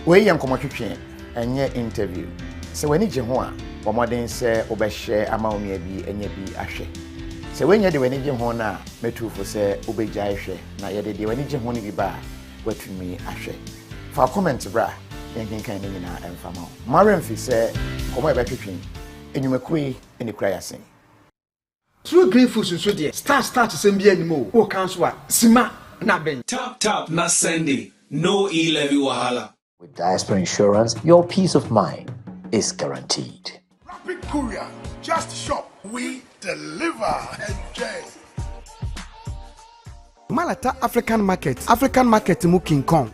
we yan komo twetwe enye interview se wani je ho a omoden se obehye ama omia bi enye bi ahwe se wenye de wani je ho na metufo se obegya ahwe na ye de wani je ho ni bi ba watumi ahwe fa comment bra yen kan ni na emfama Mariam fi se komo e betwetwe enyumakui eni kra yasen True green food so there. Start sembia ni mo. O kanswa sima na ben. Tap na Sunday. No e-levy wahala. With Diaspora Insurance, your peace of mind is guaranteed. Rapid Courier, just shop, we deliver. Enjoy. Malata African market mu King Kong.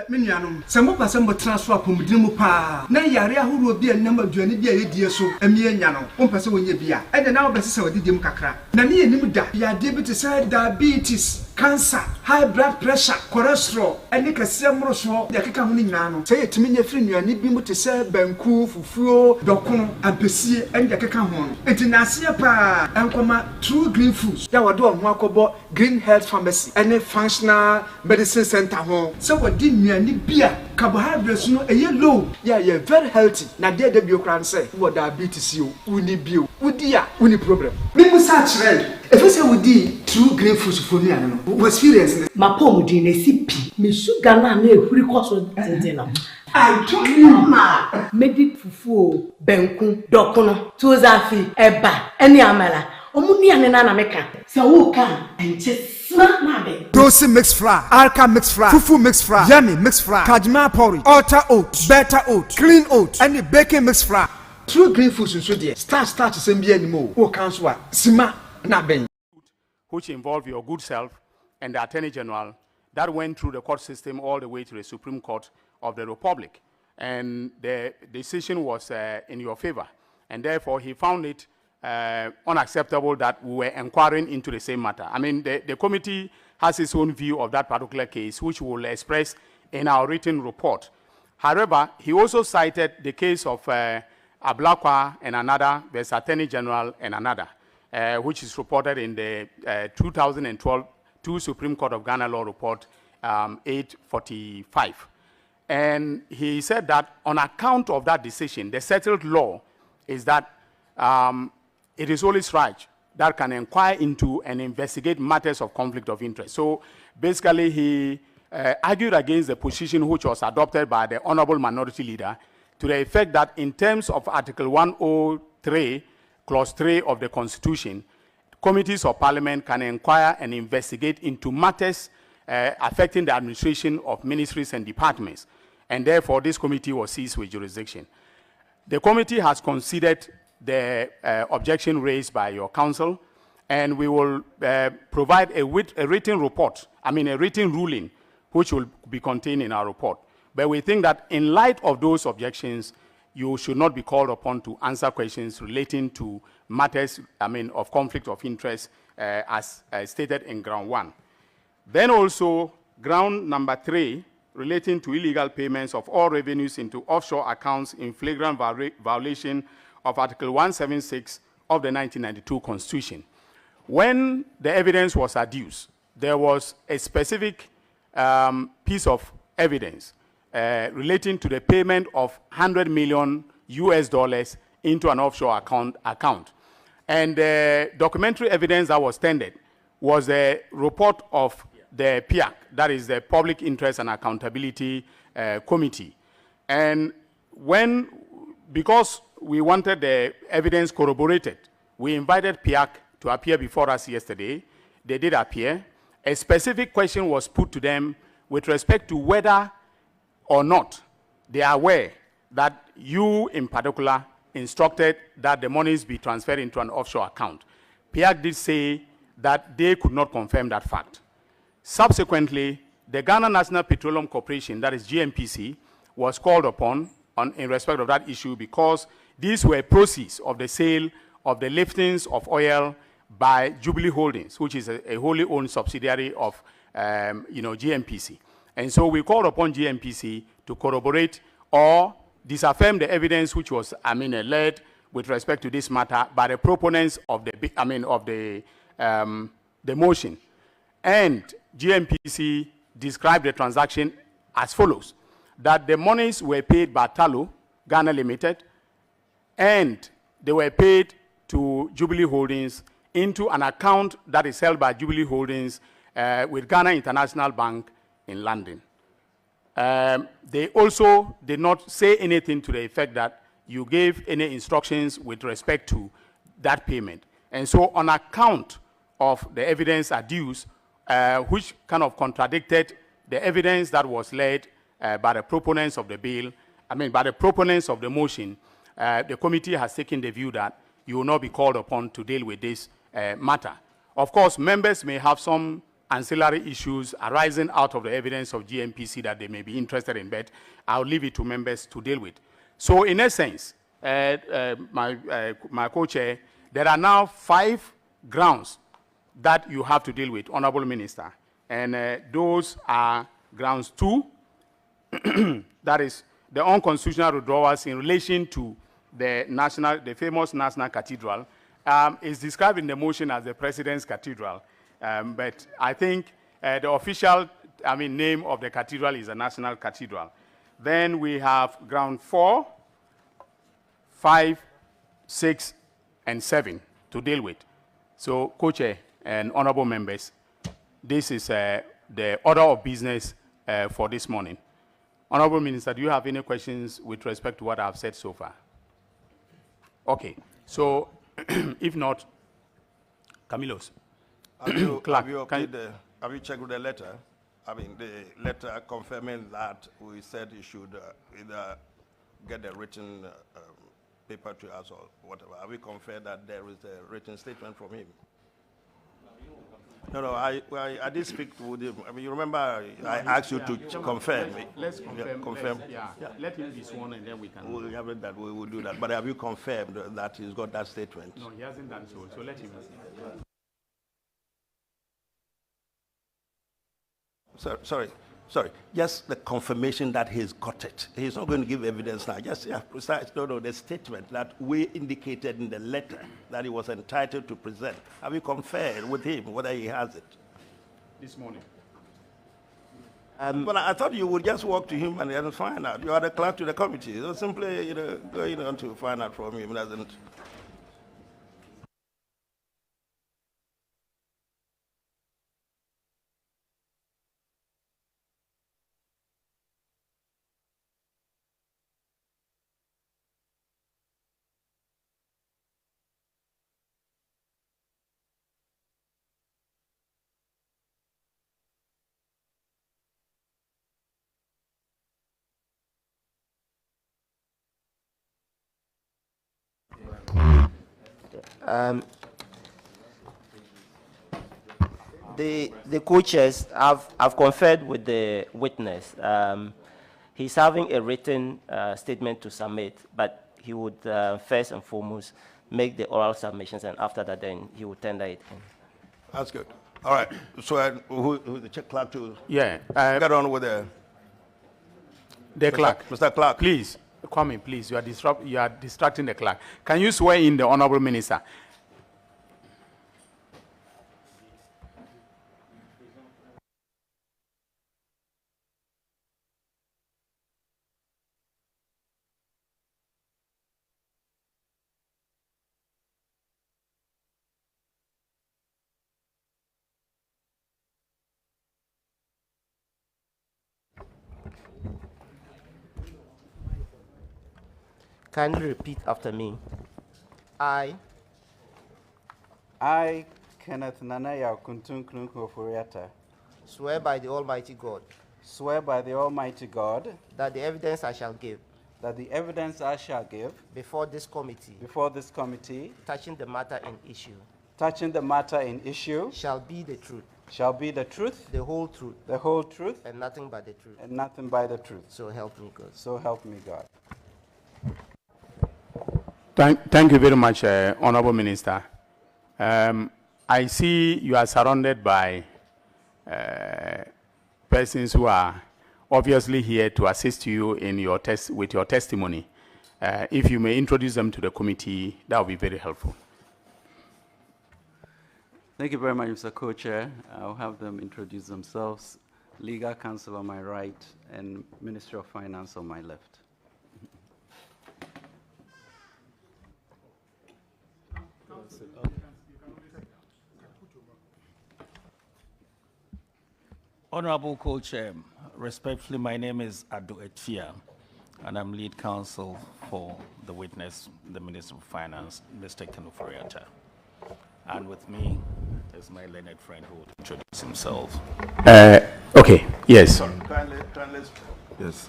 Minianum, sembo pasembo transfer pomudin mu pa. Na yare ahuru bi enam aduane bi ayedie so amie nya no. Ompese wonye bia. E de na obese se wadidiem kakra. Na ne yenim da. Ya diabetes, diabetes, cancer, high blood pressure, cholesterol, eni kase mroso de keka ho ni nyina no. Se yetimi nya firi nuane bi mu te se banku, fufuo, dokono, ampesie eni de keka ho no. Enti na ase pa enkoma True Green Foods. Ya wado ho akobo Green Health Pharmacy, eni functional medicine center ho. Se wadi nuane bia carbohydrates no eye low. Yeah, very healthy. Na de biokran say wo diabetes yo, uni bio, udi a, uni problem. Me musa chire. If you say we True Green Foods for me no. Experience ma pom di na sipi me sugar na ehuri koso tenten na I told you ma medi fufu benku dokono tuzafi eba eni amala omuni ane na meka se wo kan enche sna na be Dosi mixed flour, Alka mixed flour, Fufu mixed flour, Yummy mixed flour, Kajma porridge, Ultra oat, Better oat, Clean oat, and the baking mixed flour. True Green Foods so there. Start sembia ni mo. O kanswa sima na ben. Which involve your good self and the Attorney General, that went through the court system all the way to the Supreme Court of the Republic. And the decision was in your favor. And therefore, he found it unacceptable that we were inquiring into the same matter. I mean, the committee has its own view of that particular case, which we will express in our written report. However, he also cited the case of Ablakwa and another, there's Attorney General and another, which is reported in the 2012 Supreme Court of Ghana Law Report 845. And he said that on account of that decision, the settled law is that it is only SRAJ that can inquire into and investigate matters of conflict of interest. So basically, he argued against the position which was adopted by the Honorable Minority Leader to the effect that in terms of Article 103, Clause 3 of the Constitution, committees of Parliament can inquire and investigate into matters affecting the administration of ministries and departments. And therefore, this committee was seized with jurisdiction. The committee has considered the objection raised by your counsel, and we will provide a written report, a written ruling, which will be contained in our report. But we think that in light of those objections, you should not be called upon to answer questions relating to matters, of conflict of interest as stated in ground 1. Then also, ground number 3, relating to illegal payments of all revenues into offshore accounts in flagrant violation of Article 176 of the 1992 Constitution. When the evidence was adduced, there was a specific piece of evidence relating to the payment of $100 million into an offshore account. And the documentary evidence that was tendered was a report of the PIAC, that is the Public Interest and Accountability Committee. And because we wanted the evidence corroborated, we invited PIAC to appear before us yesterday. They did appear. A specific question was put to them with respect to whether or not they are aware that you, in particular, instructed that the monies be transferred into an offshore account. PIAC did say that they could not confirm that fact. Subsequently, the Ghana National Petroleum Corporation, that is GNPC, was called upon in respect of that issue because these were proceeds of the sale of the liftings of oil by Jubilee Holdings, which is a wholly owned subsidiary of GNPC. And so we called upon GNPC to corroborate or disaffirm the evidence which was, alleged with respect to this matter by the proponents of the motion. And GNPC described the transaction as follows. that the monies were paid by Talo, Ghana Limited, and they were paid to Jubilee Holdings into an account that is held by Jubilee Holdings with Ghana International Bank in London. They also did not say anything to the effect that you gave any instructions with respect to that payment. And so on account of the evidence adduced, which kind of contradicted the evidence that was led by the proponents of the bill, by the proponents of the motion, the committee has taken the view that you will not be called upon to deal with this matter. Of course, members may have some ancillary issues arising out of the evidence of GMPC that they may be interested in, but I'll leave it to members to deal with. So in essence, my co-chair, there are now 5 grounds that you have to deal with, Honorable Minister. And those are grounds 2, that is the unconstitutional withdrawals in relation to the famous National Cathedral. Is described in the motion as the President's Cathedral. But I think the official name of the cathedral is the National Cathedral. Then we have ground 4, 5, 6, and 7 to deal with. So, Co-Chair and honorable members, this is the order of business for this morning. Honorable Minister, do you have any questions with respect to what I've said so far? Okay, so if not, Camilos. Have you checked with the letter? The letter confirming that we said you should either get a written paper to us or whatever. Have we confirmed that there is a written statement from him? No, I did speak with him. You remember I asked you to confirm. Let's confirm. Yeah, confirm. Yeah. Let him be sworn and then we can. We haven't that. We will do that. But have you confirmed that he's got that statement? No, he hasn't done so. So let him. Sorry. Just the confirmation that he's got it. He's not going to give evidence now. Just precise. No, the statement that we indicated in the letter that he was entitled to present. Have you conferred with him whether he has it? This morning. Well, I thought you would just walk to him and then find out. You are the clerk to the committee. So simply, going on to find out from him doesn't. The co-chairs have conferred with the witness. He's having a written statement to submit, but he would first and foremost make the oral submissions, and after that, then he will tender it in. That's good. All right. So who the check clerk to? Yeah. Get on with the clerk. Mr. Clerk, please come in. Please, you are distracting the clerk. Can you swear in the honorable minister? Kindly repeat after me. I, Kenneth Nanaya Kuntunknuk Ofori-Atta, swear by the Almighty God swear by the Almighty God that the evidence I shall give before this committee touching the matter in issue shall be the truth, the whole truth, and nothing but the truth. So help me God. Thank you very much, Honorable Minister. I see you are surrounded by persons who are obviously here to assist you in your with your testimony. If you may introduce them to the committee, that would be very helpful. Thank you very much, Mr. Co-Chair. I'll have them introduce themselves. Legal Counsel on my right, and Ministry of Finance on my left. Honorable Co-Chair, respectfully, my name is Adu Etia, and I'm lead counsel for the witness, the Minister of Finance, Mr. Ofori-Atta. And with me is my learned friend who will introduce himself. Okay, yes. Yes.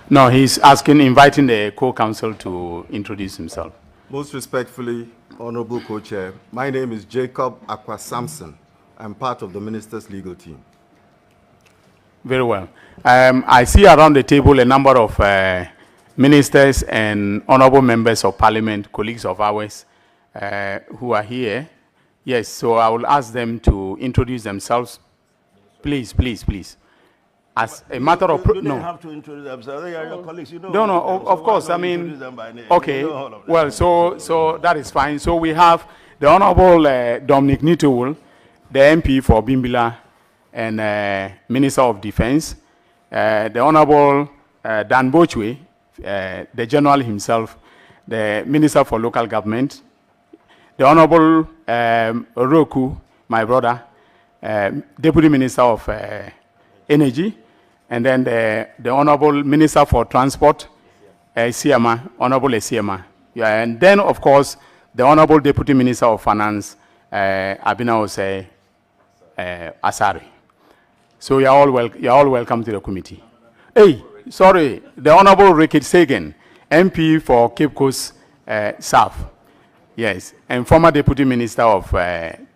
No, he's inviting the co-counsel to introduce himself. Most respectfully, Honorable Co-Chair, my name is Jacob Akwa Samson. I'm part of the Minister's legal team. Very well. I see around the table a number of ministers and honorable members of parliament, colleagues of ours, who are here. Yes, so I will ask them to introduce themselves. Please, please, please. As a matter of... They have to introduce themselves. They are your colleagues, you know. No, no, of course. I mean, okay. Well, so that is fine. So we have the Honorable Dominic Nitoul, the MP for Bimbila and Minister of Defense, the Honorable Dan Bochwe, the General himself, the Minister for Local Government, the Honorable Oroku, my brother, Deputy Minister of Energy, and then the Honorable Minister for Transport, Siama, Honorable Siama. Yeah, and then, of course, the Honorable Deputy Minister of Finance, Abinaose Asari. So you're all welcome to the committee. Hey, sorry, the Honorable Rickett Sagan, MP for Cape Coast South. Yes, and former Deputy Minister of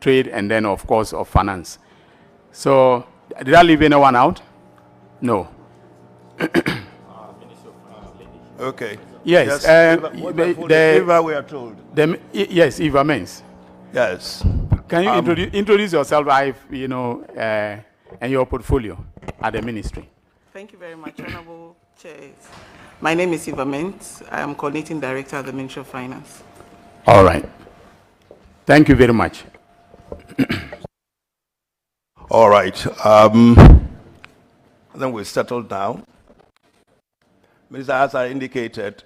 Trade and then, of course, of Finance. So, did I leave anyone out? No. Okay. Yes. Eva, we are told. Yes, Eva Mens. Yes. Can you introduce yourself, and your portfolio at the ministry? Thank you very much, Honorable Chair. My name is Eva Ment. I am Coordinating Director at the Ministry of Finance. All right. Thank you very much. All right. Then we'll settle down. Minister, as I indicated,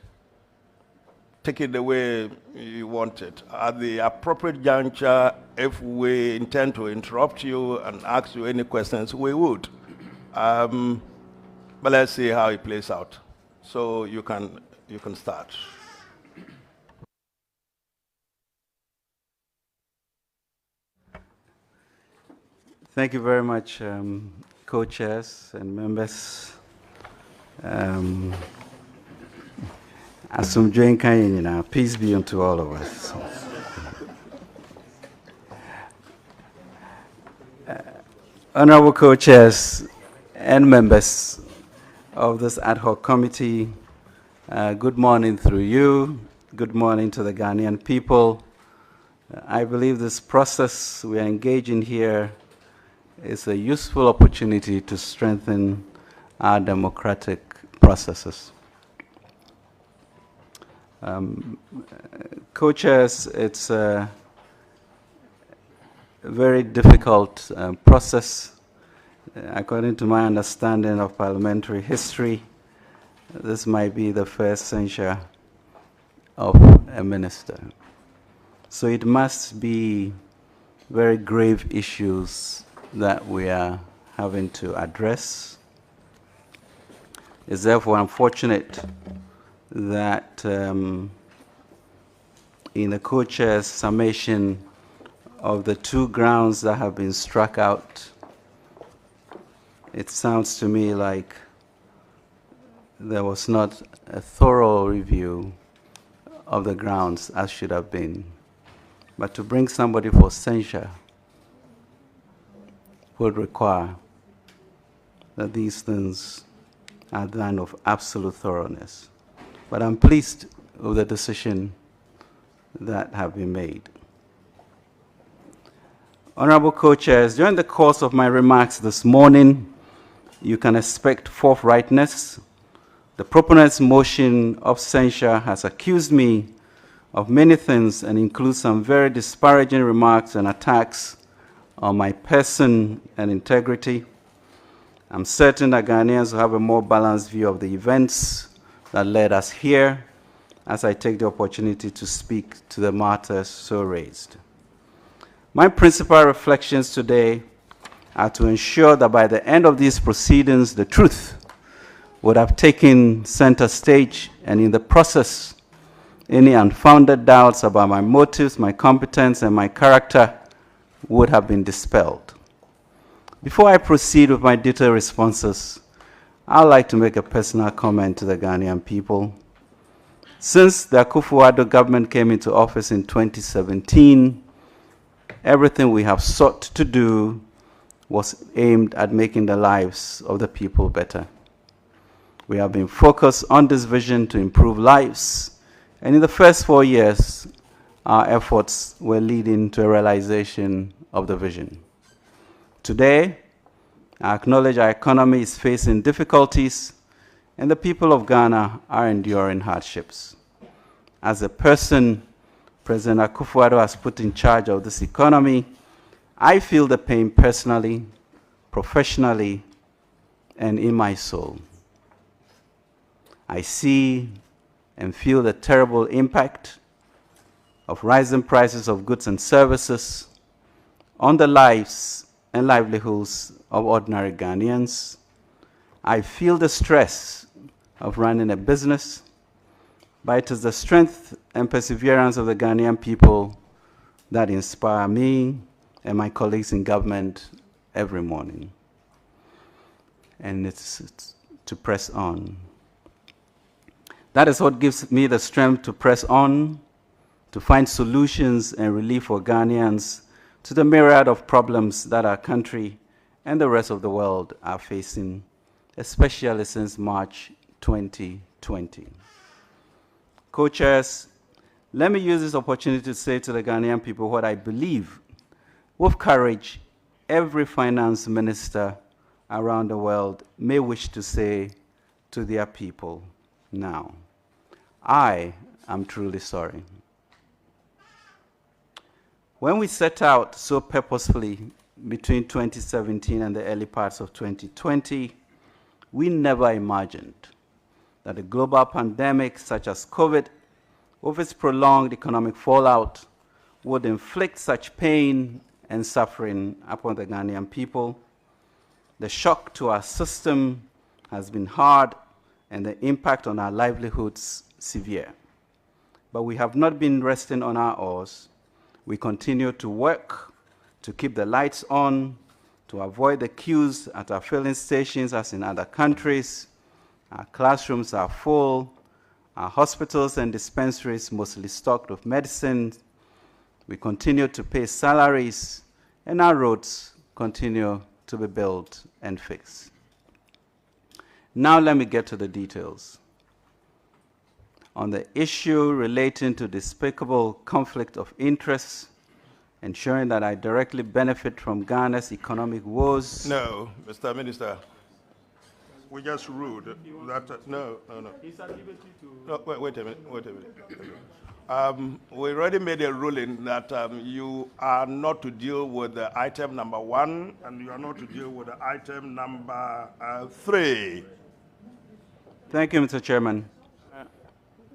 take it the way you want it. At the appropriate juncture, if we intend to interrupt you and ask you any questions, we would. But let's see how it plays out. So you can start. Thank you very much, co-chairs and members. Peace be unto all of us. Honorable co-chairs and members of this ad hoc committee, good morning through you. Good morning to the Ghanaian people. I believe this process we are engaging here is a useful opportunity to strengthen our democratic processes. Co-chairs, it's a very difficult process. According to my understanding of parliamentary history, this might be the first censure of a minister. So it must be very grave issues that we are having to address. It's therefore unfortunate that in the co-chair's summation of the two grounds that have been struck out, it sounds to me like there was not a thorough review of the grounds as should have been. But to bring somebody for censure would require that these things are done of absolute thoroughness. But I'm pleased with the decision that have been made. Honorable co-chairs, during the course of my remarks this morning, you can expect forthrightness. The proponent's motion of censure has accused me of many things and includes some very disparaging remarks and attacks on my person and integrity. I'm certain that Ghanaians will have a more balanced view of the events that led us here as I take the opportunity to speak to the matters so raised. My principal reflections today are to ensure that by the end of these proceedings, the truth would have taken center stage, and in the process, any unfounded doubts about my motives, my competence, and my character would have been dispelled. Before I proceed with my detailed responses, I'd like to make a personal comment to the Ghanaian people. Since the Ofori-Atta government came into office in 2017, everything we have sought to do was aimed at making the lives of the people better. We have been focused on this vision to improve lives, and in the first 4 years, our efforts were leading to a realization of the vision. Today, I acknowledge our economy is facing difficulties, and the people of Ghana are enduring hardships. As a person President Akufo-Addo has put in charge of this economy, I feel the pain personally, professionally, and in my soul. I see and feel the terrible impact of rising prices of goods and services on the lives and livelihoods of ordinary Ghanaians. I feel the stress of running a business, but it is the strength and perseverance of the Ghanaian people that inspire me and my colleagues in government every morning. And it's to press on. That is what gives me the strength to press on, to find solutions and relief for Ghanaians to the myriad of problems that our country and the rest of the world are facing, especially since March 2020. Co-chairs, let me use this opportunity to say to the Ghanaian people what I believe, with courage, every finance minister around the world may wish to say to their people now. I am truly sorry. When we set out so purposefully between 2017 and the early parts of 2020, we never imagined that a global pandemic such as COVID, with its prolonged economic fallout, would inflict such pain and suffering upon the Ghanaian people. The shock to our system has been hard and the impact on our livelihoods severe. But we have not been resting on our oars. We continue to work to keep the lights on, to avoid the queues at our filling stations as in other countries. Our classrooms are full, our hospitals and dispensaries mostly stocked with medicine. We continue to pay salaries, and our roads continue to be built and fixed. Now let me get to the details. On the issue relating to despicable conflict of interests, ensuring that I directly benefit from Ghana's economic woes. No, Mr. Minister. We just ruled that, no. No, wait a minute. We already made a ruling that you are not to deal with the item number 1 and you are not to deal with the item number 3. Thank you, Mr. Chairman.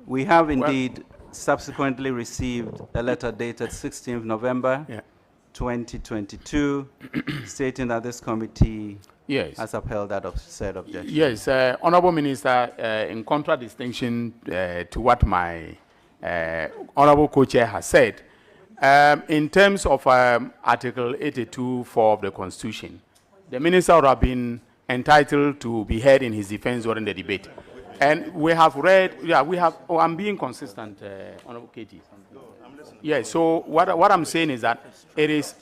We have indeed subsequently received a letter dated 16th November 2022 stating that this committee has upheld that said objection. Yes, Honorable Minister, in contradistinction to what my Honorable Co-Chair has said, in terms of Article 82(4) of the Constitution, the Minister would have been entitled to be heard in his defense during the debate. And we have read, I'm being consistent, Honorable Katie. Yeah, so what I'm saying is that it is.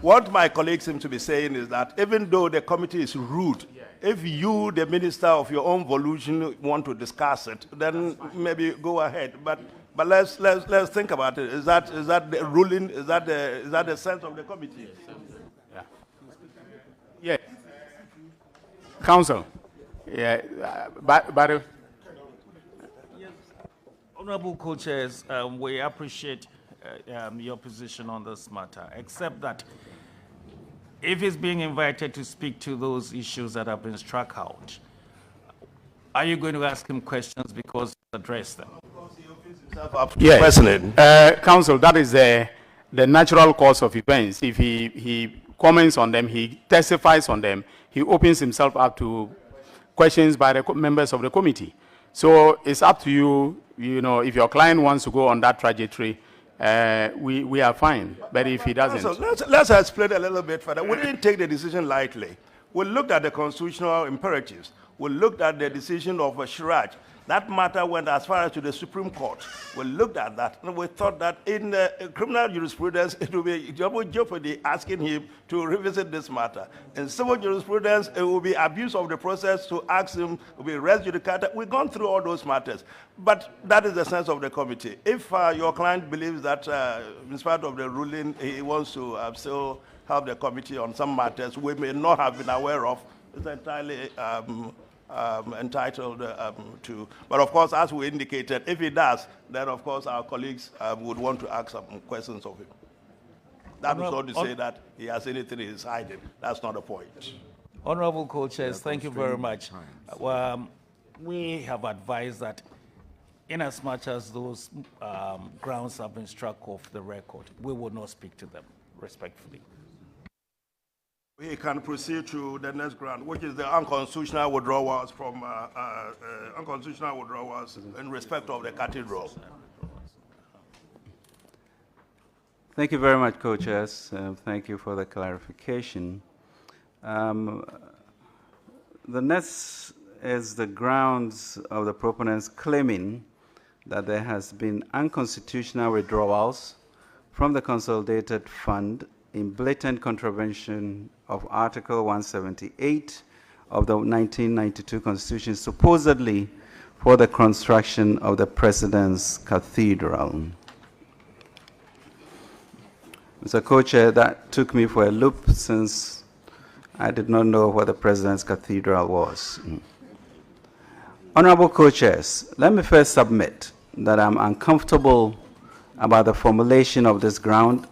What my colleagues seem to be saying is that even though the committee is rude, if you, the minister of your own volition, want to discuss it, then maybe go ahead. But let's think about it. Is that the ruling? Is that the sense of the committee? Yeah. Yeah. Council. Yeah. But Honorable co-chairs, we appreciate your position on this matter, except that if he's being invited to speak to those issues that have been struck out, are you going to ask him questions because he addressed them? Yes. Council, that is the natural course of events. If he comments on them, he testifies on them, he opens himself up to questions by the members of the committee. So it's up to you, if your client wants to go on that trajectory, we are fine. But if he doesn't... So let's explain a little bit further. We didn't take the decision lightly. We looked at the constitutional imperatives. We looked at the decision of Shiraj. That matter went as far as to the Supreme Court. We looked at that, and we thought that in criminal jurisprudence, it would be double jeopardy asking him to revisit this matter. In civil jurisprudence, it will be abuse of the process to ask him to be res judicata. We've gone through all those matters. But that is the sense of the committee. If your client believes that, in spite of the ruling, he wants to still have the committee on some matters we may not have been aware of, it's entirely entitled to. But of course, as we indicated, if he does, then of course our colleagues would want to ask some questions of him. That is not to say that he has anything he's hiding. That's not the point. Honorable co-chairs, thank you very much. We have advised that in as much as those grounds have been struck off the record, we will not speak to them, respectfully. We can proceed to the next ground, which is the unconstitutional withdrawals from in respect of the cathedral. Thank you very much, co-chairs. Thank you for the clarification. The next is the grounds of the proponents claiming that there has been unconstitutional withdrawals from the Consolidated Fund in blatant contravention of Article 178 of the 1992 Constitution, supposedly for the construction of the President's Cathedral. Mr. Co-Chair, that took me for a loop since I did not know what the President's Cathedral was. Honorable Co-Chairs, let me first submit that I'm uncomfortable about the formulation of this ground.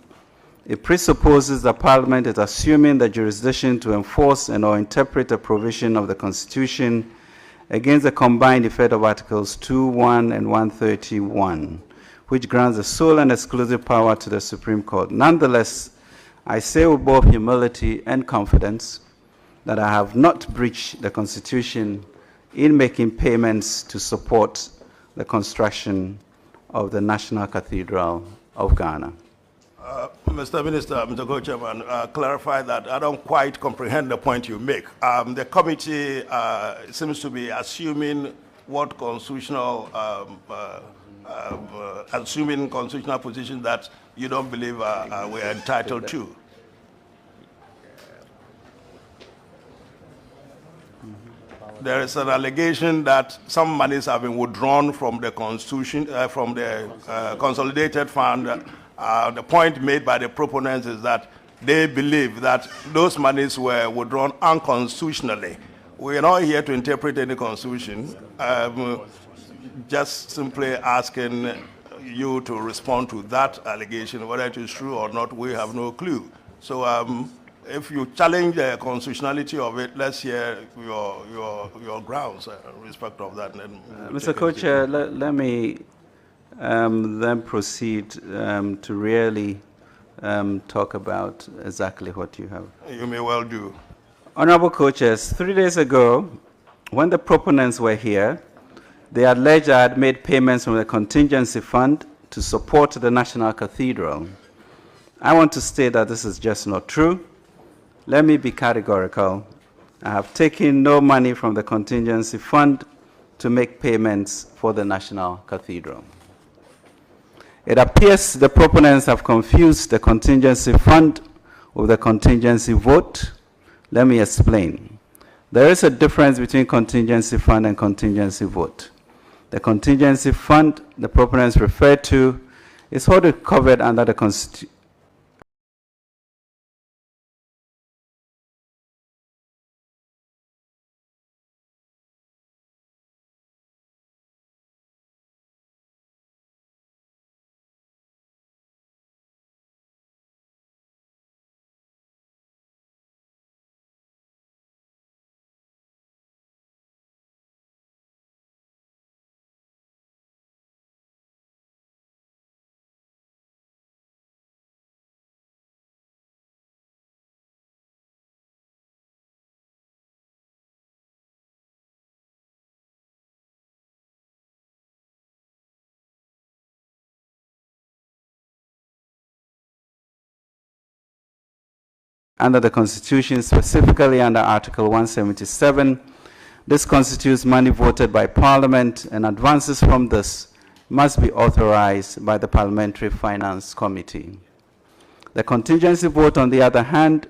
It presupposes that Parliament is assuming the jurisdiction to enforce and or interpret a provision of the Constitution against the combined effect of Articles 2(1) and 131, which grants the sole and exclusive power to the Supreme Court. Nonetheless, I say with both humility and confidence that I have not breached the Constitution in making payments to support the construction of the National Cathedral of Ghana. Mr. Minister, Mr. Co-Chairman, clarify that I don't quite comprehend the point you make. The committee seems to be assuming what constitutional, assuming constitutional position that you don't believe we're entitled to. There is an allegation that some monies have been withdrawn from the Constitution, from the Consolidated Fund. The point made by the proponents is that they believe that those monies were withdrawn unconstitutionally. We are not here to interpret any constitution, just simply asking you to respond to that allegation. Whether it is true or not, we have no clue. So if you challenge the constitutionality of it, let's hear your grounds in respect of that. Mr. Co-Chair, let me then proceed to really talk about exactly what you have. You may well do. Honorable Co-Chairs, 3 days ago, when the proponents were here, they alleged I had made payments from the contingency fund to support the National Cathedral. I want to state that this is just not true. Let me be categorical. I have taken no money from the contingency fund to make payments for the National Cathedral. It appears the proponents have confused the contingency fund with the contingency vote? Let me explain. There is a difference between contingency fund and contingency vote. The contingency fund the proponents refer to is already covered under the Constitution. Under the Constitution, specifically under Article 177, this constitutes money voted by Parliament, and advances from this must be authorized by the Parliamentary Finance Committee. The contingency vote, on the other hand,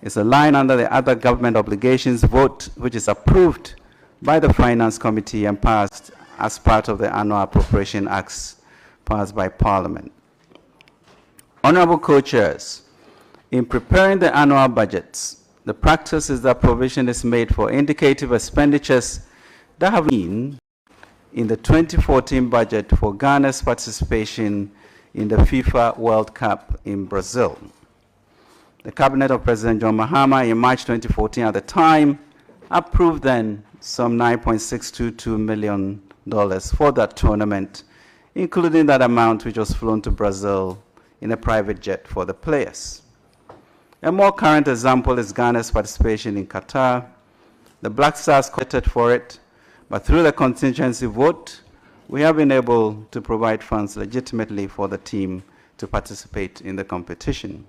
is a line under the other government obligations vote, which is approved by the Finance Committee and passed as part of the Annual Appropriation Acts passed by Parliament. Honorable co-chairs, in preparing the annual budgets, the practice is that provision is made for indicative expenditures that have been in the 2014 budget for Ghana's participation in the FIFA World Cup in Brazil. The cabinet of President John Mahama in March 2014 at the time approved then some $9.622 million for that tournament, including that amount which was flown to Brazil in a private jet for the players. A more current example is Ghana's participation in Qatar. The Black Stars competed for it, but through the contingency vote, we have been able to provide funds legitimately for the team to participate in the competition.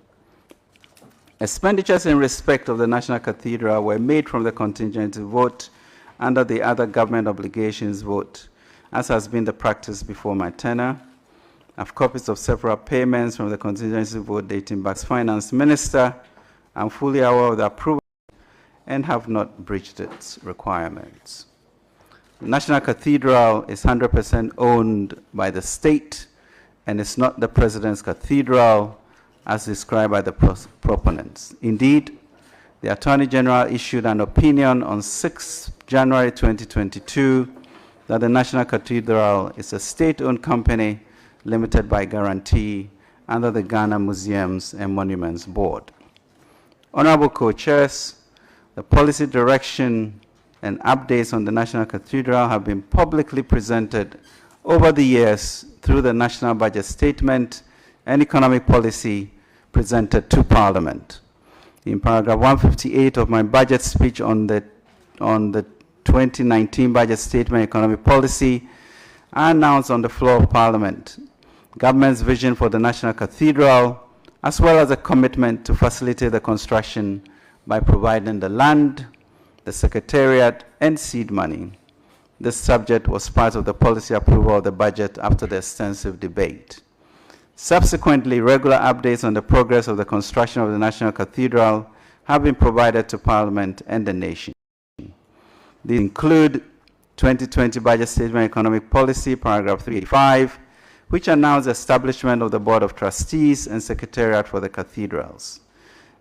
Expenditures in respect of the National Cathedral were made from the contingency vote under the other government obligations vote, as has been the practice before my tenure. I have copies of several payments from the contingency vote dating back as Finance Minister. I'm fully aware of the approval and have not breached its requirements. The National Cathedral is 100% owned by the state and is not the President's Cathedral as described by the proponents. Indeed, the Attorney General issued an opinion on 6 January 2022 that the National Cathedral is a state-owned company limited by guarantee under the Ghana Museums and Monuments Board. Honorable co-chairs, the policy direction and updates on the National Cathedral have been publicly presented over the years through the National Budget Statement and Economic Policy presented to Parliament. In paragraph 158 of my budget speech on the 2019 Budget Statement and Economic Policy, I announced on the floor of Parliament government's vision for the National Cathedral, as well as a commitment to facilitate the construction by providing the land, the secretariat, and seed money. This subject was part of the policy approval of the budget after the extensive debate. Subsequently, regular updates on the progress of the construction of the National Cathedral have been provided to Parliament and the nation. These include 2020 Budget Statement Economic Policy, paragraph 385, which announced the establishment of the Board of Trustees and Secretariat for the Cathedrals.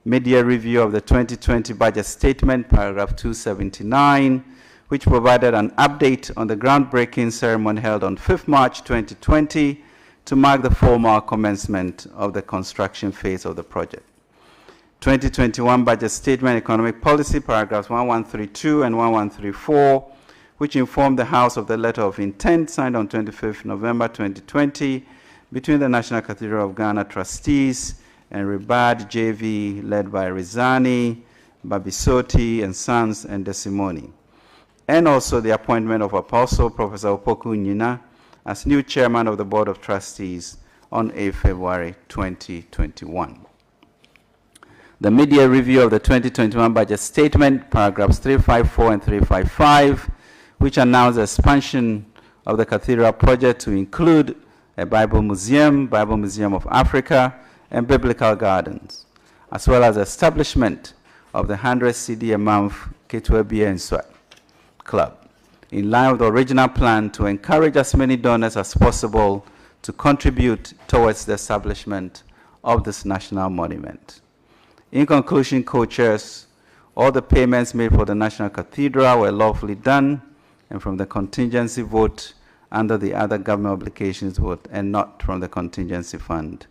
Mid-year review of the 2020 Budget Statement, paragraph 279, which provided an update on the groundbreaking ceremony held on 5th March 2020 to mark the formal commencement of the construction phase of the project. 2021 Budget Statement Economic Policy, paragraphs 1132 and 1134, which informed the House of the letter of intent signed on 25th November 2020 between the National Cathedral of Ghana trustees and Ribad JV, led by Rizani, Babisoti, and Sons, and Desimoni. And also the appointment of Apostle Professor Opoku Nyina as new chairman of the Board of Trustees on 8 February 2021. The mid-year review of the 2021 Budget Statement, paragraphs 354 and 355, which announced the expansion of the Cathedral project to include a Bible Museum of Africa, and Biblical Gardens. as well as the establishment of the 100 CD a month Ketewa Bia and Swat Club, in line with the original plan to encourage as many donors as possible to contribute towards the establishment of this national monument. In conclusion, co-chairs, all the payments made for the National Cathedral were lawfully done and from the contingency vote under the other government obligations vote and not from the contingency fund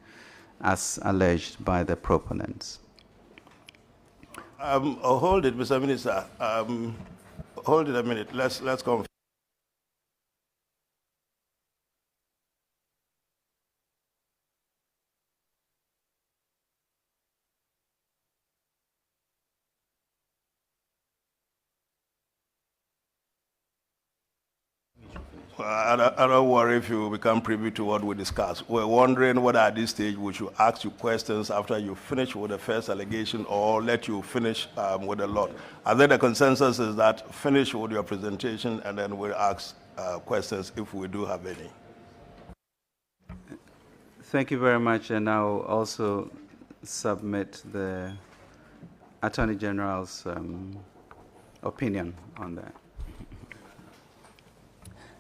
as alleged by the proponents. Hold it, Mr. Minister. Hold it a minute. Let's confirm. I don't worry if you become privy to what we discussed. We're wondering whether at this stage we should ask you questions after you finish with the first allegation or let you finish with the lot. I think the consensus is that finish with your presentation and then we'll ask questions if we do have any. Thank you very much, and I'll also submit the Attorney General's opinion on that.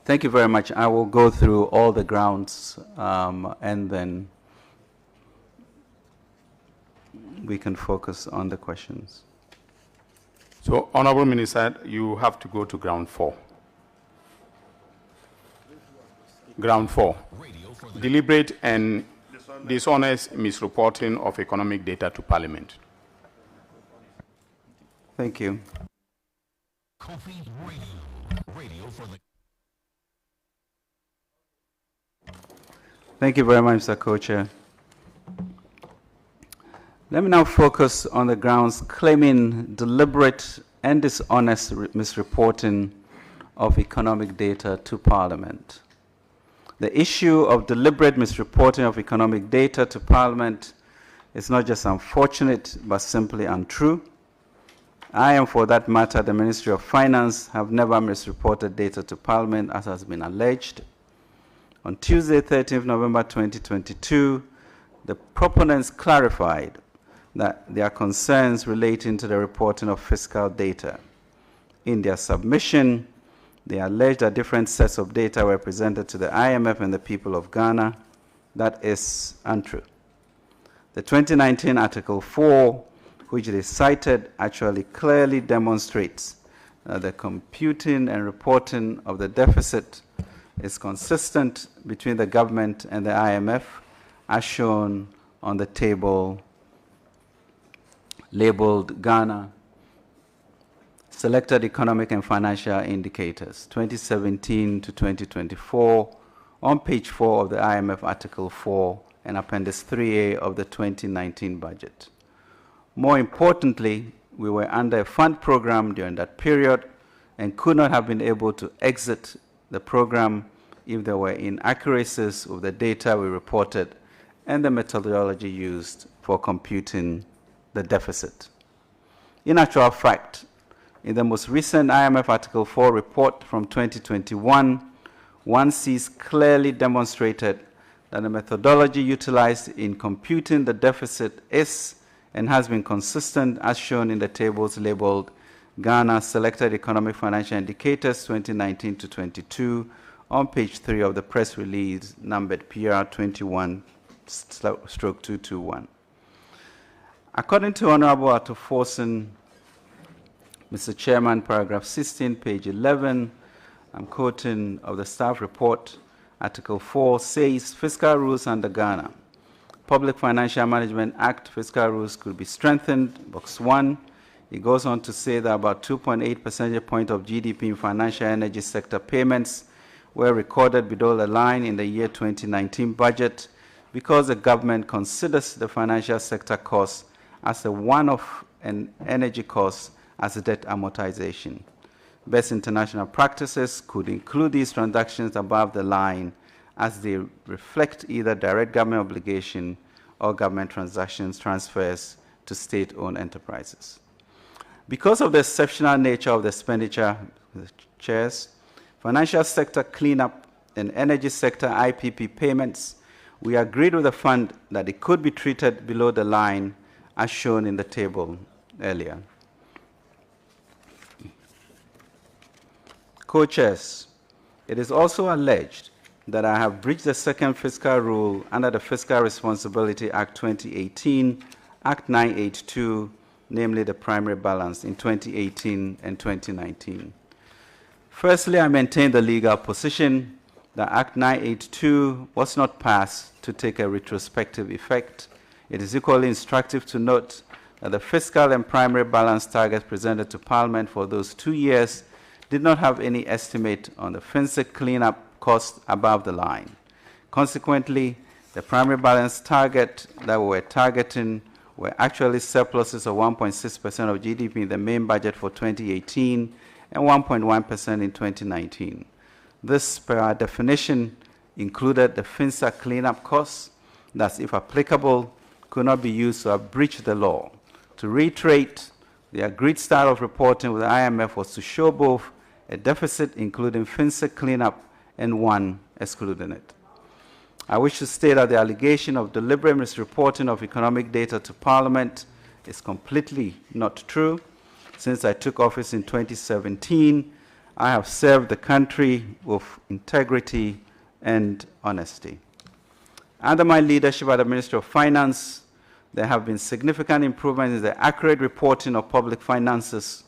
Thank you very much. I will go through all the grounds and then we can focus on the questions. So, Honorable Minister, you have to go to ground 4. Ground 4. Deliberate and dishonest misreporting of economic data to Parliament. Thank you. KOFI Radio for the Thank you very much, Mr. Co-Chair. Let me now focus on the grounds claiming deliberate and dishonest misreporting of economic data to Parliament. The issue of deliberate misreporting of economic data to Parliament is not just unfortunate, but simply untrue. I, and for that matter, the Ministry of Finance, have never misreported data to Parliament, as has been alleged. On Tuesday, 13th November 2022, the proponents clarified that their concerns relating to the reporting of fiscal data. In their submission, they alleged that different sets of data were presented to the IMF and the people of Ghana. That is untrue. The 2019 Article 4, which they cited, actually clearly demonstrates that the computing and reporting of the deficit is consistent between the government and the IMF, as shown on the table labeled Ghana Selected Economic and Financial Indicators, 2017 to 2024, on page 4 of the IMF Article 4 and Appendix 3A of the 2019 budget. More importantly, we were under a fund program during that period and could not have been able to exit the program if there were inaccuracies with the data we reported and the methodology used for computing the deficit. In actual fact, in the most recent IMF Article 4 report from 2021, one sees clearly demonstrated that the methodology utilized in computing the deficit is and has been consistent, as shown in the tables labeled Ghana Selected Economic Financial Indicators 2019 to 22 on page 3 of the press release numbered PR 21/221. According to Honorable Ato Forson, Mr. Chairman, paragraph 16, page 11, I'm quoting of the staff report, Article 4 says fiscal rules under Ghana. Public Financial Management Act fiscal rules could be strengthened, box 1. It goes on to say that about 2.8 percentage point of GDP in financial energy sector payments were recorded below the line in the year 2019 budget because the government considers the financial sector cost as a one-off and energy cost as a debt amortization. Best international practices could include these transactions above the line as they reflect either direct government obligation or government transfers to state-owned enterprises. Because of the exceptional nature of the expenditure, chairs, financial sector cleanup and energy sector IPP payments, we agreed with the fund that it could be treated below the line as shown in the table earlier. Co-chairs, it is also alleged that I have breached the second fiscal rule under the Fiscal Responsibility Act 2018, Act 982, namely the primary balance in 2018 and 2019. Firstly, I maintain the legal position that Act 982 was not passed to take a retrospective effect. It is equally instructive to note that the fiscal and primary balance targets presented to Parliament for those 2 years did not have any estimate on the FinCEN cleanup cost above the line. Consequently, the primary balance target that we were targeting were actually surpluses of 1.6% of GDP in the main budget for 2018 and 1.1% in 2019. This, per our definition, included the FinCEN cleanup costs, thus, if applicable, could not be used to have breached the law. To reiterate, the agreed style of reporting with the IMF was to show both a deficit, including FinCEN cleanup, and one excluding it. I wish to state that the allegation of deliberate misreporting of economic data to Parliament is completely not true. Since I took office in 2017, I have served the country with integrity and honesty. Under my leadership as the Minister of Finance, there have been significant improvements in the accurate reporting of public finances.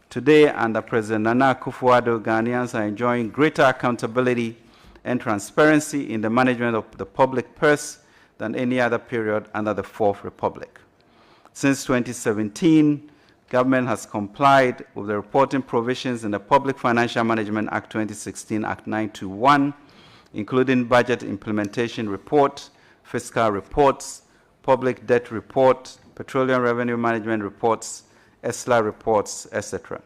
Today, under President Nana Akufo-Addo, Ghanaians are enjoying greater accountability and transparency in the management of the public purse than any other period under the Fourth Republic. Since 2017, government has complied with the reporting provisions in the Public Financial Management Act 2016, Act 921, including Budget Implementation Report, Fiscal Reports, Public Debt Report, Petroleum Revenue Management Reports, ESLA reports, etc.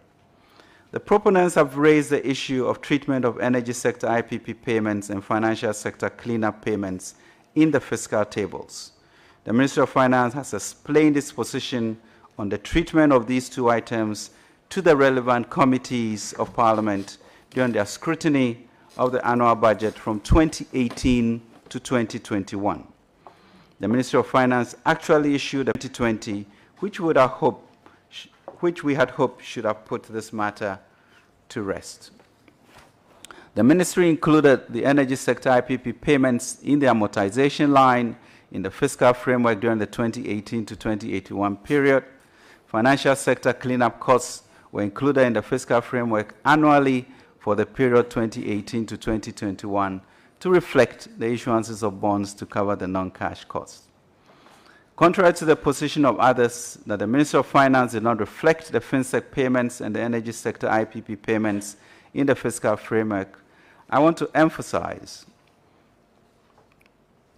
The proponents have raised the issue of treatment of energy sector IPP payments and financial sector cleanup payments in the fiscal tables. The Ministry of Finance has explained its position on the treatment of these two items to the relevant committees of Parliament during their scrutiny of the annual budget from 2018 to 2021. The Ministry of Finance actually issued a 2020, which we had hoped should have put this matter to rest. The ministry included the energy sector IPP payments in the amortization line in the fiscal framework during the 2018 to 2081 period. Financial sector cleanup costs were included in the fiscal framework annually for the period 2018 to 2021 to reflect the issuances of bonds to cover the non-cash costs. Contrary to the position of others that the Ministry of Finance did not reflect the FinCEN payments and the energy sector IPP payments in the fiscal framework, I want to emphasize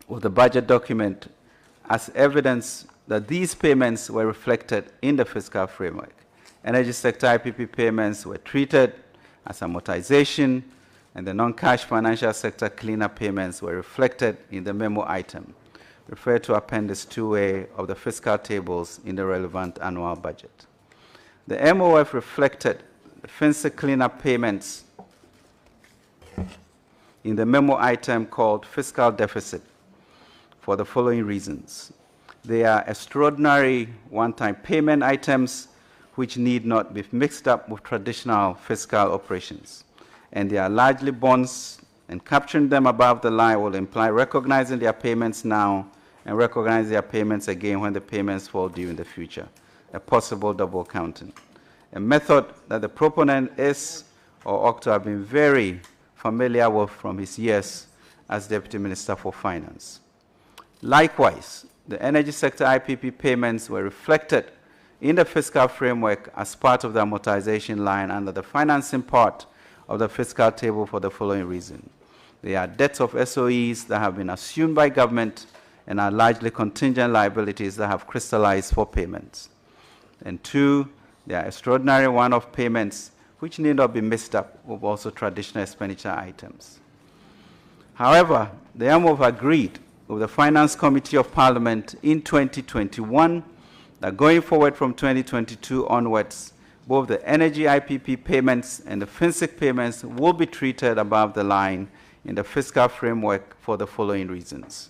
with the budget document as evidence that these payments were reflected in the fiscal framework. Energy sector IPP payments were treated as amortization, and the non-cash financial sector cleanup payments were reflected in the memo item. Refer to Appendix 2A of the fiscal tables in the relevant annual budget. The MOF reflected the FinCEN cleanup payments in the memo item called fiscal deficit for the following reasons. They are extraordinary one-time payment items which need not be mixed up with traditional fiscal operations. And they are largely bonds, and capturing them above the line will imply recognizing their payments now and recognize their payments again when the payments fall due in the future, a possible double counting. A method that the proponent is or ought to have been very familiar with from his years as Deputy Minister for Finance. Likewise, the energy sector IPP payments were reflected in the fiscal framework as part of the amortization line under the financing part of the fiscal table for the following reason. They are debts of SOEs that have been assumed by government and are largely contingent liabilities that have crystallized for payments. And two, they are extraordinary one-off payments which need not be mixed up with also traditional expenditure items. However, the MOF agreed with the Finance Committee of Parliament in 2021 that going forward from 2022 onwards, both the energy IPP payments and the FinCEN payments will be treated above the line in the fiscal framework for the following reasons.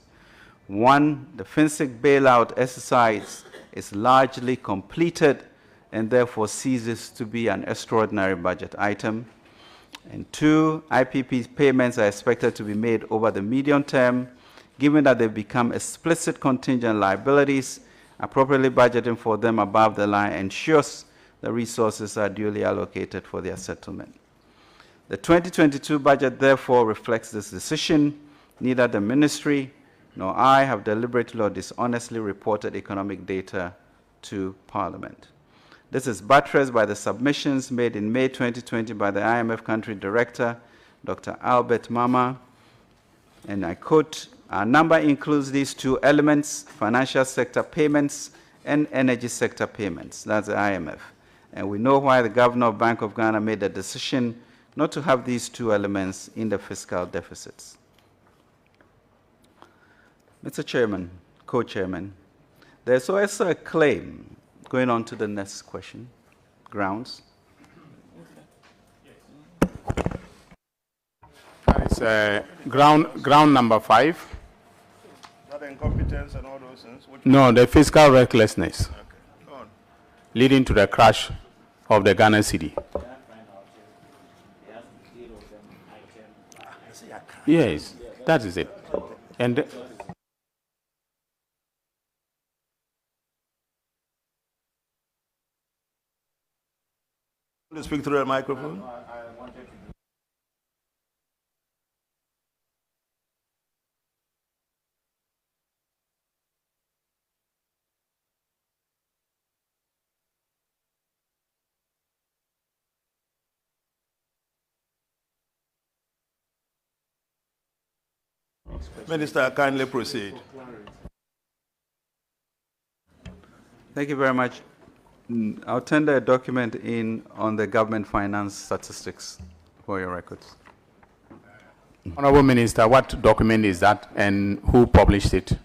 One, the FinCEN bailout exercise is largely completed and therefore ceases to be an extraordinary budget item. And 2, IPP payments are expected to be made over the medium term. Given that they become explicit contingent liabilities, appropriately budgeting for them above the line ensures the resources are duly allocated for their settlement. The 2022 budget therefore reflects this decision. Neither the ministry nor I have deliberately or dishonestly reported economic data to Parliament. This is buttressed by the submissions made in May 2020 by the IMF Country Director, Dr. Albert Mama, and I quote, "Our number includes these 2 elements, financial sector payments and energy sector payments." That's the IMF. And we know why the Governor of Bank of Ghana made the decision not to have these 2 elements in the fiscal deficits. Mr. Chairman, Co-Chairman, there's also a claim, going on to the next question, grounds. That is ground number 5. Not incompetence and all those things? No, the fiscal recklessness. Okay, go on. Leading to the crash of the Ghana cedi. Yes, that is it. And to speak through the microphone. Minister, kindly proceed. Thank you very much. I'll tender a document in on the government finance statistics for your records. Honorable Minister, what document is that and who published it?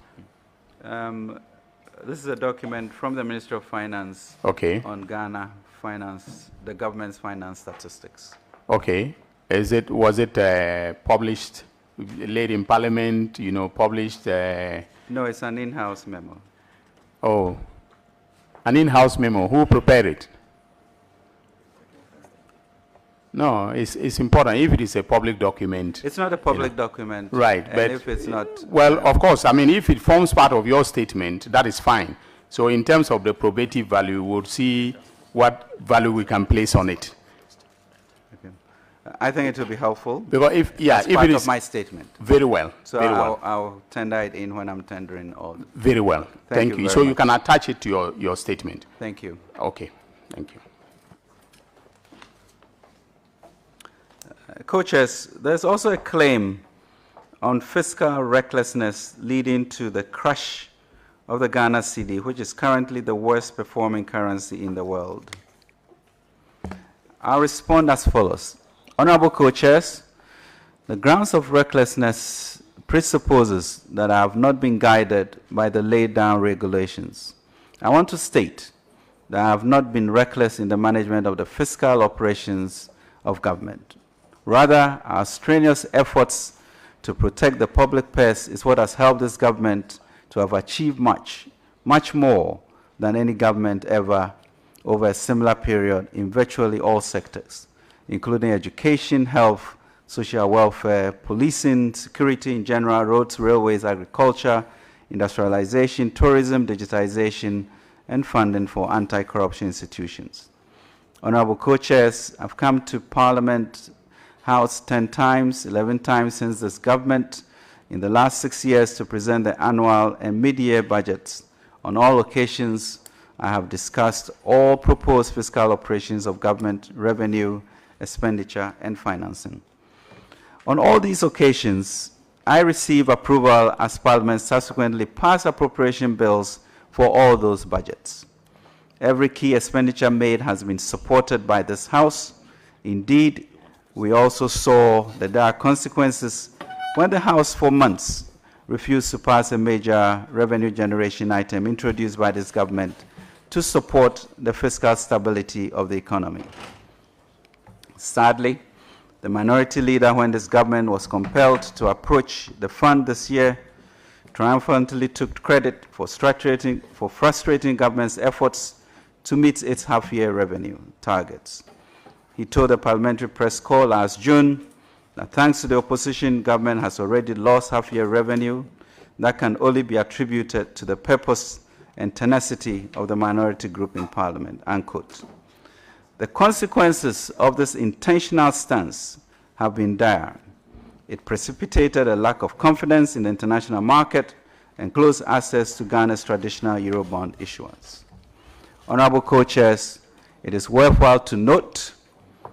This is a document from the Ministry of Finance on Ghana finance, the government's finance statistics. Okay. Was it published late in Parliament, published? No, it's an in-house memo. Oh. An in-house memo. Who prepared it? No, it's important. If it is a public document. It's not a public document. Right. And but if it's not. Well, of course. I mean, if it forms part of your statement, that is fine. So in terms of the probative value, we'll see what value we can place on it. Okay. I think it will be helpful. Because if part it is of my statement. Very well. So very well. I'll tender it in when I'm tendering all. Very well. Thank you. So you can attach it to your statement. Thank you. Okay. Thank you. Co-chairs, there's also a claim on fiscal recklessness leading to the crash of the Ghana cedi, which is currently the worst performing currency in the world. I'll respond as follows. Honorable co-chairs, the grounds of recklessness presupposes that I have not been guided by the laid down regulations. I want to state that I have not been reckless in the management of the fiscal operations of government. Rather, our strenuous efforts to protect the public purse is what has helped this government to have achieved much, much more than any government ever over a similar period in virtually all sectors, including education, health, social welfare, policing, security in general, roads, railways, agriculture, industrialization, tourism, digitization, and funding for anti-corruption institutions. Honorable co-chairs, I've come to Parliament House 10 times, 11 times since this government in the last 6 years to present the annual and mid-year budgets. On all occasions, I have discussed all proposed fiscal operations of government, revenue, expenditure, and financing. On all these occasions, I receive approval as Parliament subsequently passed appropriation bills for all those budgets. Every key expenditure made has been supported by this House. Indeed, we also saw that there are consequences when the House for months refused to pass a major revenue generation item introduced by this government to support the fiscal stability of the economy. Sadly, the minority leader, when this government was compelled to approach the fund this year triumphantly took credit for frustrating government's efforts to meet its half-year revenue targets. He told the parliamentary press corps last June that thanks to the opposition, government has already lost half-year revenue that can only be attributed to the purpose and tenacity of the minority group in parliament, unquote. The consequences of this intentional stance have been dire. It precipitated a lack of confidence in the international market and closed access to Ghana's traditional Eurobond issuance. Honorable co-chairs, it is worthwhile to note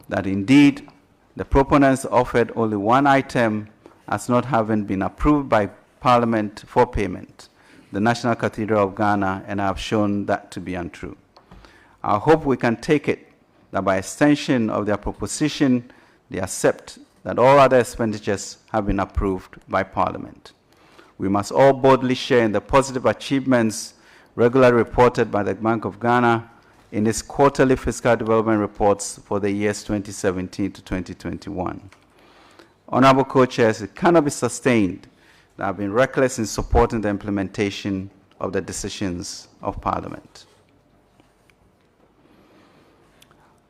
that indeed the proponents offered only one item as not having been approved by Parliament for payment, the National Cathedral of Ghana, and I have shown that to be untrue. I hope we can take it that by extension of their proposition, they accept that all other expenditures have been approved by Parliament. We must all boldly share in the positive achievements regularly reported by the Bank of Ghana in its quarterly fiscal development reports for the years 2017 to 2021. Honorable co-chairs, it cannot be sustained that have been reckless in supporting the implementation of the decisions of Parliament.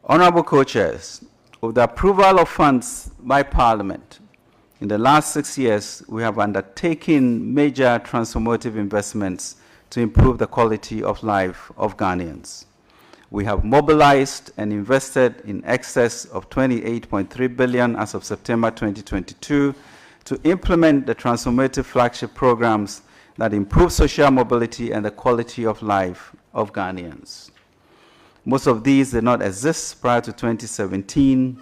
Honorable co-chairs, with the approval of funds by Parliament, in the last 6 years, we have undertaken major transformative investments to improve the quality of life of Ghanaians. We have mobilized and invested in excess of 28.3 billion as of September 2022 to implement the transformative flagship programs that improve social mobility and the quality of life of Ghanaians. Most of these did not exist prior to 2017.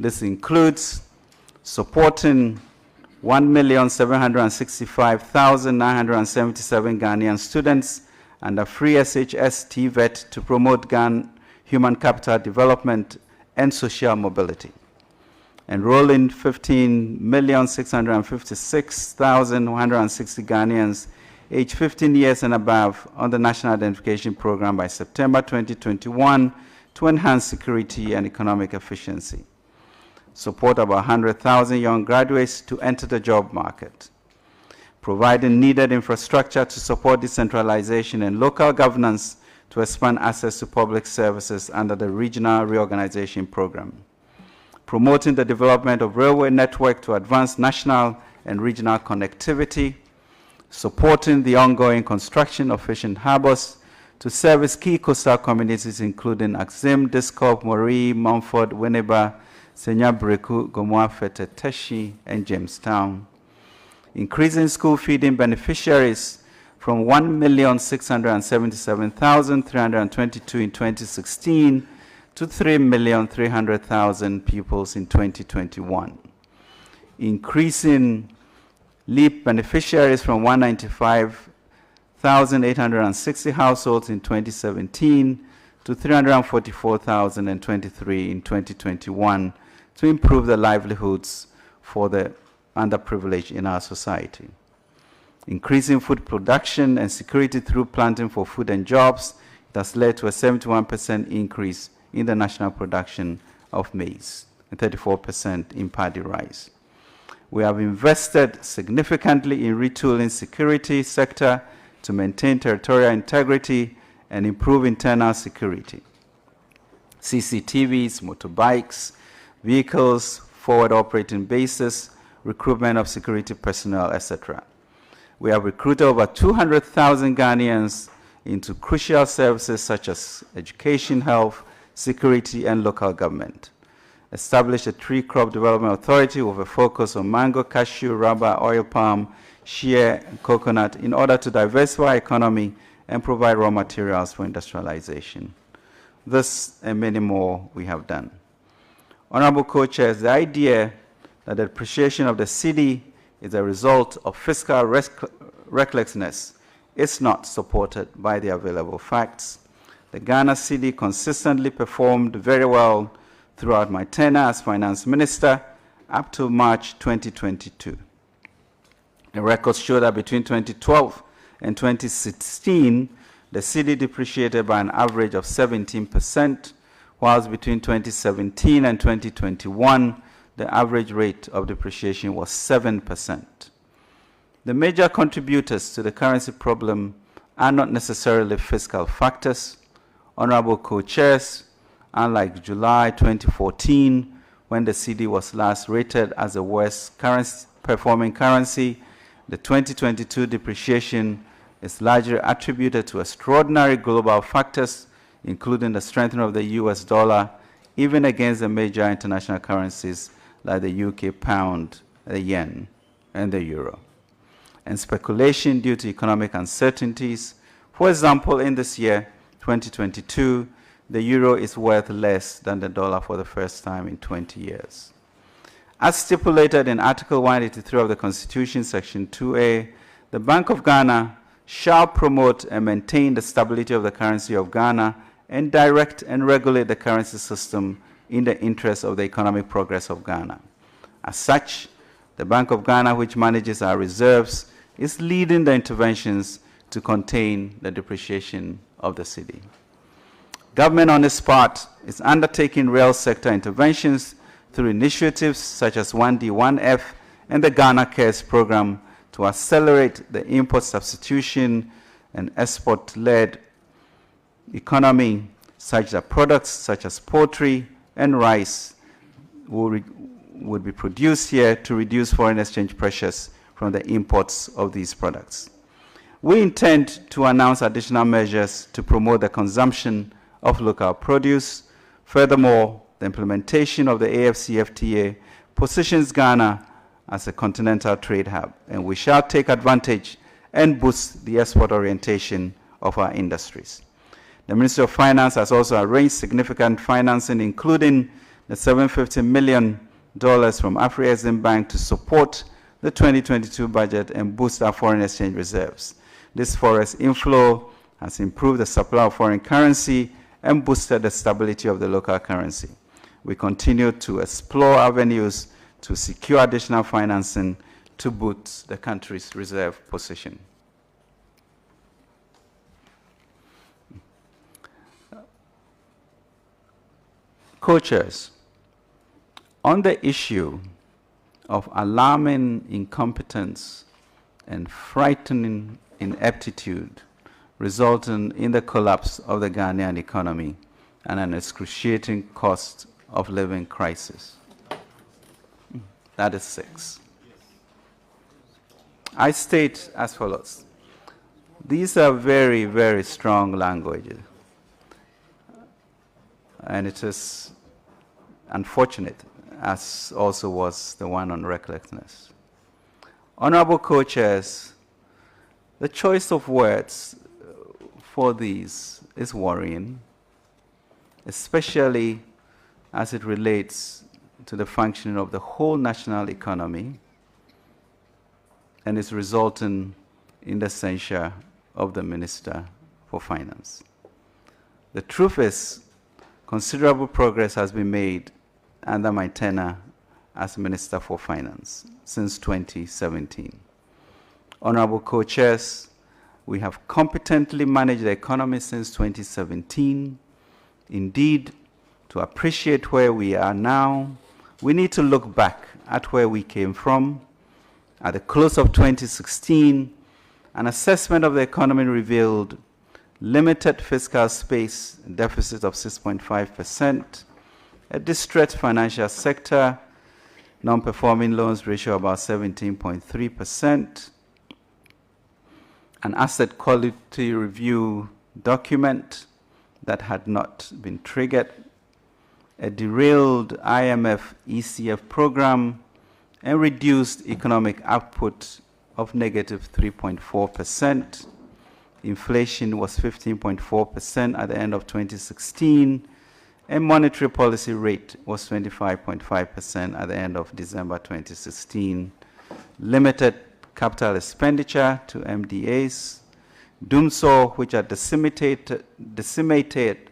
This includes supporting 1,765,977 Ghanaian students under free SHS TVET to promote human capital development and social mobility. Enrolling 15,656,160 Ghanaians aged 15 years and above on the National Identification Program by September 2021 to enhance security and economic efficiency. Support about 100,000 young graduates to enter the job market. Providing needed infrastructure to support decentralization and local governance to expand access to public services under the Regional Reorganization Program. Promoting the development of railway network to advance national and regional connectivity. Supporting the ongoing construction of fishing harbors to service key coastal communities including Axim, Diskop, Mori, Mumford, Winneba, Senya Breku, Gomoa, Fete, Teshi, and Jamestown. Increasing school feeding beneficiaries from 1,677,322 in 2016 to 3,300,000 pupils in 2021. Increasing LEAP beneficiaries from 195,860 households in 2017 to 344,023 in 2021 to improve the livelihoods for the underprivileged in our society. Increasing food production and security through planting for food and jobs, it has led to a 71% increase in the national production of maize and 34% in paddy rice. We have invested significantly in retooling security sector to maintain territorial integrity and improve internal security. CCTVs, motorbikes, vehicles, forward operating bases, recruitment of security personnel, etc. We have recruited over 200,000 Ghanaians into crucial services such as education, health, security, and local government. Established a tree crop development authority with a focus on mango, cashew, rubber, oil palm, shea, and coconut in order to diversify our economy and provide raw materials for industrialization. This and many more we have done. Honorable co-chairs, the idea that the depreciation of the cedi is a result of fiscal recklessness is not supported by the available facts. The Ghana cedi consistently performed very well throughout my tenure as finance minister up to March 2022. The records show that between 2012 and 2016, the cedi depreciated by an average of 17%, whilst between 2017 and 2021, the average rate of depreciation was 7%. The major contributors to the currency problem are not necessarily fiscal factors. Honorable co-chairs, unlike July 2014, when the cedi was last rated as the worst performing currency, the 2022 depreciation is largely attributed to extraordinary global factors, including the strengthening of the US dollar, even against the major international currencies like the UK pound, the yen, and the euro, and speculation due to economic uncertainties. For example, in this year, 2022, the euro is worth less than the dollar for the first time in 20 years. As stipulated in Article 183 of the Constitution, Section 2A, the Bank of Ghana shall promote and maintain the stability of the currency of Ghana and direct and regulate the currency system in the interest of the economic progress of Ghana. As such, the Bank of Ghana, which manages our reserves, is leading the interventions to contain the depreciation of the cedi. Government, on its part, is undertaking real sector interventions through initiatives such as 1D, 1F and the Ghana Cares program to accelerate the import substitution and export-led economy, such that products such as poultry and rice would be produced here to reduce foreign exchange pressures from the imports of these products. We intend to announce additional measures to promote the consumption of local produce. Furthermore, the implementation of the AFCFTA positions Ghana as a continental trade hub, and we shall take advantage and boost the export orientation of our industries. The Ministry of Finance has also arranged significant financing, including the $750 million from Afri-Exim Bank to support the 2022 budget and boost our foreign exchange reserves. This forex inflow has improved the supply of foreign currency and boosted the stability of the local currency. We continue to explore avenues to secure additional financing to boost the country's reserve position. Co-chairs, on the issue of alarming incompetence and frightening ineptitude resulting in the collapse of the Ghanaian economy and an excruciating cost of living crisis. That is 6. I state as follows. These are very, very strong languages. And it is unfortunate, as also was the one on recklessness. Honorable co-chairs, the choice of words for these is worrying, especially as it relates to the functioning of the whole national economy and is resulting in the censure of the Minister for Finance. The truth is, considerable progress has been made under my tenure as Minister for Finance since 2017. Honorable co-chairs, we have competently managed the economy since 2017. Indeed, to appreciate where we are now, we need to look back at where we came from. At the close of 2016, an assessment of the economy revealed limited fiscal space, a deficit of 6.5%, a distressed financial sector, non-performing loans ratio about 17.3%, an asset quality review document that had not been triggered, a derailed IMF ECF program, and reduced economic output of negative 3.4%. Inflation was 15.4% at the end of 2016, and monetary policy rate was 25.5% at the end of December 2016. Limited capital expenditure to MDAs, doomsaw which had decimated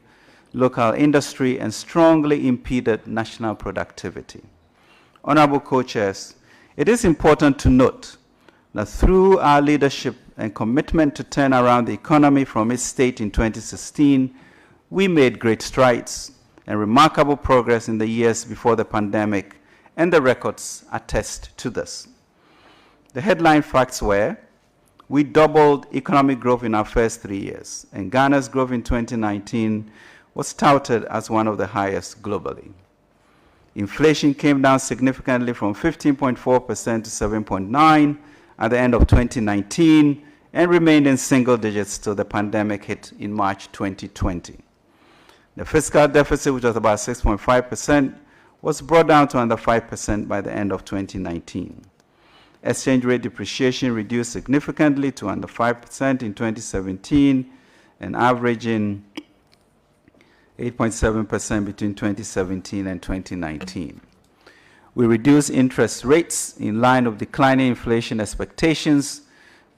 local industry and strongly impeded national productivity. Honorable co-chairs, it is important to note that through our leadership and commitment to turn around the economy from its state in 2016, we made great strides and remarkable progress in the years before the pandemic, and the records attest to this. The headline facts were: we doubled economic growth in our first 3 years, and Ghana's growth in 2019 was touted as one of the highest globally. Inflation came down significantly from 15.4% to 7.9% at the end of 2019 and remained in single digits till the pandemic hit in March 2020. The fiscal deficit, which was about 6.5%, was brought down to under 5% by the end of 2019. Exchange rate depreciation reduced significantly to under 5% in 2017 and averaging 8.7% between 2017 and 2019. We reduced interest rates in line with declining inflation expectations.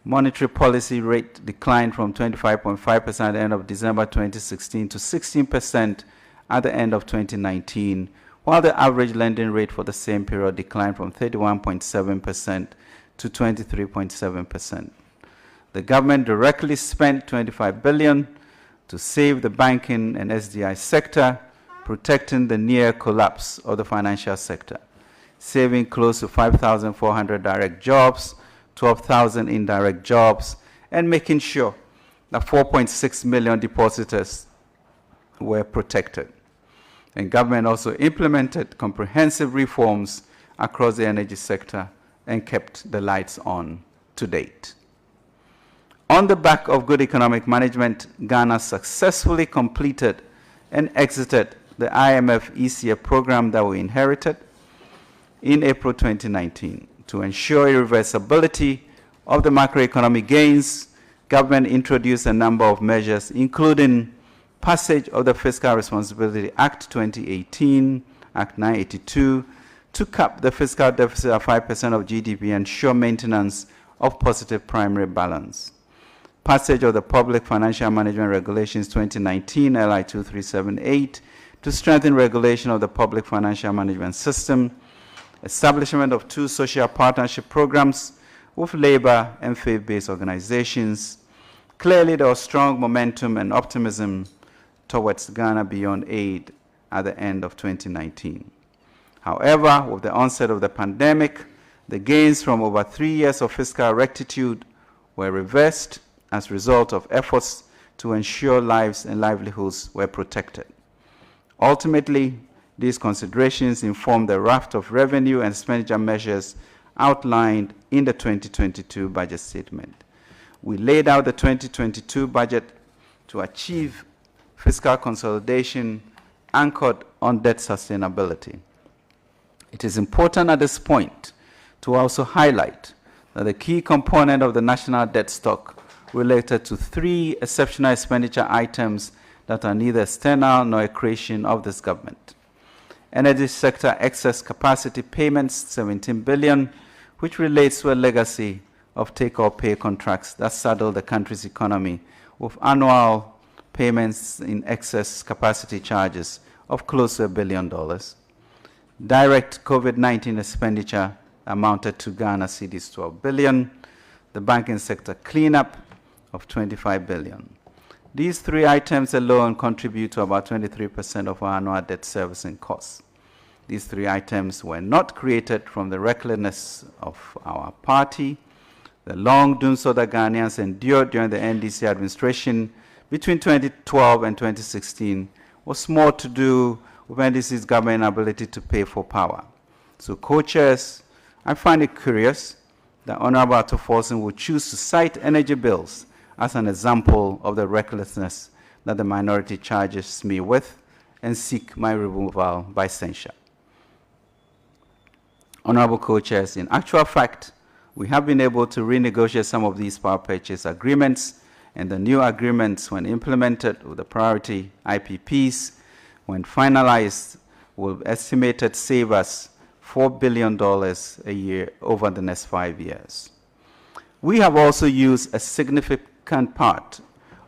Monetary policy rate declined from 25.5% at the end of December 2016 to 16% at the end of 2019, while the average lending rate for the same period declined from 31.7% to 23.7%. The government directly spent $25 billion to save the banking and SDI sector, protecting the near collapse of the financial sector, saving close to 5,400 direct jobs, 12,000 indirect jobs, and making sure that 4.6 million depositors were protected. And government also implemented comprehensive reforms across the energy sector and kept the lights on to date. On the back of good economic management, Ghana successfully completed and exited the IMF ECA program that we inherited in April 2019. To ensure irreversibility of the macroeconomic gains, government introduced a number of measures, including passage of the Fiscal Responsibility Act 2018, Act 982, to cap the fiscal deficit at 5% of GDP and ensure maintenance of positive primary balance. Passage of the Public Financial Management Regulations 2019, LI 2378, to strengthen regulation of the public financial management system. Establishment of 2 social partnership programs with labor and faith-based organizations. Clearly, there was strong momentum and optimism towards Ghana Beyond Aid at the end of 2019. However, with the onset of the pandemic, the gains from over 3 years of fiscal rectitude were reversed as a result of efforts to ensure lives and livelihoods were protected. Ultimately, these considerations inform the raft of revenue and expenditure measures outlined in the 2022 budget statement. We laid out the 2022 budget to achieve fiscal consolidation anchored on debt sustainability. It is important at this point to also highlight that the key component of the national debt stock related to 3 exceptional expenditure items that are neither external nor a creation of this government. Energy sector excess capacity payments, 17 billion, which relates to a legacy of take-or-pay contracts that saddle the country's economy with annual payments in excess capacity charges of close to $1 billion. Direct COVID-19 expenditure amounted to Ghana cedis 12 billion. The banking sector cleanup of 25 billion. These 3 items alone contribute to about 23% of our annual debt servicing costs. These 3 items were not created from the recklessness of our party. The long doom so that Ghanaians endured during the NDC administration between 2012 and 2016 was more to do with NDC's government ability to pay for power. So, co-chairs, I find it curious that Honorable Ato Forson would choose to cite energy bills as an example of the recklessness that the minority charges me with and seek my removal by censure. Honorable co-chairs, in actual fact, we have been able to renegotiate some of these power purchase agreements, and the new agreements, when implemented with the priority IPPs, when finalized, will estimated save us $4 billion a year over the next 5 years. We have also used a significant part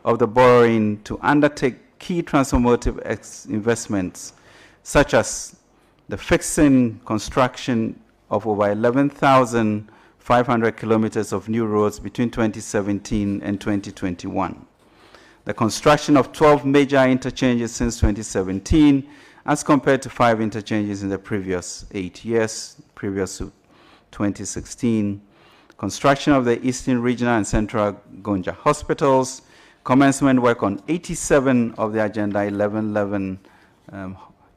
of the borrowing to undertake key transformative investments, such as the fixing construction of over 11,500 kilometers of new roads between 2017 and 2021. The construction of 12 major interchanges since 2017, as compared to 5 interchanges in the previous 8 years, previous to 2016. construction of the Eastern Regional and Central Gonja hospitals, commencement work on 87 of the Agenda 1111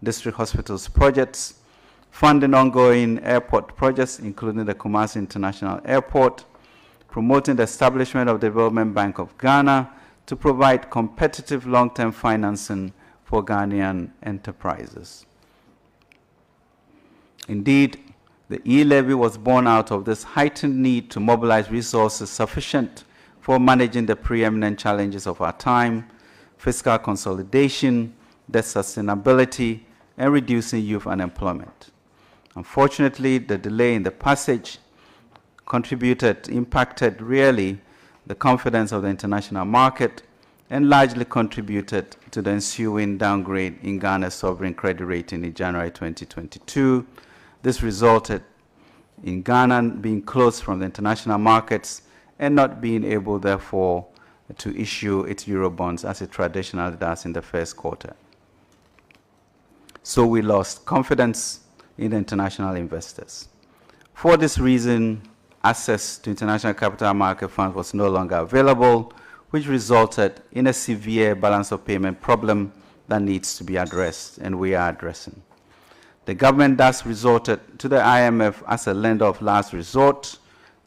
district hospitals projects, funding ongoing airport projects, including the Kumasi International Airport, promoting the establishment of the Development Bank of Ghana to provide competitive long-term financing for Ghanaian enterprises. Indeed, the e-levy was born out of this heightened need to mobilize resources sufficient for managing the preeminent challenges of our time: fiscal consolidation, debt sustainability, and reducing youth unemployment. Unfortunately, the delay in the passage impacted really the confidence of the international market and largely contributed to the ensuing downgrade in Ghana's sovereign credit rating in January 2022. This resulted in Ghana being closed from the international markets and not being able, therefore, to issue its Eurobonds as it traditionally does in the first quarter. So we lost confidence in the international investors. For this reason, access to international capital market funds was no longer available, which resulted in a severe balance of payment problem that needs to be addressed, and we are addressing. The government thus resorted to the IMF as a lender of last resort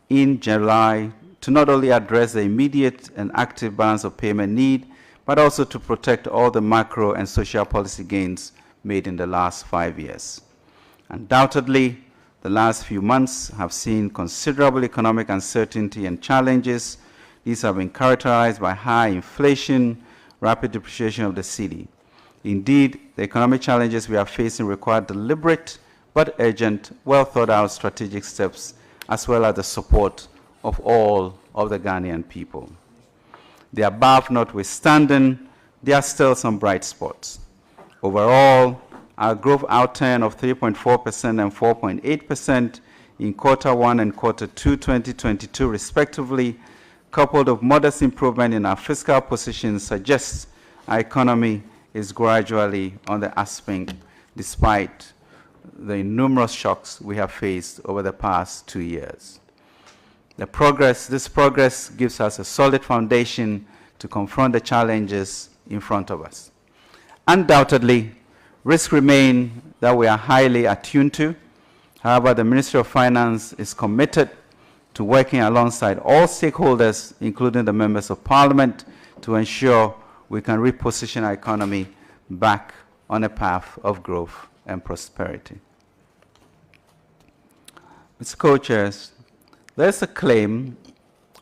in July to not only address the immediate and active balance of payment need, but also to protect all the macro and social policy gains made in the last 5 years. Undoubtedly, the last few months have seen considerable economic uncertainty and challenges. These have been characterized by high inflation, rapid depreciation of the cedi. Indeed, the economic challenges we are facing require deliberate but urgent, well-thought-out strategic steps, as well as the support of all of the Ghanaian people. The above notwithstanding, there are still some bright spots. Overall, our growth outturn of 3.4% and 4.8% in Q1 and Q2 2022 respectively, coupled with modest improvement in our fiscal position, suggests our economy is gradually on the upswing despite the numerous shocks we have faced over the past 2 years. This progress gives us a solid foundation to confront the challenges in front of us. Undoubtedly, risks remain that we are highly attuned to. However, the Ministry of Finance is committed to working alongside all stakeholders, including the members of Parliament, to ensure we can reposition our economy back on a path of growth and prosperity. Mr. Co-Chairs, there's a claim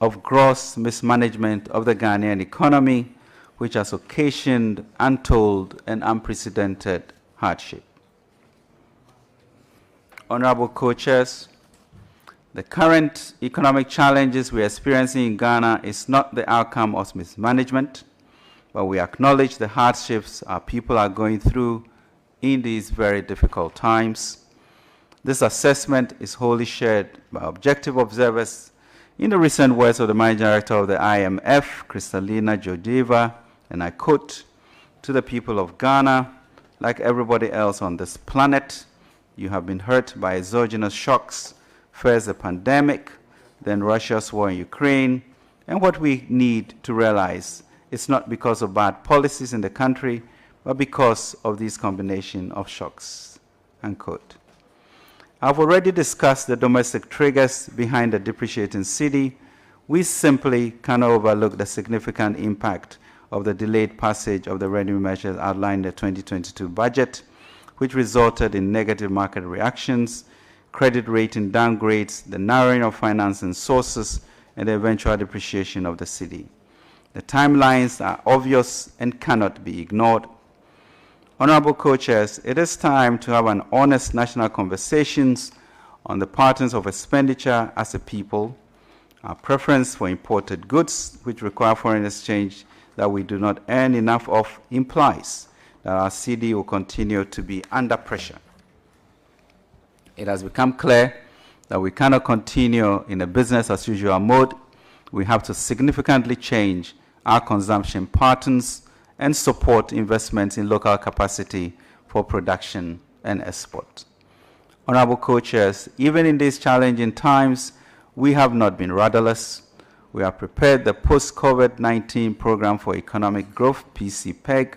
of gross mismanagement of the Ghanaian economy, which has occasioned untold and unprecedented hardship. Honorable Co-Chairs, the current economic challenges we are experiencing in Ghana is not the outcome of mismanagement, but we acknowledge the hardships our people are going through in these very difficult times. This assessment is wholly shared by objective observers. In the recent words of the Managing Director of the IMF, Kristalina Georgieva, and I quote, "To the people of Ghana, like everybody else on this planet, you have been hurt by exogenous shocks, first the pandemic, then Russia's war in Ukraine, and what we need to realize is not because of bad policies in the country, but because of this combination of shocks," unquote. I've already discussed the domestic triggers behind the depreciating cedi. We simply cannot overlook the significant impact of the delayed passage of the revenue measures outlined in the 2022 budget, which resulted in negative market reactions, credit rating downgrades, the narrowing of financing sources, and the eventual depreciation of the cedi. The timelines are obvious and cannot be ignored. Honorable Co-Chairs, it is time to have an honest national conversations on the patterns of expenditure as a people, our preference for imported goods, which require foreign exchange that we do not earn enough of, implies that our cedi will continue to be under pressure. It has become clear that we cannot continue in a business as usual mode. We have to significantly change our consumption patterns and support investments in local capacity for production and export. Honorable Co-Chairs, even in these challenging times, we have not been rudderless. We have prepared the Post-COVID-19 Program for Economic Growth, PCPEG,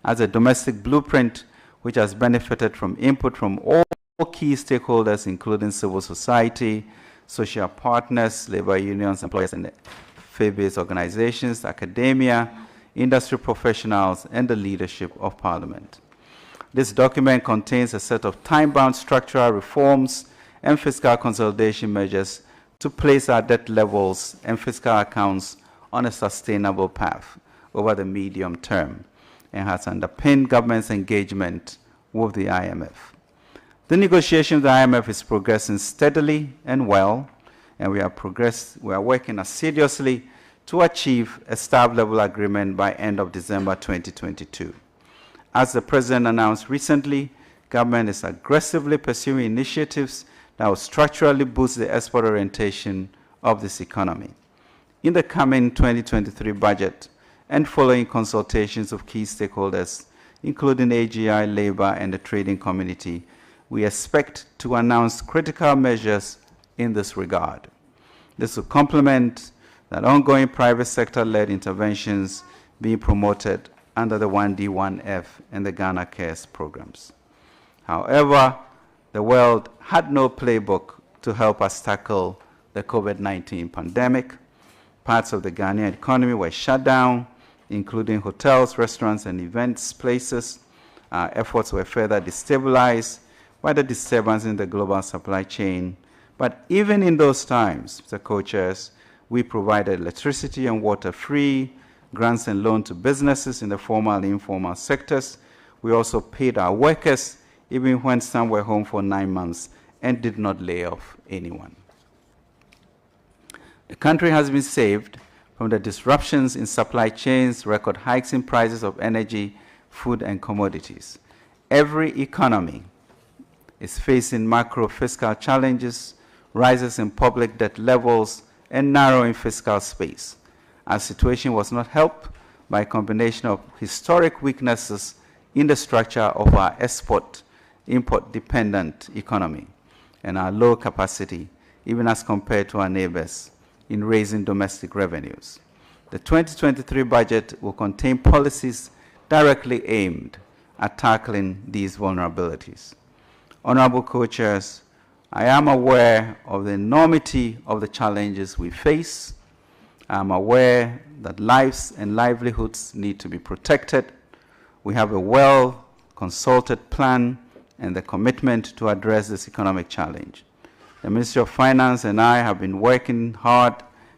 as a domestic blueprint which has benefited from input from all key stakeholders, including civil society, social partners, labor unions, employers, and faith-based organizations, academia, industry professionals, and the leadership of Parliament. This document contains a set of time-bound structural reforms and fiscal consolidation measures to place our debt levels and fiscal accounts on a sustainable path over the medium term, and has underpinned government's engagement with the IMF. The negotiation with the IMF is progressing steadily and well, and we are working assiduously to achieve a staff-level agreement by end of December 2022. As the President announced recently, government is aggressively pursuing initiatives that will structurally boost the export orientation of this economy. In the coming 2023 budget and following consultations of key stakeholders, including AGI, labor, and the trading community, we expect to announce critical measures in this regard. This will complement that ongoing private sector-led interventions being promoted under the 1D1F and the Ghana Cares programs. However, the world had no playbook to help us tackle the COVID-19 pandemic. Parts of the Ghanaian economy were shut down, including hotels, restaurants, and events places. Our efforts were further destabilized by the disturbance in the global supply chain. But even in those times, Mr. Co-Chairs, we provided electricity and water free, grants and loans to businesses in the formal and informal sectors. We also paid our workers even when some were home for 9 months and did not lay off anyone. The country has been saved from the disruptions in supply chains, record hikes in prices of energy, food, and commodities. Every economy is facing macro fiscal challenges, rises in public debt levels, and narrowing fiscal space. Our situation was not helped by a combination of historic weaknesses in the structure of our import-dependent economy and our low capacity, even as compared to our neighbors, in raising domestic revenues. The 2023 budget will contain policies directly aimed at tackling these vulnerabilities. Honorable Co-Chairs, I am aware of the enormity of the challenges we face. I am aware that lives and livelihoods need to be protected. We have a well-consulted plan and the commitment to address this economic challenge. The Ministry of Finance and I have been working hard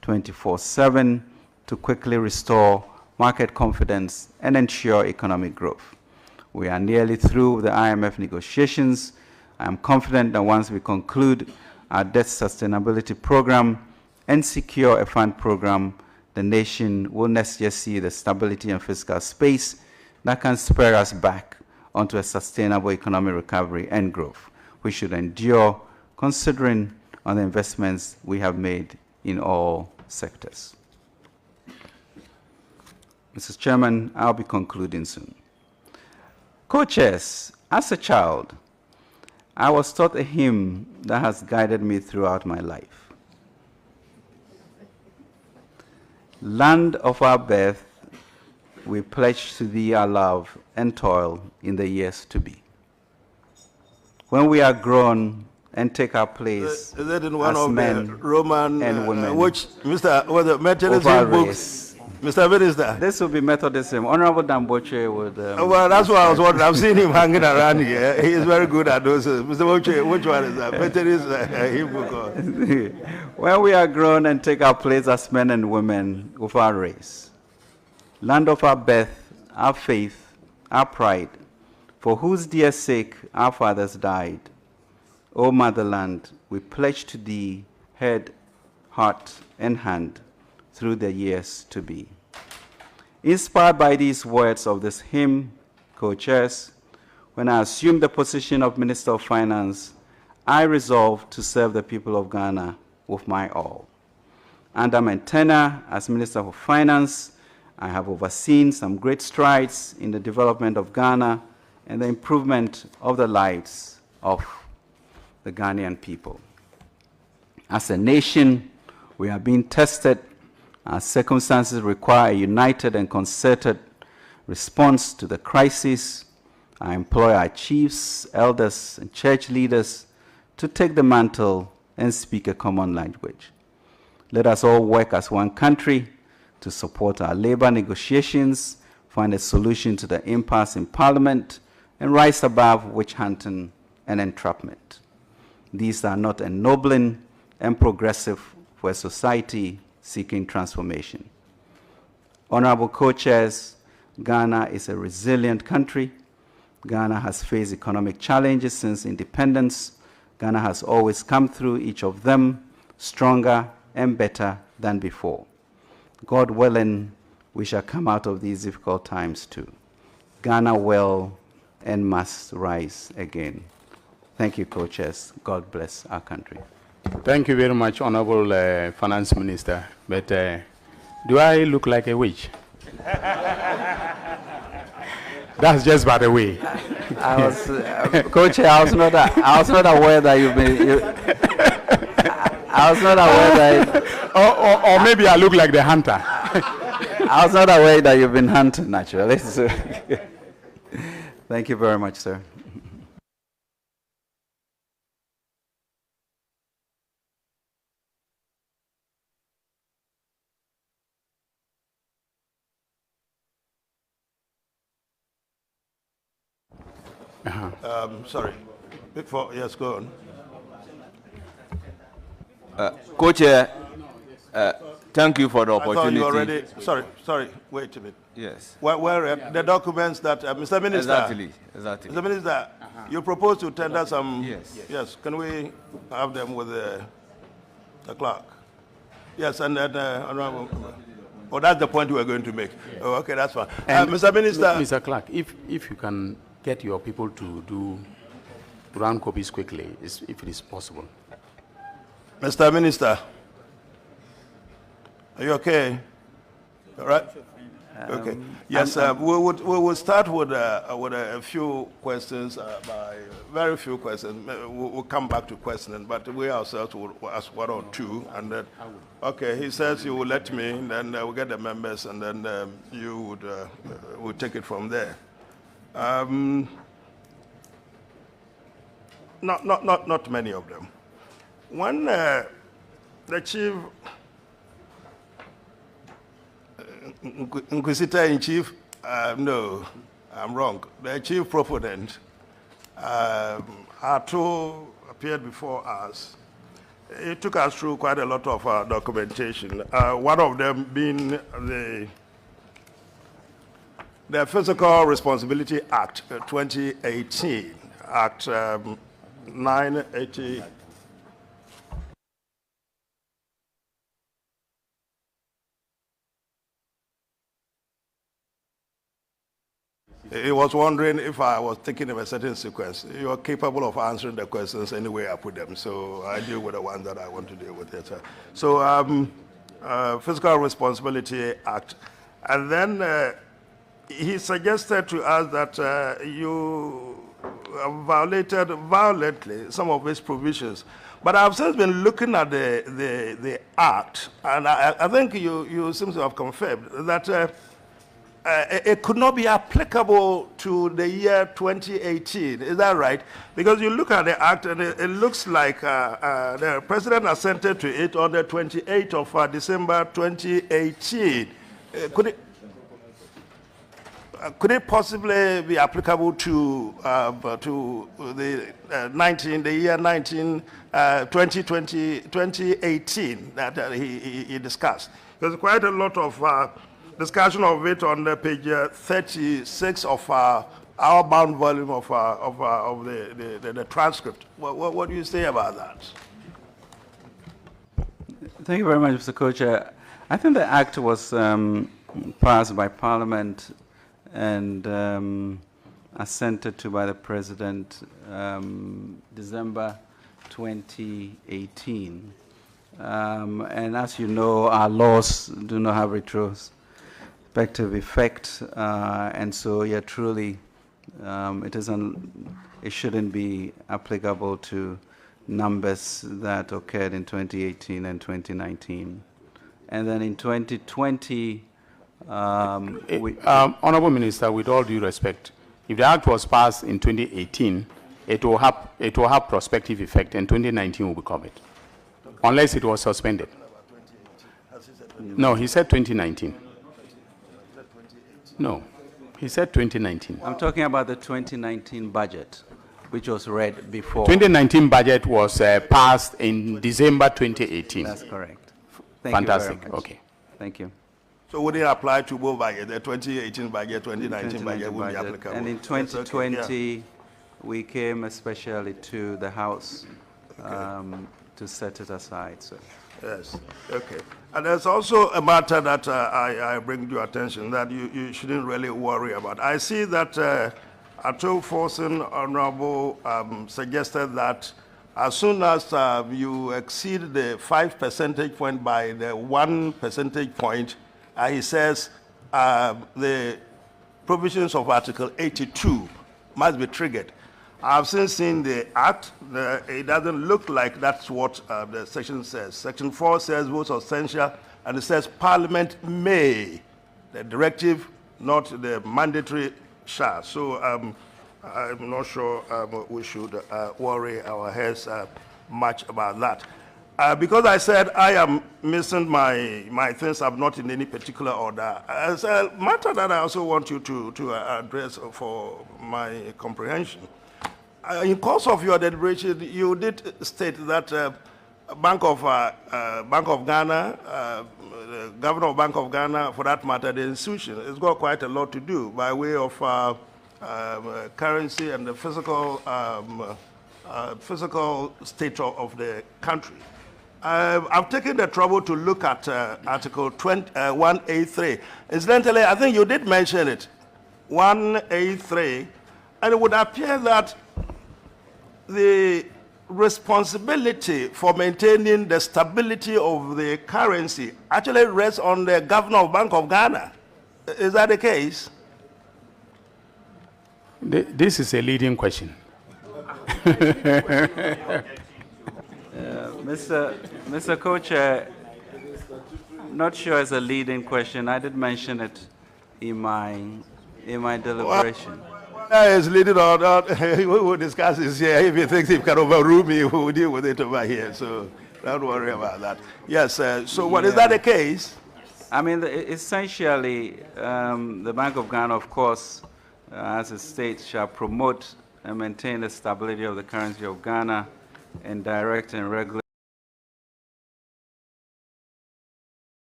24/7 to quickly restore market confidence and ensure economic growth. We are nearly through the IMF negotiations. I am confident that once we conclude our debt sustainability program and secure a fund program, the nation will next year see the stability and fiscal space that can spur us back onto a sustainable economic recovery and growth. We should endure considering on the investments we have made in all sectors. Mr. Chairman, I'll be concluding soon. Co-chairs, as a child, I was taught a hymn that has guided me throughout my life. Land of our birth, we pledge to thee our love and toil in the years to be. When we are grown and take our place is that in one as of men the Roman and women, which Mr. Was the Methodist of our books? race. Mr. Minister. This will be Methodism. Honorable Damboche would. Well, that's what I was wondering. I've seen him hanging around here. He is very good at those. Mr. Boche, which one is that? Methodist hymn book. When we are grown and take our place as men and women of our race, land of our birth, our faith, our pride, for whose dear sake our fathers died, O motherland, we pledge to thee head, heart, and hand through the years to be. Inspired by these words of this hymn, co-chairs, when I assumed the position of Minister of Finance, I resolved to serve the people of Ghana with my all. Under my tenure as Minister of Finance, I have overseen some great strides in the development of Ghana and the improvement of the lives of the Ghanaian people. As a nation, we are being tested. Our circumstances require a united and concerted response to the crisis. I employ our chiefs, elders, and church leaders to take the mantle and speak a common language. Let us all work as one country to support our labor negotiations, find a solution to the impasse in Parliament, and rise above witch hunting and entrapment. These are not ennobling and progressive for a society seeking transformation. Honorable co-chairs, Ghana is a resilient country. Ghana has faced economic challenges since independence. Ghana has always come through each of them stronger and better than before. God willing, we shall come out of these difficult times too. Ghana will and must rise again. Thank you, co-chairs. God bless our country. Thank you very much, Honorable Finance Minister. But do I look like a witch? That's just by the way. I was, co-chair, I was not aware that you've been. I was not aware that. Or maybe I look like the hunter. I was not aware that you've been hunting, naturally. So thank you very much, sir. Sorry. Before, yes, go on. Co-chair, thank you for the opportunity. You already, sorry, wait a minute. Yes. Where the documents that, Mr. Minister. Exactly. Mr. Minister, you propose to tender some. Yes. Can we have them with the clerk? Yes, and then, oh, that's the point we are going to make. Yes. Oh, okay, that's fine. Mr. Minister. Mr. Clerk, if you can get your people to do run copies quickly, if it is possible. Mr. Minister, are you okay? All right. Okay. Yes, we will start with a few questions, very few questions. We'll come back to questioning, but we ourselves will ask one or two, and then, okay, he says you will let me, and then we'll get the members, and then you would we'll take it from there. Not many of them. When the chief Inquisitor-in-Chief, no, I'm wrong. The chief proponent, Ato, appeared before us. He took us through quite a lot of documentation. One of them being the Physical Responsibility Act 2018, Act 980. He was wondering if I was thinking of a certain sequence. You are capable of answering the questions any way I put them, so I deal with the ones that I want to deal with. So, Fiscal Responsibility Act. And then he suggested to us that you violated violently some of its provisions. But I've since been looking at the Act, and I think you seem to have confirmed that it could not be applicable to the year 2018. Is that right? Because you look at the Act and it looks like the President assented to it on the 28th of December 2018. Could it possibly be applicable to the year 2018 that he discussed? There's quite a lot of discussion of it on page 36 of our bound volume of the transcript. What do you say about that? Thank you very much, Mr. Co-Chair. I think the Act was passed by Parliament and assented to by the President December 2018. And as you know, our laws do not have retrospective effect, and so yeah, truly, it shouldn't be applicable to numbers that occurred in 2018 and 2019. And then in 2020, Honorable Minister, with all due respect, if the Act was passed in 2018, it will have prospective effect, and 2019 will be covered, unless it was suspended. No, he said 2019. No, he said 2019. I'm talking about the 2019 budget, which was read before. 2019 budget was passed in December 2018. That's correct. Fantastic. You very much. Okay. Thank you. So would it apply to both budget, the 2018 budget, 2019 budget would be applicable? And in 2020, we came especially to the House to set it aside. So. Yes, okay. And there's also a matter that I bring to your attention that you shouldn't really worry about. I see that Ato Forson, Honorable, suggested that as soon as you exceed the 5 percentage point by the 1 percentage point, he says the provisions of Article 82 must be triggered. I've since seen the Act. It doesn't look like that's what the section says. Section 4 says votes essential, and it says Parliament may. The directive, not the mandatory shall. So I'm not sure we should worry our heads much about that. Because I said I am missing my things, I'm not in any particular order. As a matter that I also want you to address for my comprehension. In course of your deliberation, you did state that Bank of Ghana, the Governor of Bank of Ghana, for that matter, the institution, has got quite a lot to do by way of currency and the physical state of the country. I've taken the trouble to look at Article 1A3. Incidentally, I think you did mention it, 1A3, and it would appear that the responsibility for maintaining the stability of the currency actually rests on the Governor of Bank of Ghana. Is that the case? This is a leading question. Mr. Co-Chair, not sure it's a leading question. I did mention it in my deliberation. Is leading or not, we will discuss this here. If he thinks he can overrule me, we will deal with it over here. So don't worry about that. Yes, so what is that the case? I mean, essentially, the Bank of Ghana, of course, as it states, shall promote and maintain the stability of the currency of Ghana and direct and regulate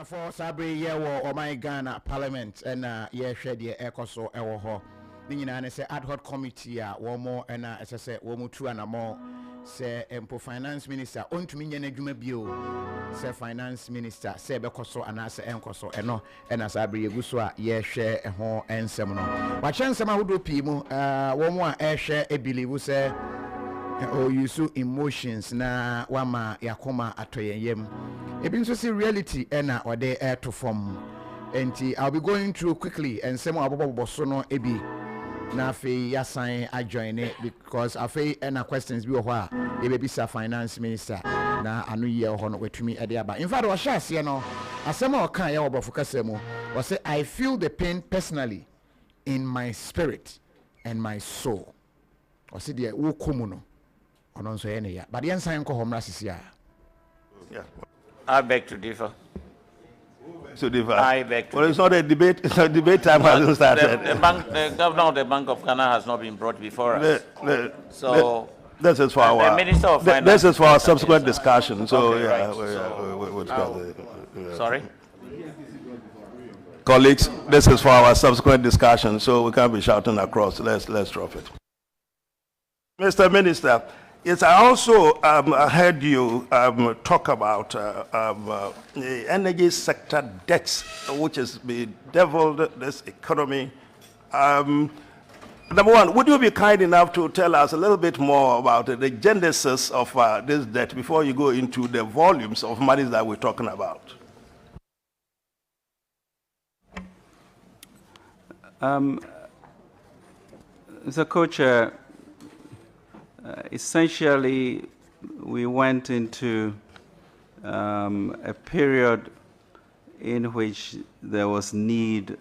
for Sabri, yeah, or my Ghana Parliament, and yeah, shed your echo so our Nina say ad hoc committee one more and as I said, one more two and a more say Empo Finance Minister on to me Juma Bio say Finance Minister say Bekoso and as Enkoso and as I bring Guswa ye share a home and seminal. But chance some would do people one more air share a believe say or you so emotions na wama yakoma atoye yem. It been so see reality or they air to form. And I'll be going through quickly and some of Bosono Ebi. Na fe ya sign I join it because afi na questions bi wo ha e be bisa finance minister na anu ye ho no wetumi e de aba. In fact wa sha ase no asema o kan ya obofo kasemu o say I feel the pain personally in my spirit and my soul. O say de wo komu no ono nso ye ne ya but yen sign ko homra sisia. Yeah. I beg to differ. So differ. I beg to well, it's not a debate. It's a debate time hasn't started. The governor of the Bank of Ghana has not been brought before us. This is for our. The Minister of Finance. This is for our subsequent discussion. So okay, right. Sorry. Colleagues, this is for our subsequent discussion. So we can't be shouting across. Let's drop it. Mr. Minister. Yes, I also heard you talk about the energy sector debts, which has bedeviled this economy. Number one, would you be kind enough to tell us a little bit more about the genesis of this debt before you go into the volumes of money that we're talking about? Mr. Co-Chair, essentially, we went into a period in which there was need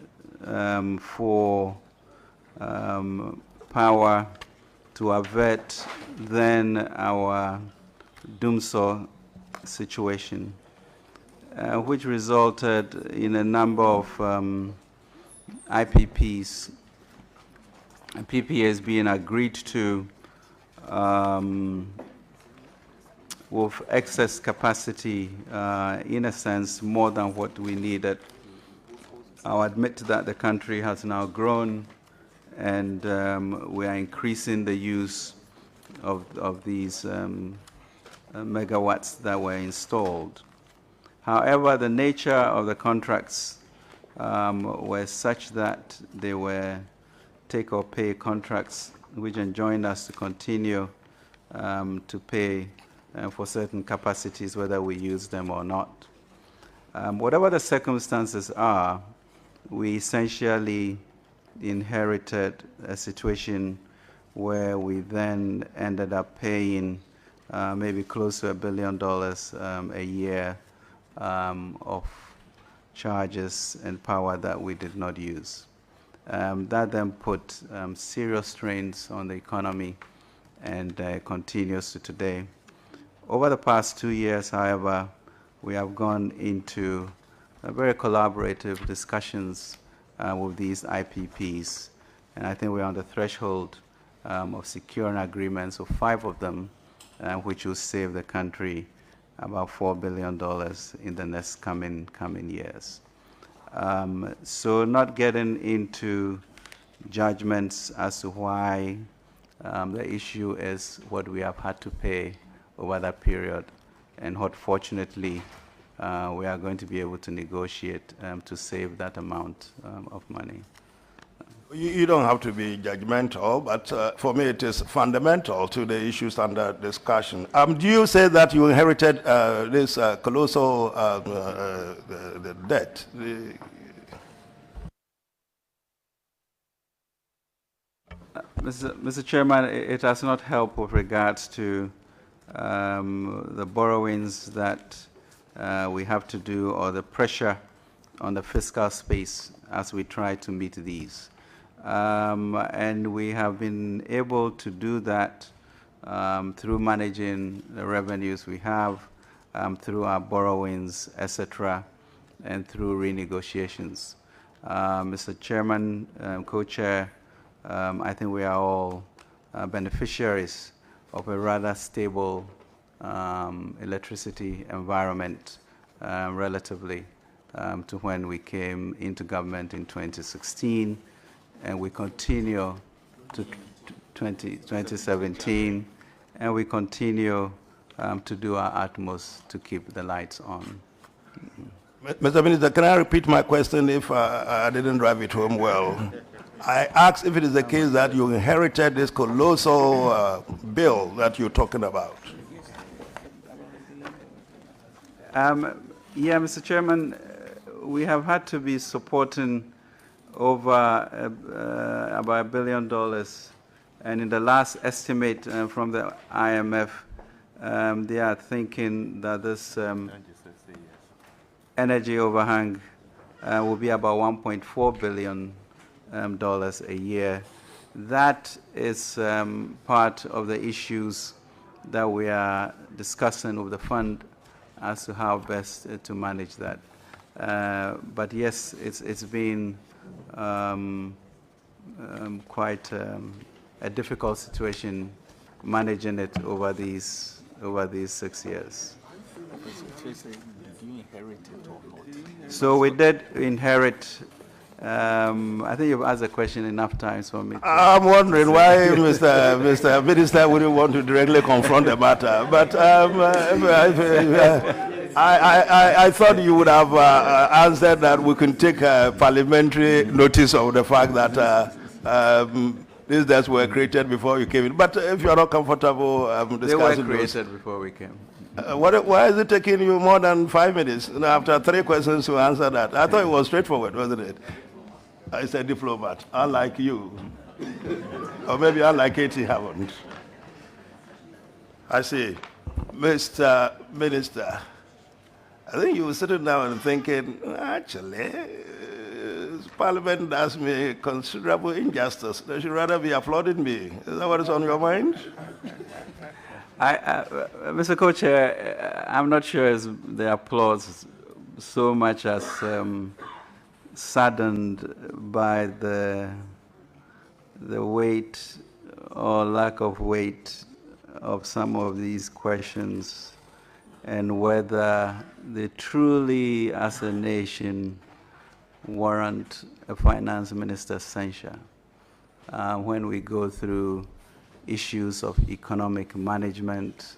for power to avert then our doomsday situation, which resulted in a number of IPPs and PPAs being agreed to with excess capacity, in a sense, more than what we needed. I'll admit that the country has now grown, and we are increasing the use of these megawatts that were installed. However, the nature of the contracts were such that they were take-or-pay contracts, which enjoined us to continue to pay for certain capacities, whether we use them or not. Whatever the circumstances are, we essentially inherited a situation where we then ended up paying maybe close to $1 billion a year of charges and power that we did not use. That then put serious strains on the economy and continues to today. Over the past 2 years, however, we have gone into very collaborative discussions with these IPPs, and I think we're on the threshold of securing agreements of 5 of them, which will save the country about $4 billion in the next coming years. So not getting into judgments as to why the issue is what we have had to pay over that period, and what fortunately we are going to be able to negotiate to save that amount of money. You don't have to be judgmental, but for me it is fundamental to the issues under discussion. Do you say that you inherited this colossal the debt? Mr. Chairman, it has not helped with regards to the borrowings that we have to do, or the pressure on the fiscal space as we try to meet these. And we have been able to do that through managing the revenues we have, through our borrowings, etc., and through renegotiations. Mr. Chairman, Co-Chair, I think we are all beneficiaries of a rather stable electricity environment relatively to when we came into government in 2016. and we continue to 2017, and we continue to do our utmost to keep the lights on. Mr. Minister, can I repeat my question if I didn't drive it home well? I asked if it is the case that you inherited this colossal bill that you're talking about. Yeah, Mr. Chairman, we have had to be supporting over about $1 billion, and in the last estimate from the IMF, they are thinking that this energy overhang will be about $1.4 billion a year. That is part of the issues that we are discussing with the fund as to how best to manage that. But yes, it's been quite a difficult situation managing it over these 6 years. So we did inherit. I think you've asked the question enough times for me. I'm wondering why Mr. Minister wouldn't want to directly confront the matter. But I thought you would have answered that we can take parliamentary notice of the fact that these debts were created before you came in. But if you are not comfortable discussing they were created before we came. Why is it taking you more than 5 minutes? After 3 questions to answer that. I thought it was straightforward, wasn't it? I said diplomat, unlike you. Or maybe unlike Katie haven't. I see. Mr. Minister, I think you were sitting down and thinking, actually, Parliament does me considerable injustice. They should rather be applauding me. Is that what is on your mind? Mr. Co-Chair, I'm not sure it's the applause so much as saddened by the weight or lack of weight of some of these questions and whether they truly, as a nation, warrant a finance minister's censure. When we go through issues of economic management,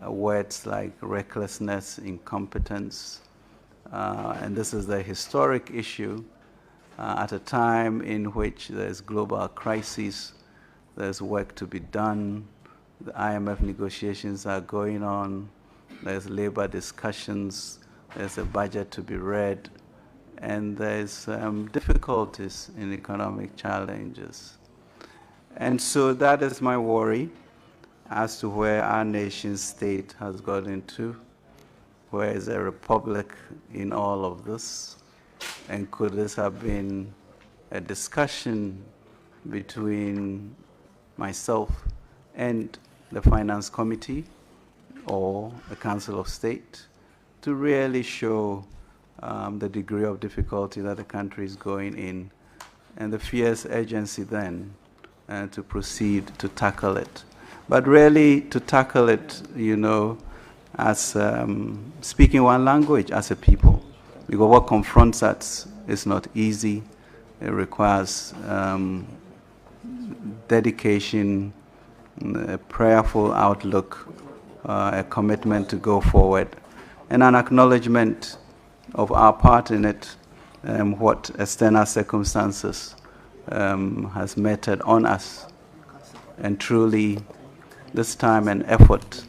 words like recklessness, incompetence, and this is the historic issue at a time in which there's global crisis, there's work to be done, the IMF negotiations are going on, there's labor discussions, there's a budget to be read, and there's difficulties in economic challenges. And so that is my worry as to where our nation state has gotten to. Where is a republic in all of this? And could this have been a discussion between myself and the Finance Committee or the Council of State to really show the degree of difficulty that the country is going in and the fierce urgency then to proceed to tackle it. But really to tackle it, as speaking one language as a people. Because what confronts us is not easy. It requires dedication, a prayerful outlook, a commitment to go forward, and an acknowledgement of our part in it, what external circumstances has meted on us, and truly this time and effort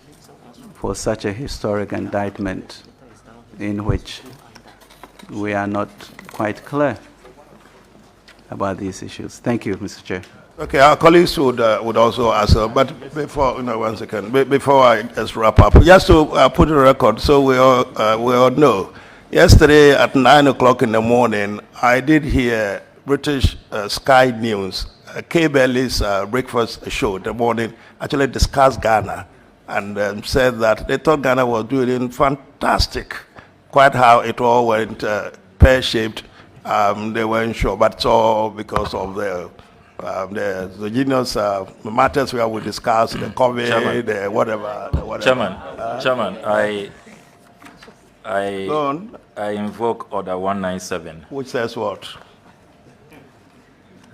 for such a historic indictment in which we are not quite clear about these issues. Thank you, Mr. Chair. Okay, our colleagues would also answer, but before, 1 second, before I just wrap up, just to put a record so we all know. Yesterday at 9 o'clock in the morning, I did hear British Sky News, Kay Bailey's breakfast show in the morning, actually discussed Ghana and said that they thought Ghana was doing fantastic, quite how it all went pear-shaped. They weren't sure, but it's all because of the genius matters where we discussed, the COVID, the whatever. Chairman, I invoke Order 197. Which says what?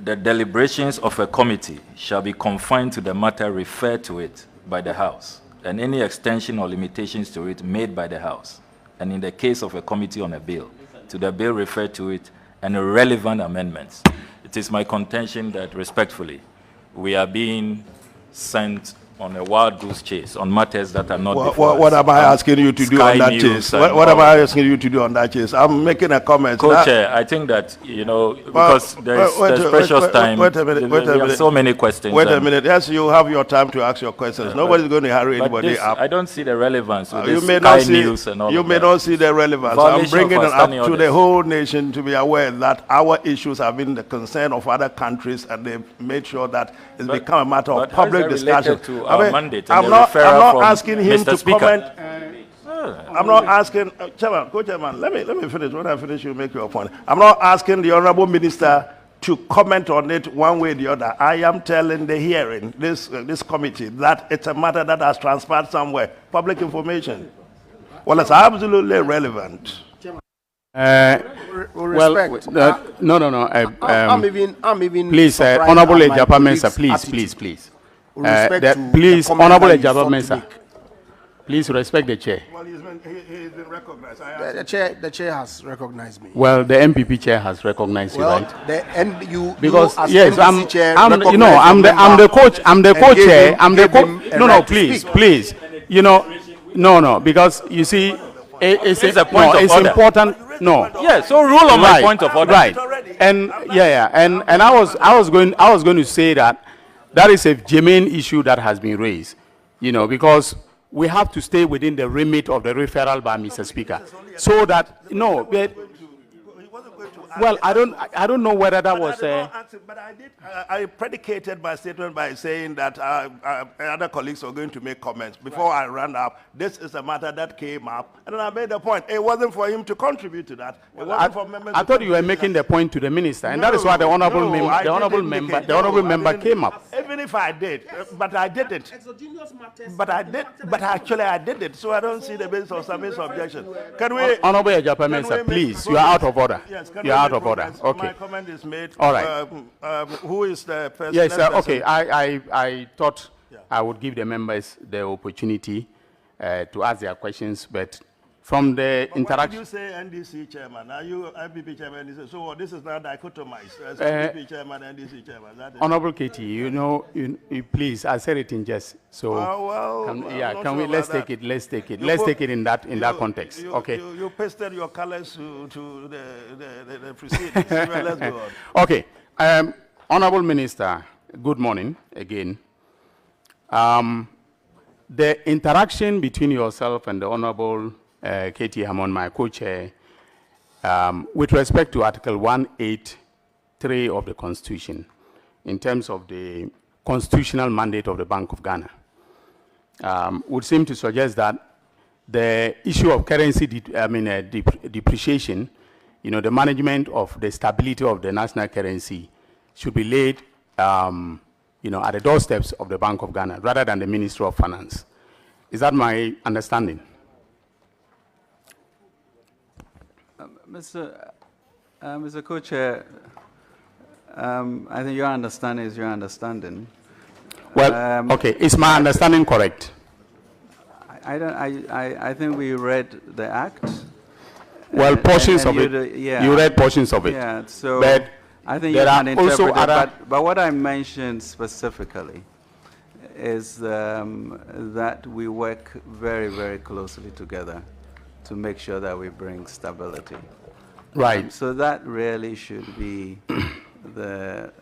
the deliberations of a committee shall be confined to the matter referred to it by the House, and any extension or limitations to it made by the House, and in the case of a committee on a bill, to the bill referred to it and relevant amendments. It is my contention that, respectfully, we are being sent on a wild goose chase on matters that are not before What us. am I asking you to do on that chase? What am I asking you to do on that chase? I'm making a comment. Co-chair, I think that, you know, because there's precious time. Wait a minute. There are so many questions. Wait a minute. Yes, you have your time to ask your questions. Nobody's going to hurry anybody up. I don't see the relevance with You this may Sky not see. News and all You of may that. not see the relevance. I'm bringing it up to the whole nation to be aware that our issues have been the concern of other countries, and they've made sure that it's become a matter of public discussion. To our mandate and I'm the not referral from asking him Mr. to Speaker. comment. I'm not asking, Chairman, Co-Chairman, let me finish. When I finish, you make your point. I'm not asking the Honorable Minister to comment on it one way or the other. I am telling the hearing, this committee, that it's a matter that has transpired somewhere. Public information. Well, it's absolutely relevant. Respect. No. I'm even. Please, Honorable Ejapa-Mensah, please. Please, Honorable Ejapa-Mensah, please respect the chair. Well, he's been recognized. The chair has recognized me. Well, the MPP chair has recognized you, right? Because as yes, NDC chair I'm the coach. I'm the co-chair. I'm the no, please. No, because you see, it's important. No. Yeah, so rule on my point of order. Right. And and I was going to say that is a germane issue that has been raised, because we have to stay within the remit of the referral by Mr. Speaker, so that well, I don't know whether that was. But I predicated my statement by saying that other colleagues were going to make comments before I ran up. This is a matter that came up, and then I made the point. It wasn't for him to contribute to that. It wasn't for members. I thought you were making the point to the minister, and that is why the honourable member came up. Even if I did, but I did it. But I did it. So I don't see the basis of some objection. Can we? Honourable Ejapa-Mensah, please, you are out of order. Yes, you are out of order. Okay. My comment is made. All right. Who is the person? Yes, okay. I thought I would give the members the opportunity to ask their questions, but from the interaction. Why did you say NDC chairman? Are you IPP chairman? NDC? So this is now dichotomized. As IPP chairman, NDC chairman. Honorable Katie, please, I said it in jest. So let's take it. Let's take it in that context. Okay. You pasted your colors to the proceedings. Let's go on. Okay. Honorable Minister, good morning again. The interaction between yourself and the Honorable Katie Hammond, my co-chair, with respect to Article 183 of the Constitution, in terms of the constitutional mandate of the Bank of Ghana, would seem to suggest that the issue of currency depreciation, the management of the stability of the national currency should be laid, at the doorsteps of the Bank of Ghana rather than the Ministry of Finance. Is that my understanding? Mr. Co-Chair, I think your understanding is your understanding. Well, okay, is my understanding correct? I think we read the Act. Well, portions of it. You read portions of it. Yeah, so but I think you can interpret it. But what I mentioned specifically is that we work very, very closely together to make sure that we bring stability. Right. So that really should be the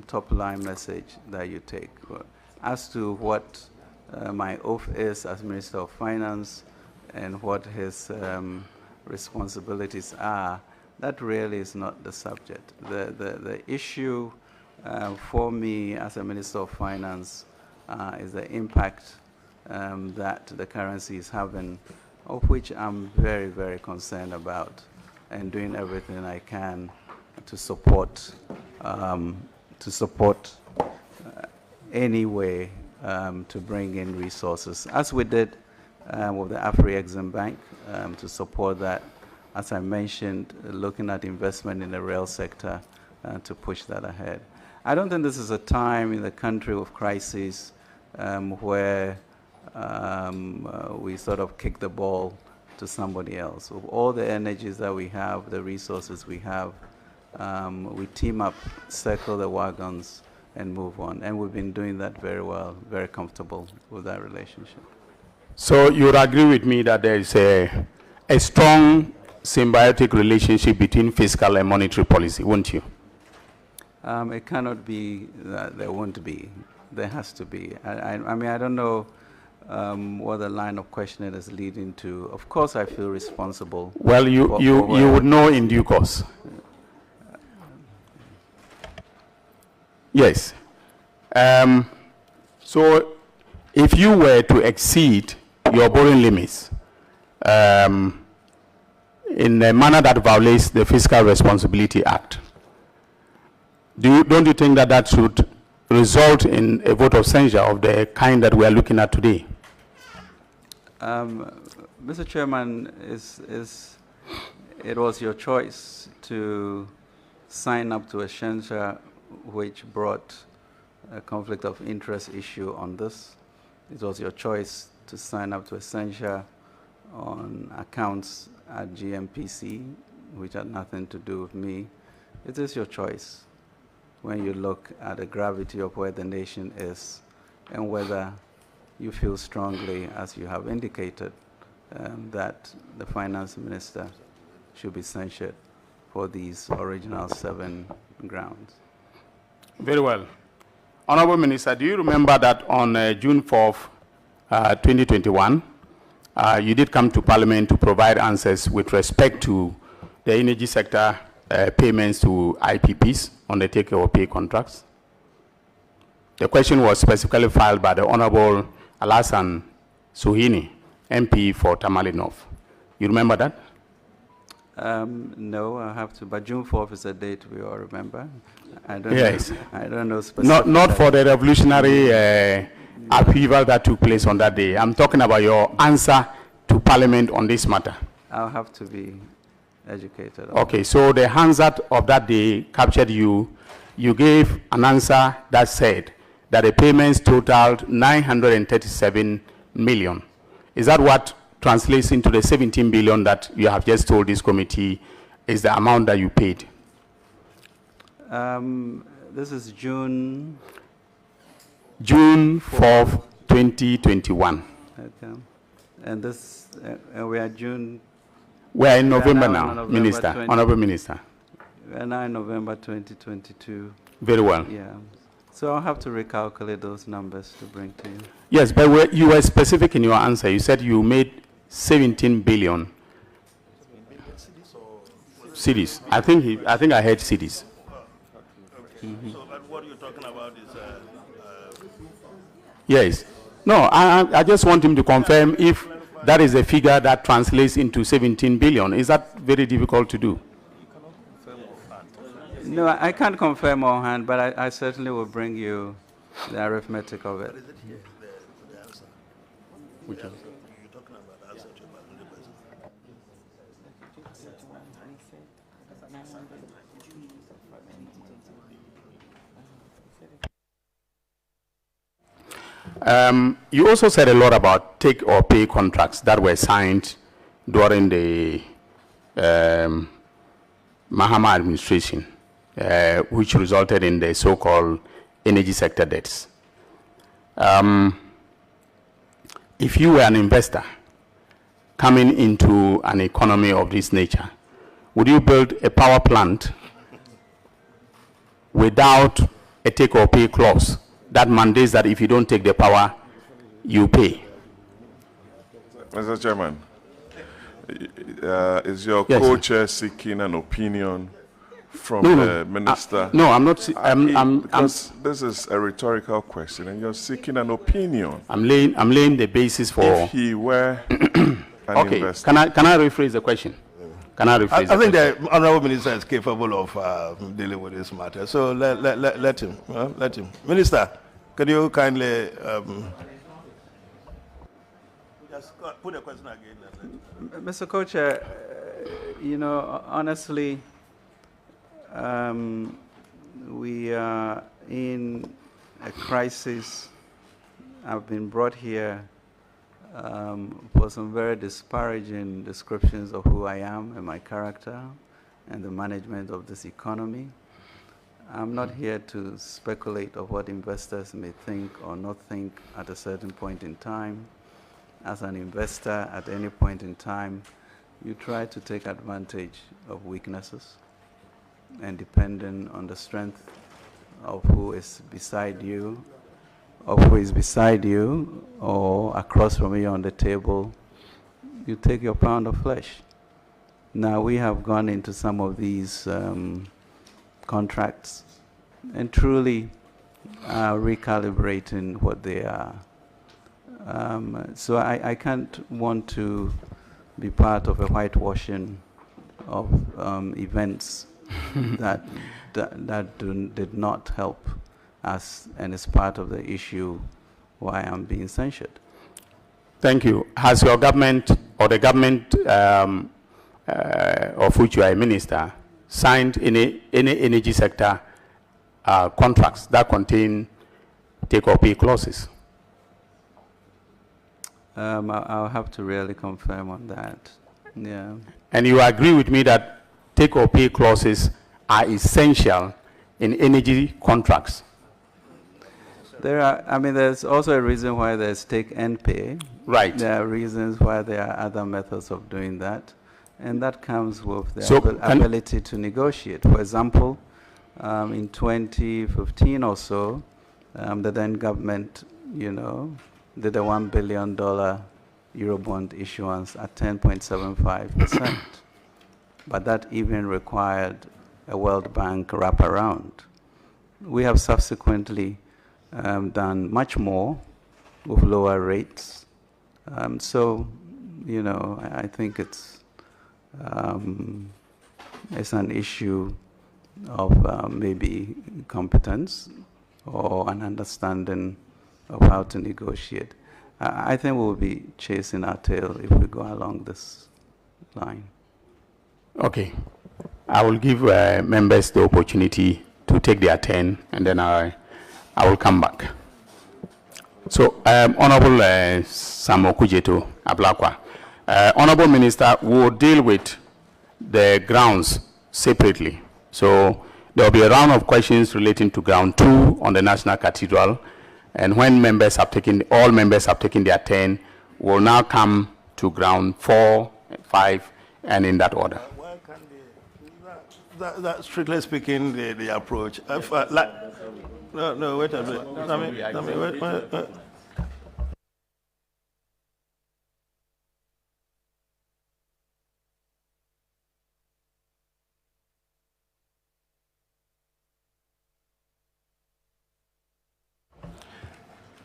top line message that you take. As to what my oath is as Minister of Finance and what his responsibilities are, that really is not the subject. The issue for me as a Minister of Finance is the impact that the currency is having, of which I'm very, very concerned about, and doing everything I can to support any way to bring in resources, as we did with the Ofori-Atta Bank, to support that, as I mentioned, looking at investment in the rail sector to push that ahead. I don't think this is a time in the country of crisis where we sort of kick the ball to somebody else. With all the energies that we have, the resources we have, we team up, circle the wagons, and move on. And we've been doing that very well, very comfortable with that relationship. So you would agree with me that there is a strong symbiotic relationship between fiscal and monetary policy, won't you? It cannot be that there won't be. There has to be. I mean, I don't know what the line of questioning is leading to. Of course, I feel responsible. Well, you would know in due course. Yes. So if you were to exceed your borrowing limits in a manner that violates the Fiscal Responsibility Act, don't you think that should result in a vote of censure of the kind that we are looking at today? Mr. Chairman, it was your choice to sign up to a censure which brought a conflict of interest issue on this. It was your choice to sign up to a censure on accounts at GMPC, which had nothing to do with me. It is your choice when you look at the gravity of where the nation is and whether you feel strongly, as you have indicated, that the finance minister should be censured for these original 7 grounds. Very well. Honorable Minister, do you remember that on June 4th, 2021, you did come to Parliament to provide answers with respect to the energy sector payments to IPPs on the take-or-pay contracts? The question was specifically filed by the Honorable Alasan Suhini, MP for Tamale North. You remember that? No, I have to, but June 4th is a date we all remember. I don't yes. know, I don't know specifically. Not for the revolutionary upheaval that took place on that day. I'm talking about your answer to Parliament on this matter. I'll have to be educated. Okay, so the Hansard of that day captured you. You gave an answer that said that the payments totaled 937 million. Is that what translates into the 17 billion that you have just told this committee is the amount that you paid? This is June 4th, 2021. Okay. And this, we are June. We are in November now, Minister, Honorable Minister. We are now in November 2022. Very well. Yeah. So I'll have to recalculate those numbers to bring to you. Yes, but you were specific in your answer. You said you made 17 billion. Cities. I think I heard cities. Mm-hmm. So what you're talking about is... Yes. No, I just want him to confirm if that is a figure that translates into 17 billion. Is that very difficult to do? No, I can't confirm offhand, but I certainly will bring you the arithmetic of it. Which one? You also said a lot about take-or-pay contracts that were signed during the Mahama administration, which resulted in the so-called energy sector debts. If you were an investor coming into an economy of this nature, would you build a power plant without a take-or-pay clause that mandates that if you don't take the power, you pay? Mr. Chairman, is your co-chair seeking an opinion from the minister? No, I'm not. Because this is a rhetorical question, and you're seeking an opinion. I'm laying the basis for. If he were an investor. Can I rephrase the question? I think the Honourable Minister is capable of dealing with this matter. So let him. Let him. Minister, can you kindly just put the question again? Mr. Co-Chair, you know, honestly, we are in a crisis. I've been brought here for some very disparaging descriptions of who I am and my character and the management of this economy. I'm not here to speculate of what investors may think or not think at a certain point in time. As an investor, at any point in time, you try to take advantage of weaknesses, and depending on the strength of who is beside you, or across from you on the table, you take your pound of flesh. Now, we have gone into some of these contracts and truly recalibrating what they are. So I can't want to be part of a whitewashing of events that did not help us, and is part of the issue why I'm being censured. Thank you. Has your government or the government of which you are a minister signed any energy sector contracts that contain take-or-pay clauses? I'll have to really confirm on that. Yeah. And you agree with me that take-or-pay clauses are essential in energy contracts? There's also a reason why there's take and pay. Right. There are reasons why there are other methods of doing that, and that comes with the ability to negotiate. For example, in 2015 or so, the then government, did a $1 billion Eurobond issuance at 10.75%. But that even required a World Bank wraparound. We have subsequently done much more with lower rates. So, I think it's an issue of maybe competence or an understanding of how to negotiate. I think we'll be chasing our tail if we go along this line. Okay. I will give members the opportunity to take their turn, and then I will come back. So, Honorable Samo Kujeto Ablakwa, Honorable Minister, will deal with the grounds separately. So, there will be a round of questions relating to ground 2 on the National Cathedral, and when all members have taken their turn, we'll now come to ground 4, 5, and in that order. That strictly speaking, the approach. No, wait a minute. Wait.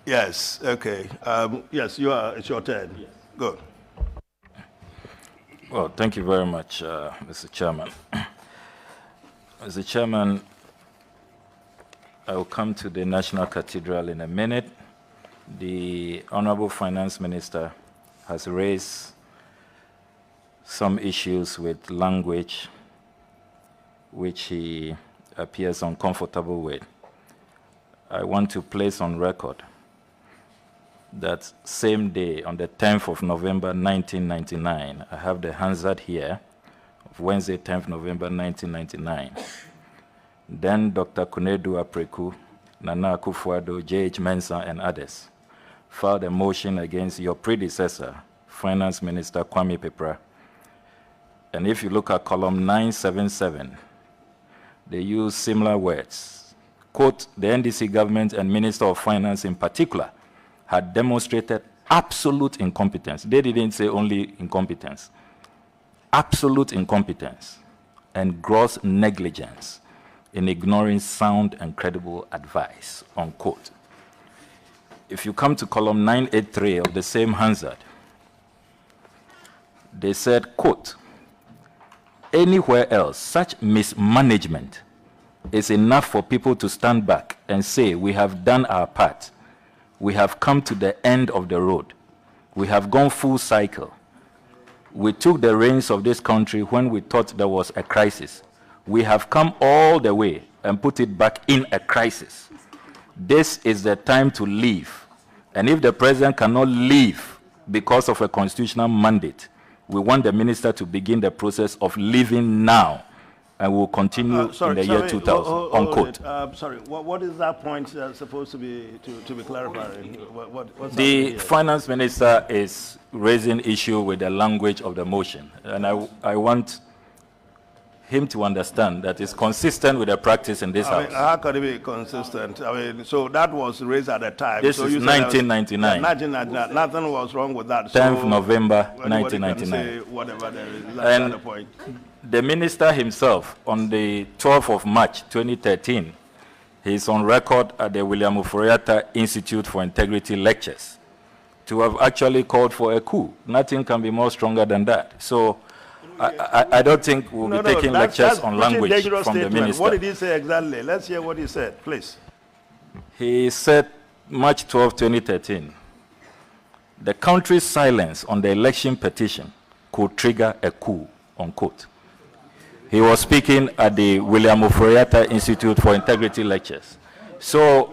Yes, okay. Yes, it's your turn. Yes. Good. Well, thank you very much, Mr. Chairman. Mr. Chairman, I will come to the National Cathedral in a minute. The Honorable Finance Minister has raised some issues with language which he appears uncomfortable with. I want to place on record that same day, on the 10th of November 1999, I have the Hansard here, of Wednesday, 10th November 1999. Then Dr. Kunedu Apreku, Nana Akufo-Addo, J.H. Mensah, and others filed a motion against your predecessor, Finance Minister Kwame Pepra. And if you look at column 977, they use similar words. Quote, the NDC government and Minister of Finance in particular had demonstrated absolute incompetence. They didn't say only incompetence. Absolute incompetence and gross negligence in ignoring sound and credible advice, unquote. If you come to column 983 of the same Hansard, they said, quote, anywhere else, such mismanagement is enough for people to stand back and say, we have done our part. We have come to the end of the road. We have gone full cycle. We took the reins of this country when we thought there was a crisis. We have come all the way and put it back in a crisis. This is the time to leave. And if the president cannot leave because of a constitutional mandate, we want the minister to begin the process of leaving now, and we'll continue in the year 2000. Unquote. Sorry, what is that point supposed to be clarified? The finance minister is raising issue with the language of the motion, and I want him to understand that it's consistent with the practice in this house. How could it be consistent? So that was raised at the time. This so is 1999. 1999. Nothing was wrong with that. 10th November 1999. Whatever there is, and the point. The minister himself, on the 12th of March 2013, he's on record at the William Ofori-Atta Institute for Integrity lectures to have actually called for a coup. Nothing can be more stronger than that. So I don't think we'll be taking lectures on language from the minister. What did he say exactly? Let's hear what he said, please. He said, March 12, 2013, the country's silence on the election petition could trigger a coup, unquote. He was speaking at the William Ofori-Atta Institute for Integrity lectures. So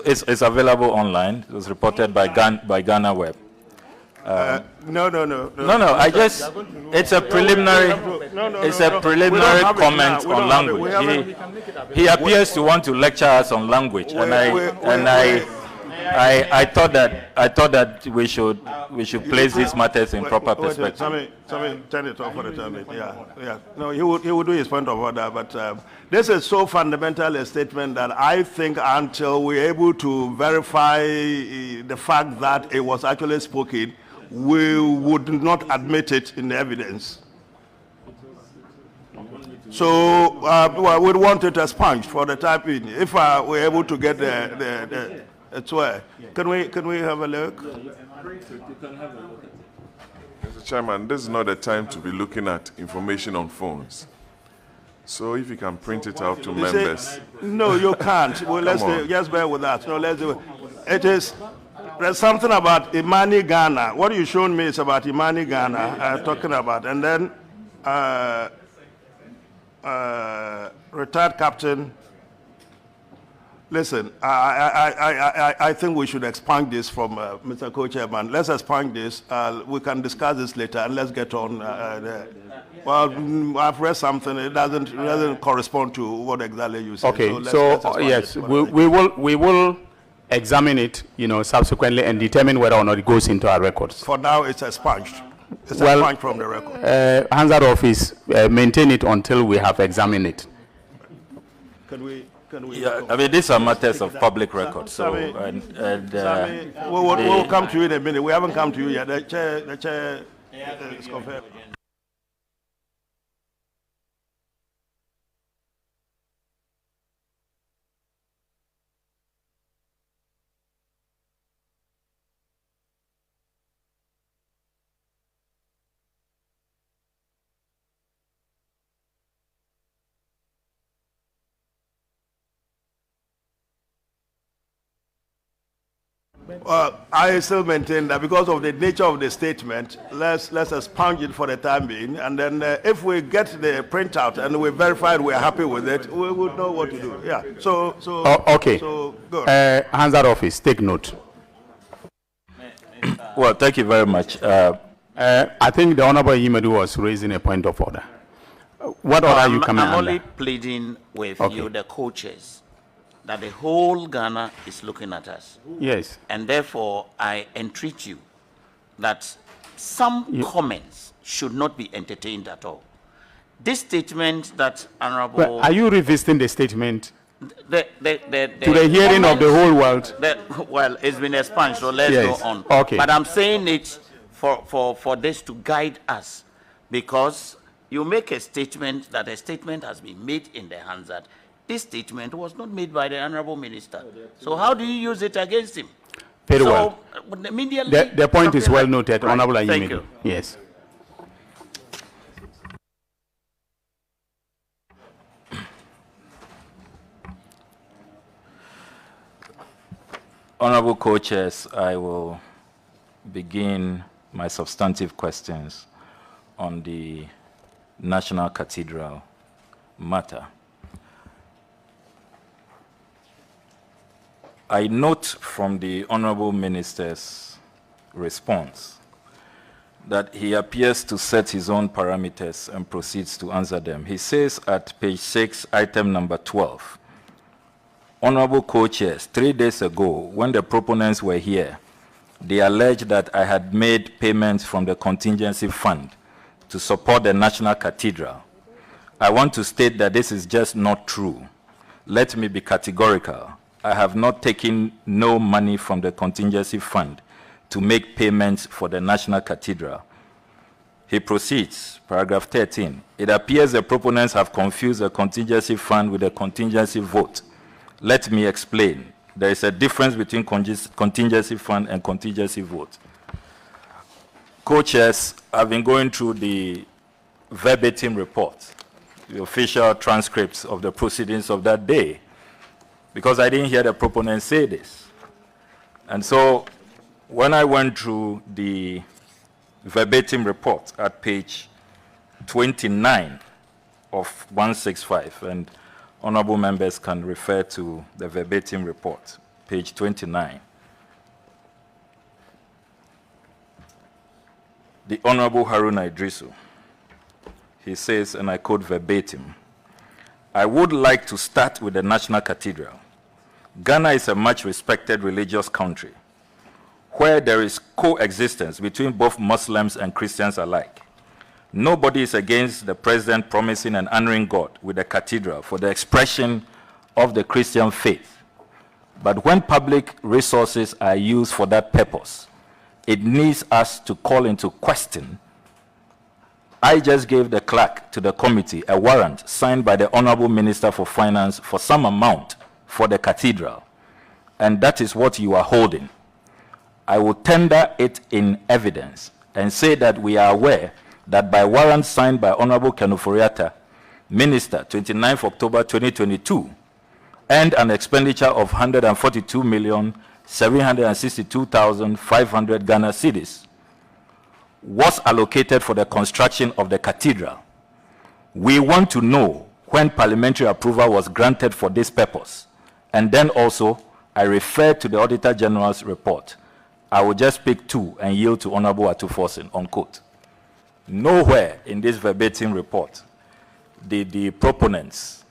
it's available online. It was reported by Ghana Web. No. It's a preliminary. It's a preliminary comment on language. He appears to want to lecture us on language, I thought that we should place these matters in proper perspective. Sammy, turn it off for the time. Yeah. No, he would do his point of order, but this is so fundamental a statement that I think until we're able to verify the fact that it was actually spoken, we would not admit it in the evidence. So we'd want it expunged for the time being. If we're able to get the can we have a look? Mr. Chairman, this is not the time to be looking at information on phones. So if you can print it out to members. No, you can't. Well, just bear with that. No, let's do it. There's something about Imani Ghana. What you shown me is about Imani Ghana talking about, and then retired captain. Listen, I think we should expunge this from Mr. Co-Chairman. Let's expunge this. We can discuss this later, and let's get on. Well, I've read something. It doesn't correspond to what exactly you said. Okay, so yes, we will examine it, subsequently and determine whether or not it goes into our records. For now, it's expunged. It's expunged from the record. Hansard office maintain it until we have examined it. Can we? These are matters of public record. So, we'll come to you in a minute. We haven't come to you yet. The chair is confirmed. I still maintain that because of the nature of the statement, let's expunge it for the time being, and then if we get the printout and we verify we're happy with it, we would know what to do. Yeah. Okay. So go. Hansard office, take note. Well, thank you very much. I think the Honorable Yimedu was raising a point of order. What order are you coming I'm under? only pleading with you, the co-chairs, that the whole Ghana is looking at us. Yes. And therefore, I entreat you that some comments should not be entertained at all. This statement that Honorable... Well, are you revisiting the statement to the hearing of the whole world? Well, it's been expunged, so let's go on. Okay. But I'm saying it for this to guide us, because you make a statement that a statement has been made in the Hansard. This statement was not made by the Honorable Minister. So how do you use it against him? Very well. The point is well noted, right. Honorable Ayimini. Thank you. Yes. Honorable co-chairs, I will begin my substantive questions on the National Cathedral matter. I note from the Honorable Minister's response that he appears to set his own parameters and proceeds to answer them. He says at page 6, item number 12, Honorable co-chairs, 3 days ago, when the proponents were here, they alleged that I had made payments from the contingency fund to support the National Cathedral. I want to state that this is just not true. Let me be categorical. I have not taken no money from the contingency fund to make payments for the National Cathedral. He proceeds, paragraph 13. It appears the proponents have confused the contingency fund with the contingency vote. Let me explain. There is a difference between contingency fund and contingency vote. Co-chairs have been going through the verbatim report, the official transcripts of the proceedings of that day, because I didn't hear the proponents say this. And so when I went through the verbatim report at page 29 of 165, and honorable members can refer to the verbatim report, page 29. The Honorable Haruna Idrisu, he says, and I quote verbatim, I would like to start with the National Cathedral. Ghana is a much respected religious country where there is coexistence between both Muslims and Christians alike. Nobody is against the president promising and honoring God with a cathedral for the expression of the Christian faith. But when public resources are used for that purpose, it needs us to call into question. I just gave the clerk to the committee a warrant signed by the Honorable Minister for Finance for some amount for the cathedral, and that is what you are holding. I will tender it in evidence and say that we are aware that by warrant signed by Honorable Ofori-Atta, Minister, 29th October 2022, and an expenditure of 142,762,500 Ghana cedis was allocated for the construction of the cathedral. We want to know when parliamentary approval was granted for this purpose. And then also, I refer to the Auditor General's report. I will just pick two and yield to Honorable Atuforsen, unquote. Nowhere in this verbatim report did the proponents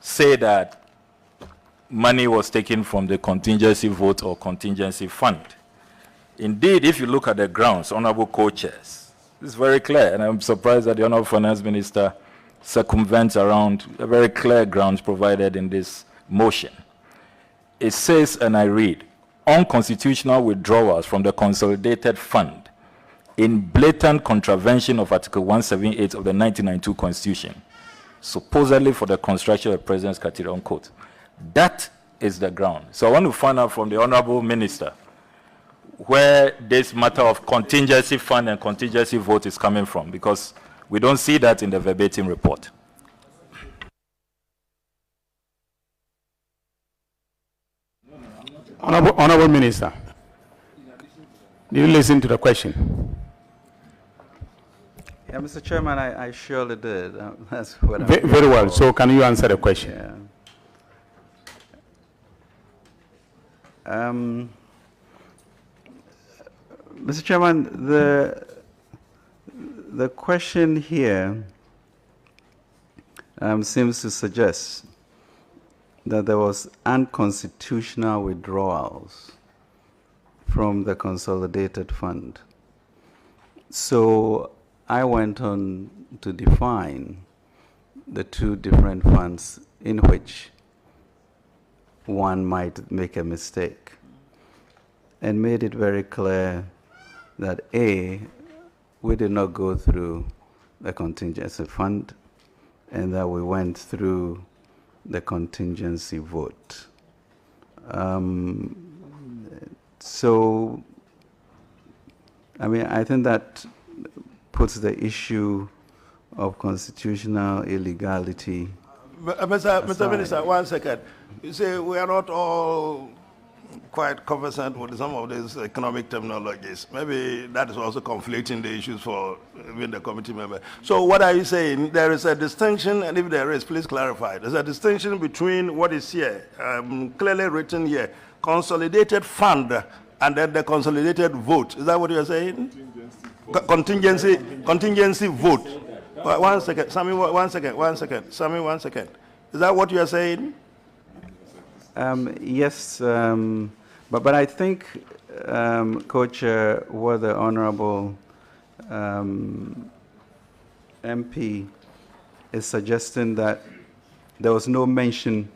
say that money was taken from the contingency vote or contingency fund. Indeed, if you look at the grounds, Honorable co-chairs, it's very clear, and I'm surprised that the Honorable Finance Minister circumvents around a very clear grounds provided in this motion. It says, and I read, unconstitutional withdrawals from the consolidated fund in blatant contravention of Article 178 of the 1992 Constitution, supposedly for the construction of the President's Cathedral, unquote. That is the ground. So I want to find out from the Honorable Minister where this matter of contingency fund and contingency vote is coming from, because we don't see that in the verbatim report. Honorable Minister, did you listen to the question? Yeah, Mr. Chairman, I surely did. That's what Very well. So can you answer the question? Yeah. Mr. Chairman, the question here seems to suggest that there was unconstitutional withdrawals from the consolidated fund. So I went on to define the two different funds in which one might make a mistake, and made it very clear that A, we did not go through the contingency fund, and that we went through the contingency vote. So, I mean, I think that puts the issue of constitutional illegality. Mr. Minister, 1 second. You say we are not all quite conversant with some of these economic terminologies. Maybe that is also conflating the issues for even the committee member. So what are you saying? There is a distinction, and if there is, please clarify. There's a distinction between what is here, clearly written here, consolidated fund, and then the consolidated vote. Is that what you're saying? Contingency vote. One second, Sammy, 1 second. Sammy, 1 second. Is that what you're saying? Yes, but I think, Co-Chair, what the Honorable MP is suggesting that there was no mention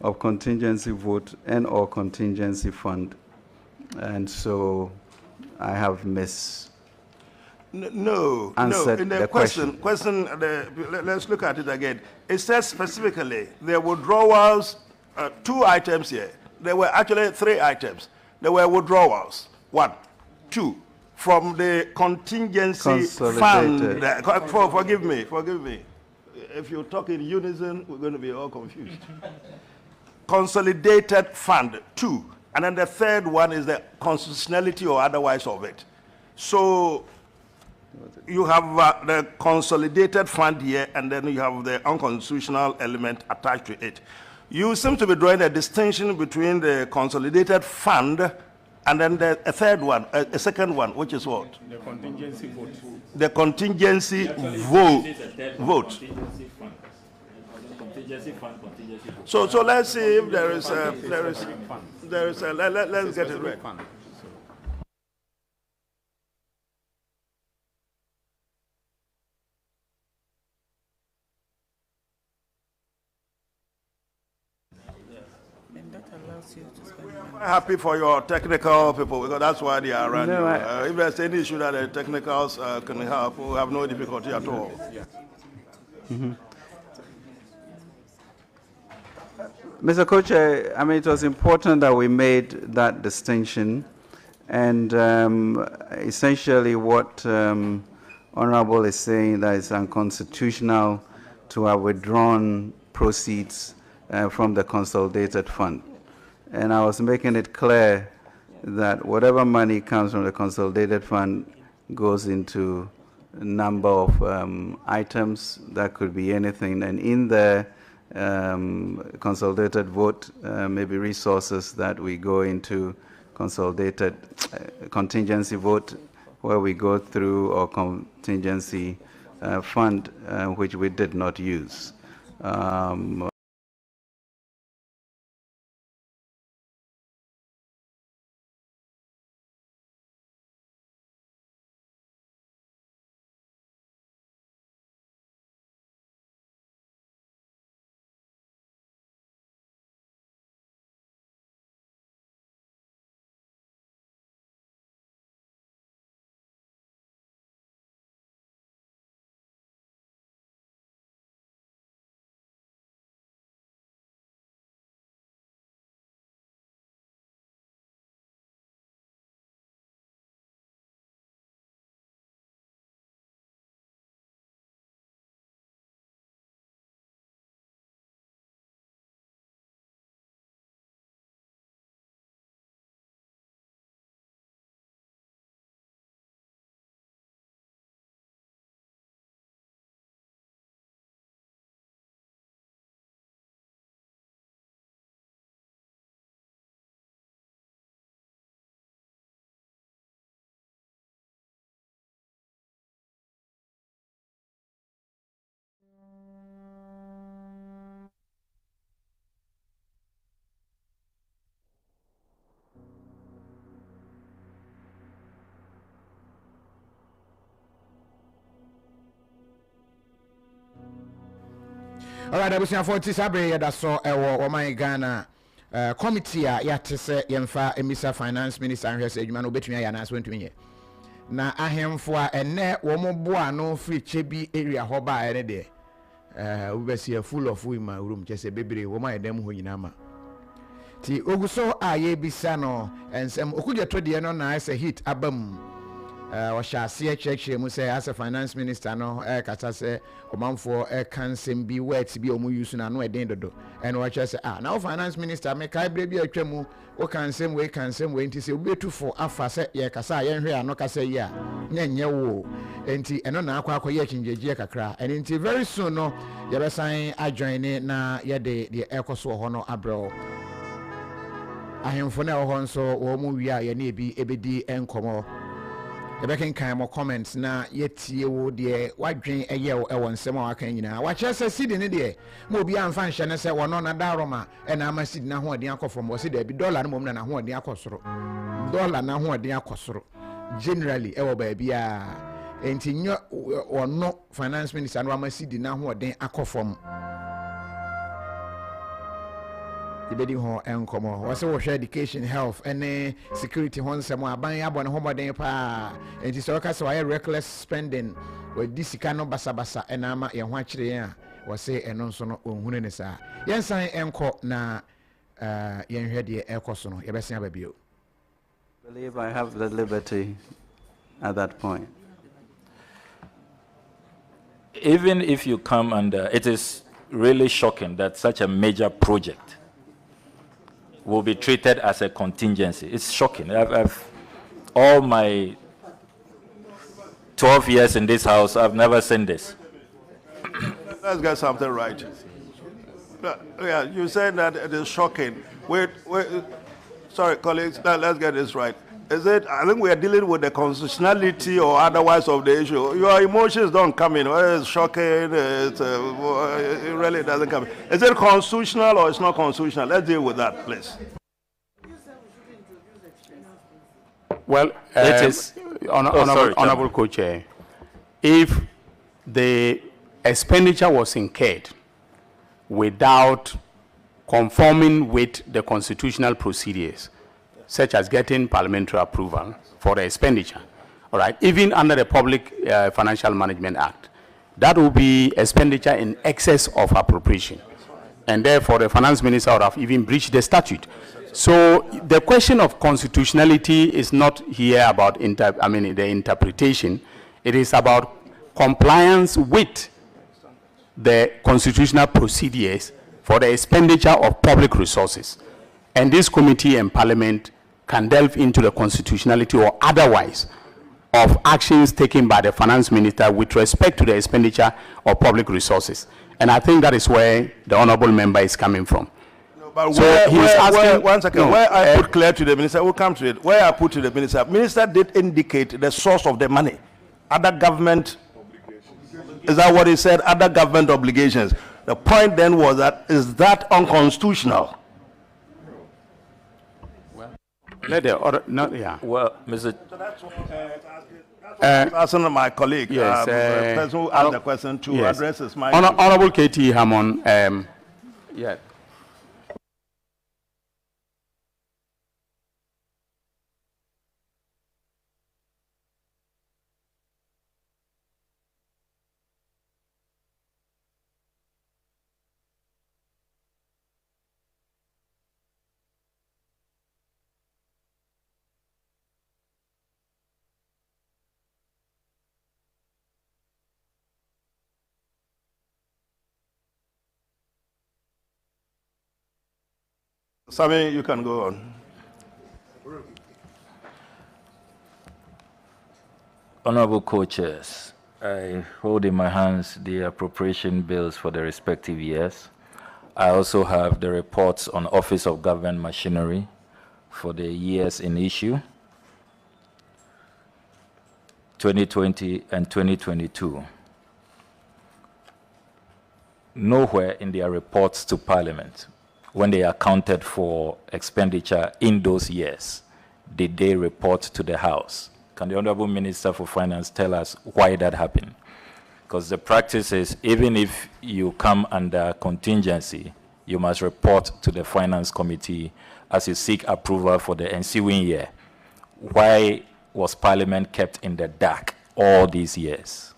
of contingency vote and or contingency fund, and so I have answered in the the question. Let's look at it again. It says specifically there were withdrawals, 2 items here. There were actually 3 items. There were withdrawals, 1, 2, from the contingency fund. Forgive me. If you talk in unison, we're going to be all confused. Consolidated fund, 2. And then the third one is the constitutionality or otherwise of it. So you have the consolidated fund here, and then you have the unconstitutional element attached to it. You seem to be drawing a distinction between the consolidated fund and then a third one, a second one, which is what? The contingency vote. The contingency vote. So let's see if let's get it right. Happy for your technical people, because that's why they are around you. If there's any issue that the technicals can help, we have no difficulty at all. Mr. Co-Chair, I mean, it was important that we made that distinction, and essentially what Honorable is saying, that it's unconstitutional to have withdrawn proceeds from the consolidated fund. And I was making it clear that whatever money comes from the consolidated fund goes into a number of items. That could be anything. And in the consolidated vote, maybe resources that we go into consolidated contingency vote, where we go through, or contingency fund, which we did not use. All right, abusia 40 sabre ya da so ewo Oman Ghana committee a ya tese yemfa emisa finance minister anhwese adwuma no betumi ya na aso ntumi na ahemfo a enne wo mo boa no free chebi area ho ba ene de ubesi full of women room chese bebre wo ma edem ho nyina ma ti oguso a ye bisa no ensem okudwa to de no na ese hit abam wɔhyɛ aseɛ kyerɛkyerɛ mu sɛ as a finance minister no kasa sɛ ɔmanfoɔ ɛka nsɛm bi words bi ɔmo use na no ɛden dodo ɛna wɔkyerɛ sɛ na wo finance minister mekae berɛ bi atwa mu woka nsɛm wei ka nsɛm wei nti sɛ wobɛtu fo afa sɛ yɛkasa a yɛnhwɛ a no kasa yi a nyɛ wo enti ɛno na akɔ akɔyɛ akyingyegyeɛ kakra ɛno nti very soon no yɛbɛsan adjoin ne na yɛde deɛ ɛkɔ so wɔ hɔ no abrɛ wo ahemfo no ɛwɔ hɔ nso wɔn mu wie a yɛne ebi ɛbɛdi nkɔmmɔ yɛbɛkenkan mo comments na yɛtie wo deɛ wadwen ɛyɛ wo ɛwɔ nsɛm a waka nyinaa wakyerɛ sɛ sidi ne deɛ ma obi amfa nhyɛ ne sɛ wɔno na daroma ɛna ama sidi na hoɔden akɔ fam wɔsi daabi dollar no mom na hoɔden akɔ soro dollar na hoɔden akɔ soro generally ɛwɔ baabi a enti nyɛ ɔno finance minister no ama sidi na hoɔden akɔ fam ibedi ho enkomo wase wo hwe education health ene security ho nsemo aban abɔ ne ho mɔden pa enti so ka se wayɛ reckless spending wadi sika no basabasa ena ama ye ho akyere yen a wase eno nso no onhunu ne saa yensan enko na yenhwe de ekoso no yebɛsen ababio. I believe I have the liberty at that point. Even if you come under, it is really shocking that such a major project will be treated as a contingency. It's shocking. I've all my 12 years in this house, I've never seen this. Let's get something right. Yeah, you said that it is shocking. Wait, sorry, colleagues, let's get this right. Is it, I think we are dealing with the constitutionality or otherwise of the issue. Your emotions don't come in. Well, it's shocking, it really doesn't come in. Is it constitutional or it's not constitutional? Let's deal with that, please. Well, it is honorable co-chair. If the expenditure was incurred without conforming with the constitutional procedures, such as getting parliamentary approval for the expenditure, all right, even under the Public Financial Management Act, that will be expenditure in excess of appropriation. And therefore, the finance minister would have even breached the statute. So the question of constitutionality is not here about the interpretation. It is about compliance with the constitutional procedures for the expenditure of public resources. And this committee and parliament can delve into the constitutionality or otherwise of actions taken by the finance minister with respect to the expenditure of public resources. And I think that is where the honorable member is coming from. But so where I put clear to the minister, we'll come to it. Where I put to the minister did indicate the source of the money. Other government, is that what he said? Other government obligations. The point then was that, is that unconstitutional? Let the order, not, yeah. Well, Mr. Asking my colleague, yes, the person who asked the question to yes. address is my Honorable KT Hammond, yeah. Sammy, you can go on. Honorable co-chairs, I hold in my hands the appropriation bills for the respective years. I also have the reports on Office of Government Machinery for the years in issue, 2020 and 2022. Nowhere in their reports to Parliament, when they accounted for expenditure in those years, did they report to the House? Can the Honorable Minister for Finance tell us why that happened? Because the practice is, even if you come under contingency, you must report to the Finance Committee as you seek approval for the ensuing year. Why was Parliament kept in the dark all these years?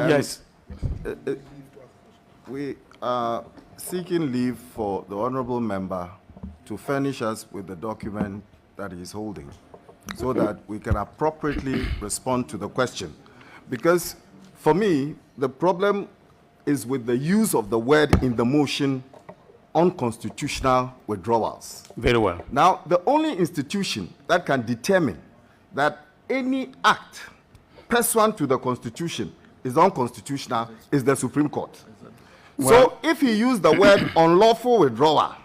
Yes. We are seeking leave for the honorable member to furnish us with the document that he is holding so that we can appropriately respond to the question. Because for me, the problem is with the use of the word in the motion unconstitutional withdrawals. Very well. Now, the only institution that can determine that any act pursuant to the Constitution is unconstitutional is the Supreme Court. Well, so if he used the word unlawful withdrawal,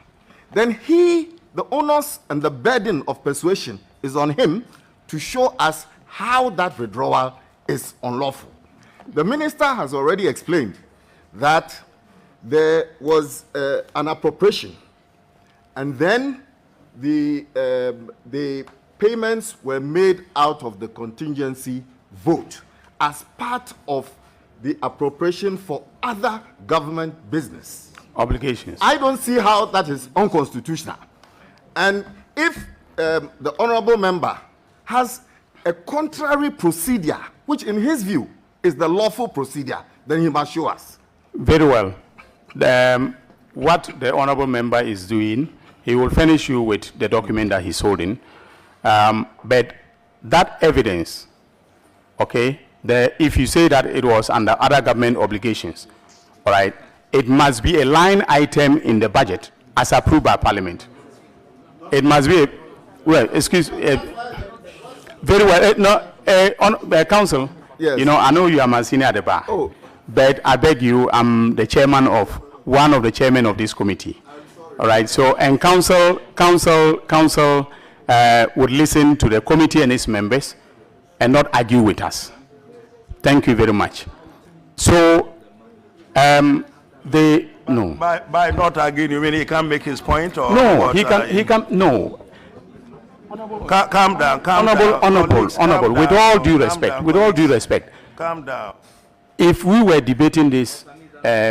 then the onus and the burden of persuasion is on him to show us how that withdrawal is unlawful. The minister has already explained that there was an appropriation, and then the payments were made out of the contingency vote as part of the appropriation for other government business obligations. I don't see how that is unconstitutional. And if the honorable member has a contrary procedure, which in his view is the lawful procedure, then he must show us. Very well. What the honorable member is doing, he will furnish you with the document that he's holding. But that evidence, okay, if you say that it was under other government obligations, all right, it must be a line item in the budget as approved by Parliament. It must be, well, excuse, very well, Council, yes. You know, I know you are my senior at the bar, but I beg you, I'm the chairman of, one of the chairmen of this committee. All right, so, and council would listen to the committee and its members and not argue with us. Thank you very much. So, no. By not arguing, you mean he can't make his point, or no? What, he can. No. Calm down. Honorable. With all due respect. Calm down. If we were debating this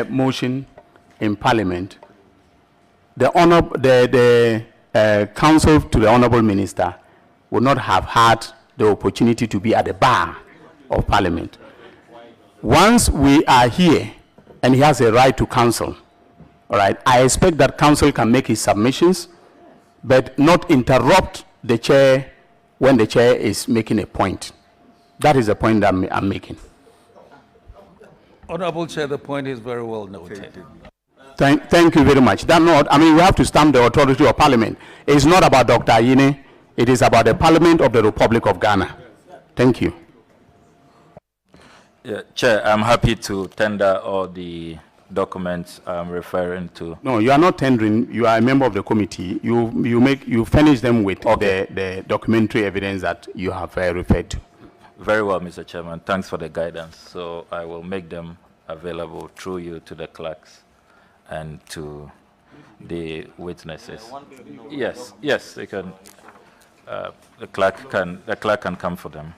motion in Parliament, the counsel to the honorable minister would not have had the opportunity to be at the bar of Parliament. Once we are here, and he has a right to counsel, all right, I expect that counsel can make his submissions, but not interrupt the chair when the chair is making a point. That is the point that I'm making. Honorable Chair, the point is very well noted. Thank you very much. We have to stamp the authority of Parliament. It's not about Dr. Ayine, it is about the Parliament of the Republic of Ghana. Thank you. Yeah, Chair, I'm happy to tender all the documents I'm referring to. No, you are not tendering. You are a member of the committee. You furnish them with the documentary evidence that you have referred to. Very well, Mr. Chairman. Thanks for the guidance. So I will make them available through you to the clerks and to the witnesses. Yes, they can. The clerk can come for them.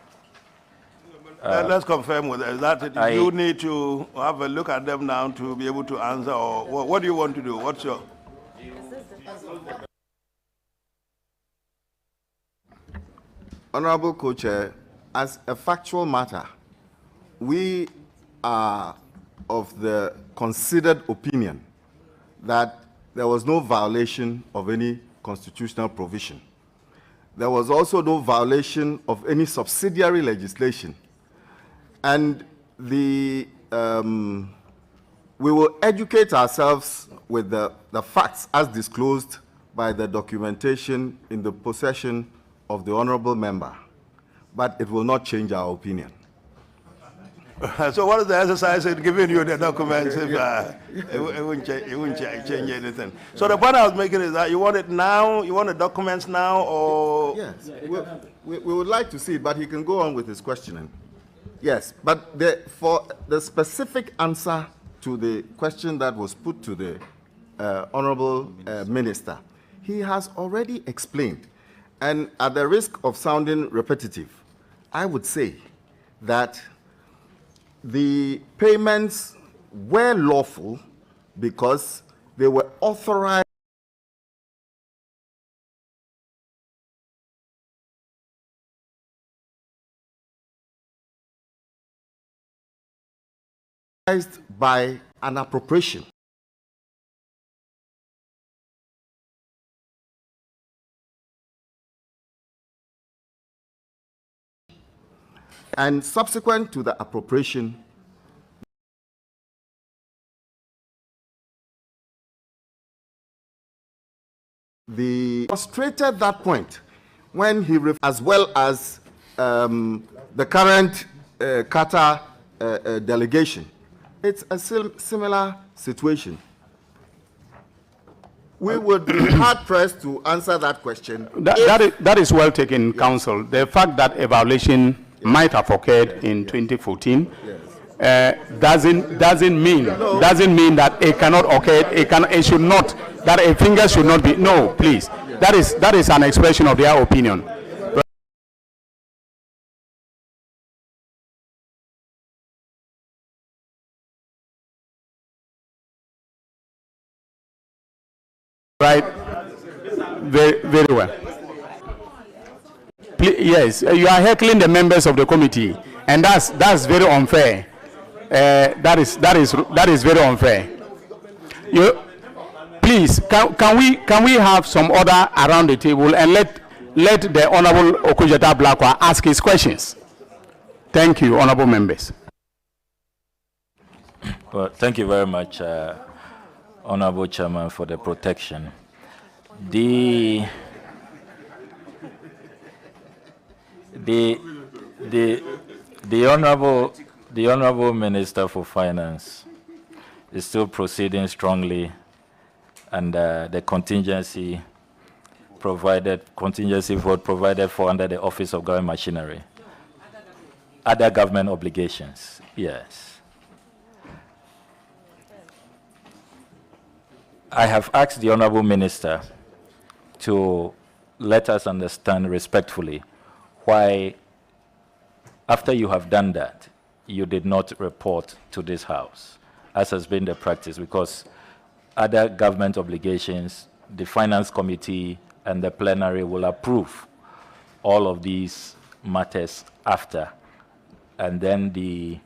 Let's confirm with that. You need to have a look at them now to be able to answer, or what do you want to do? What's your... Honorable Co-Chair, as a factual matter, we are of the considered opinion that there was no violation of any constitutional provision. There was also no violation of any subsidiary legislation. And we will educate ourselves with the facts as disclosed by the documentation in the possession of the honorable member, but it will not change our opinion. So what is the exercise in giving you the documents if it wouldn't change anything? So the point I was making is that you want it now, you want the documents now, or... Yes, we would like to see it, but he can go on with his questioning. Yes, but for the specific answer to the question that was put to the honorable minister, he has already explained. And at the risk of sounding repetitive, I would say that the payments were lawful because they were authorized by an appropriation. And subsequent to the appropriation, the illustrated that point when he, as well as the current Qatar delegation. It's a similar situation. We would be hard-pressed to answer that question. That is well taken, Council. The fact that a violation might have occurred in 2014 doesn't mean that it cannot occur. It should not. That a finger should not be. No, please. That is an expression of their opinion. Right, very well. Please, yes, you are heckling the members of the committee, and that's very unfair. That is very unfair. Please, can we have some order around the table and let the Honourable Okujata Blakwa ask his questions. Thank you, honourable members. Well, thank you very much, Honourable Chairman, for the protection. The Honourable Minister for Finance is still proceeding strongly, and the contingency vote provided for under the Office of Government Machinery. Other government obligations, yes. I have asked the Honourable Minister to let us understand respectfully why, after you have done that, you did not report to this House, as has been the practice, because other government obligations, the Finance Committee and the plenary will approve all of these matters after, and then the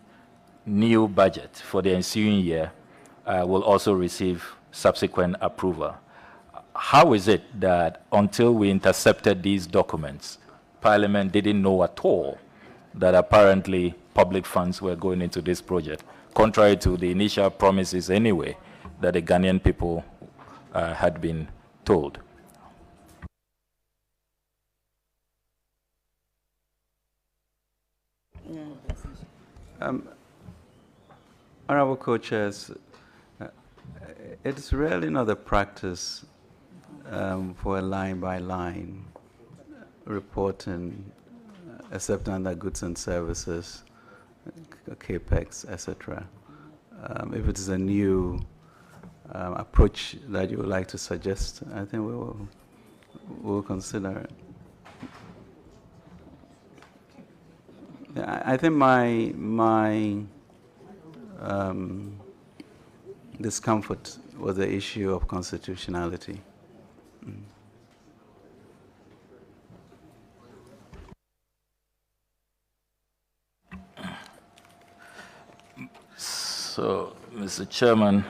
new budget for the ensuing year will also receive subsequent approval. How is it that until we intercepted these documents, Parliament didn't know at all that apparently public funds were going into this project, contrary to the initial promises anyway that the Ghanaian people had been told? Honourable Co-Chairs, it's really not the practice for a line-by-line reporting, except under goods and services, CAPEX, etc. If it is a new approach that you would like to suggest, I think we'll consider it. I think my discomfort was the issue of constitutionality. So, Mr. Chairman,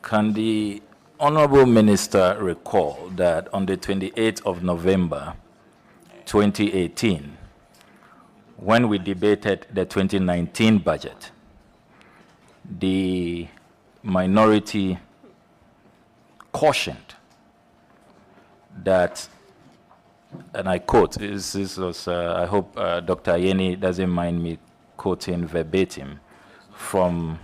can the Honourable Minister recall that on the 28th of November 2018, when we debated the 2019 budget, the minority cautioned that, and I quote, this was, I hope Dr. Ayeni doesn't mind me quoting verbatim from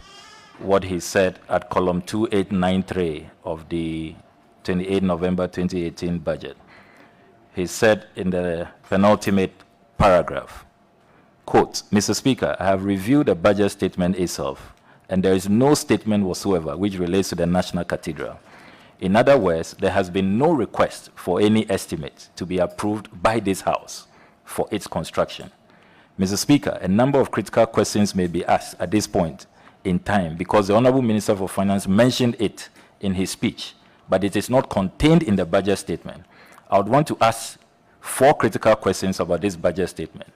what he said at column 2893 of the 28 November 2018 budget. He said in the penultimate paragraph, quote, Mr. Speaker, I have reviewed the budget statement itself, and there is no statement whatsoever which relates to the National Cathedral. In other words, there has been no request for any estimate to be approved by this House for its construction. Mr. Speaker, a number of critical questions may be asked at this point in time because the Honourable Minister for Finance mentioned it in his speech, but it is not contained in the budget statement. I would want to ask 4 critical questions about this budget statement.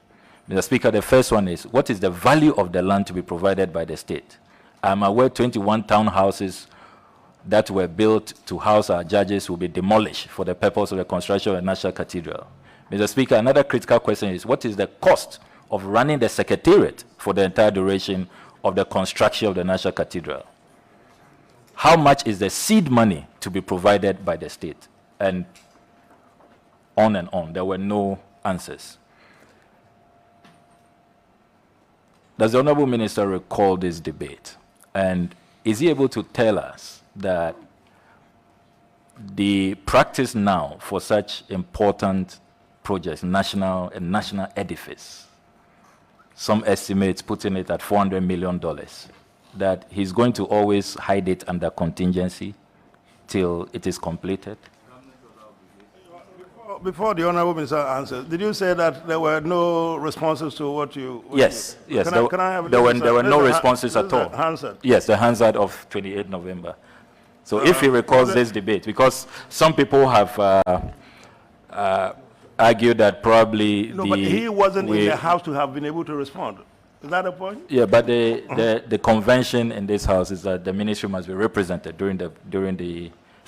Mr. Speaker, the first one is, what is the value of the land to be provided by the state? I'm aware 21 townhouses that were built to house our judges will be demolished for the purpose of the construction of the National Cathedral. Mr. Speaker, another critical question is, what is the cost of running the Secretariat for the entire duration of the construction of the National Cathedral? How much is the seed money to be provided by the state? And on and on. There were no answers. Does the Honorable Minister recall this debate? And is he able to tell us that the practice now for such important projects, national edifice, some estimates putting it at $400 million, that he's going to always hide it under contingency till it is completed? Before the Honorable Minister answers, did you say that there were no responses to what you... Yes. There were no responses at all. Hansard. Yes, the Hansard of 28 November. So if he recalls this debate, because some people have argued that probably... No, but he wasn't in the House to have been able to respond. Is that the point? Yeah, but the convention in this House is that the ministry must be represented during the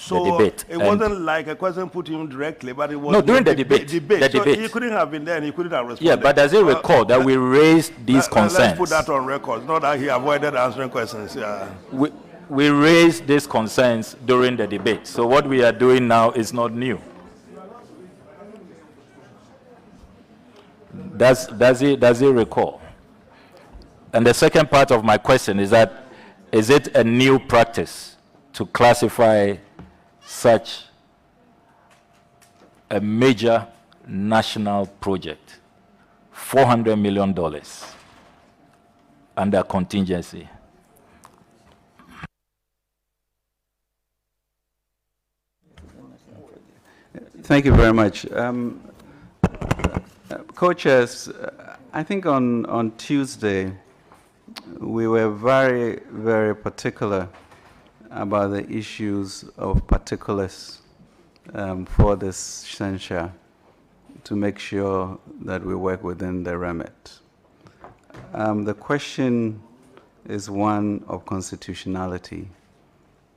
debate. It wasn't like a question put to him directly, but it was... No, during the debate. So he couldn't have been there and he couldn't have responded. Yeah, but does he recall that we raised these concerns? Let's put that on record, not that he avoided answering questions. Yeah. We raised these concerns during the debate. So what we are doing now is not new. Does he recall? And the second part of my question is that, is it a new practice to classify such a major national project, $400 million, under contingency? Thank you very much. Co-chairs, I think on Tuesday, we were very, very particular about the issues of particulars for this censure to make sure that we work within the remit. The question is one of constitutionality,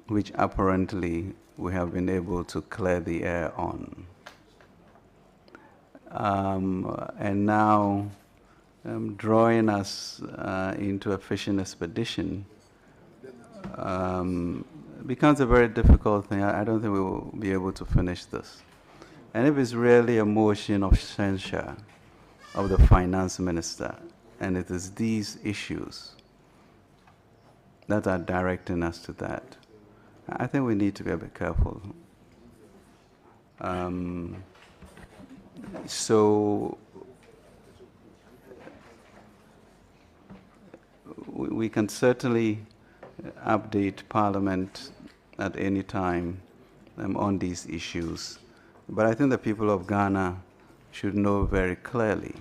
which apparently we have been able to clear the air on. And now drawing us into a fishing expedition becomes a very difficult thing. I don't think we will be able to finish this. And if it's really a motion of censure of the finance minister, and it is these issues that are directing us to that, I think we need to be a bit careful. So we can certainly update Parliament at any time on these issues. But I think the people of Ghana should know very clearly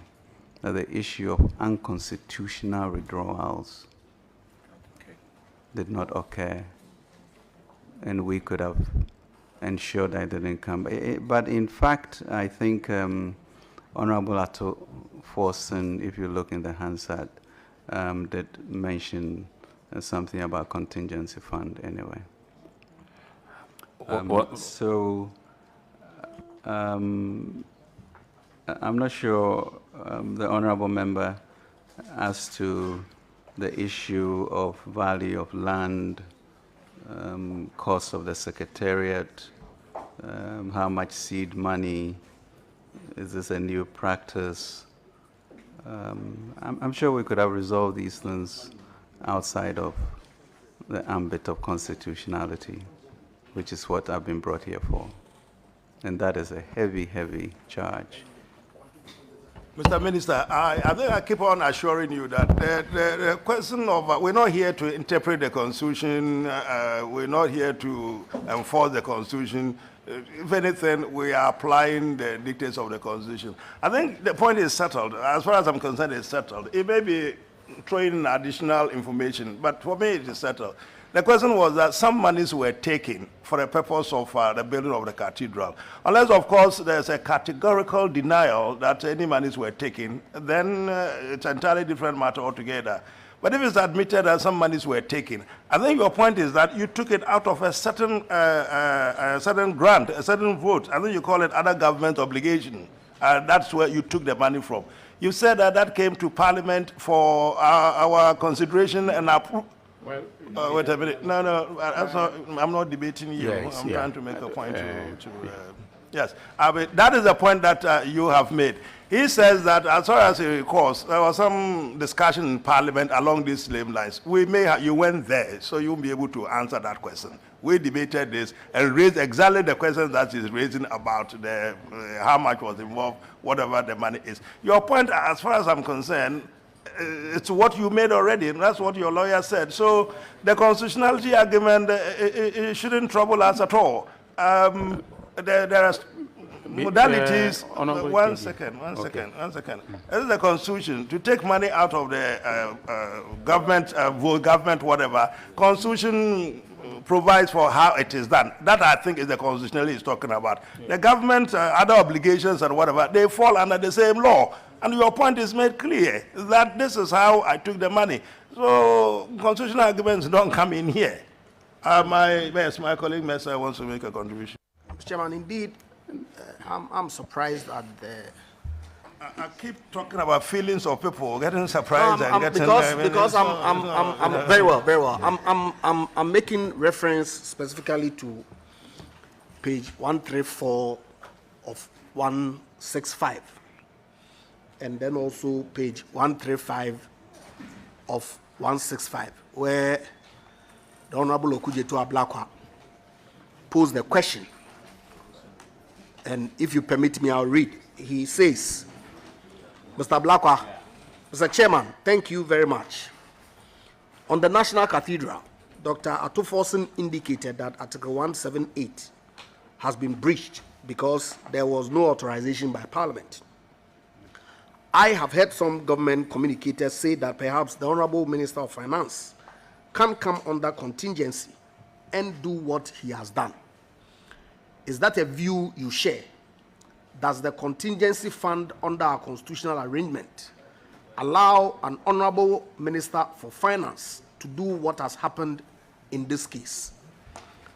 that the issue of unconstitutional withdrawals did not occur, and we could have ensured that it didn't come. But in fact, I think Honorable Ato Forson, if you look in the Hansard, did mention something about contingency fund anyway. So I'm not sure the honorable member as to the issue of value of land, cost of the secretariat, how much seed money, is this a new practice? I'm sure we could have resolved these things outside of the ambit of constitutionality, which is what I've been brought here for. And that is a heavy, heavy charge. Mr. Minister, I think I keep on assuring you that the question of, we're not here to interpret the Constitution, we're not here to enforce the Constitution. If anything, we are applying the dictates of the Constitution. I think the point is settled. As far as I'm concerned, it's settled. It may be throwing in additional information, but for me, it is settled. The question was that some monies were taken for the purpose of the building of the cathedral. Unless, of course, there's a categorical denial that any monies were taken, then it's an entirely different matter altogether. But if it's admitted that some monies were taken, I think your point is that you took it out of a certain grant, a certain vote. I think you call it other government obligation. That's where you took the money from. You said that that came to Parliament for our consideration and approval. Well, wait a minute. No, I'm not debating you. Yes, I'm trying to make a point yes. That is the point that you have made. He says that, as far as he recalls, there was some discussion in Parliament along these same lines. You went there, so you'll be able to answer that question. We debated this and raised exactly the questions that he's raising about how much was involved, whatever the money is. Your point, as far as I'm concerned, it's what you made already, and that's what your lawyer said. So the constitutionality argument, it shouldn't trouble us at all. There are modalities. One second. This is the Constitution. To take money out of the government, whatever, Constitution provides for how it is done. That, I think, is the constitutionality he's talking about. The government, other obligations and whatever, they fall under the same law. And your point is made clear that this is how I took the money. So constitutional arguments don't come in here. My colleague Mesa wants to make a contribution. Mr. Chairman, indeed, I'm surprised at the... I keep talking about feelings of people getting surprised and getting... Because I'm very well. I'm making reference specifically to page 134 of 165, and then also page 135 of 165, where the Honorable Okujeto Ablakwa posed the question. And if you permit me, I'll read. He says, Mr. Ablakwa, Mr. Chairman, thank you very much. On the National Cathedral, Dr. Atuforsen indicated that Article 178 has been breached because there was no authorization by Parliament. I have heard some government communicators say that perhaps the Honorable Minister of Finance can come under contingency and do what he has done. Is that a view you share? Does the contingency fund under our constitutional arrangement allow an Honorable Minister for Finance to do what has happened in this case?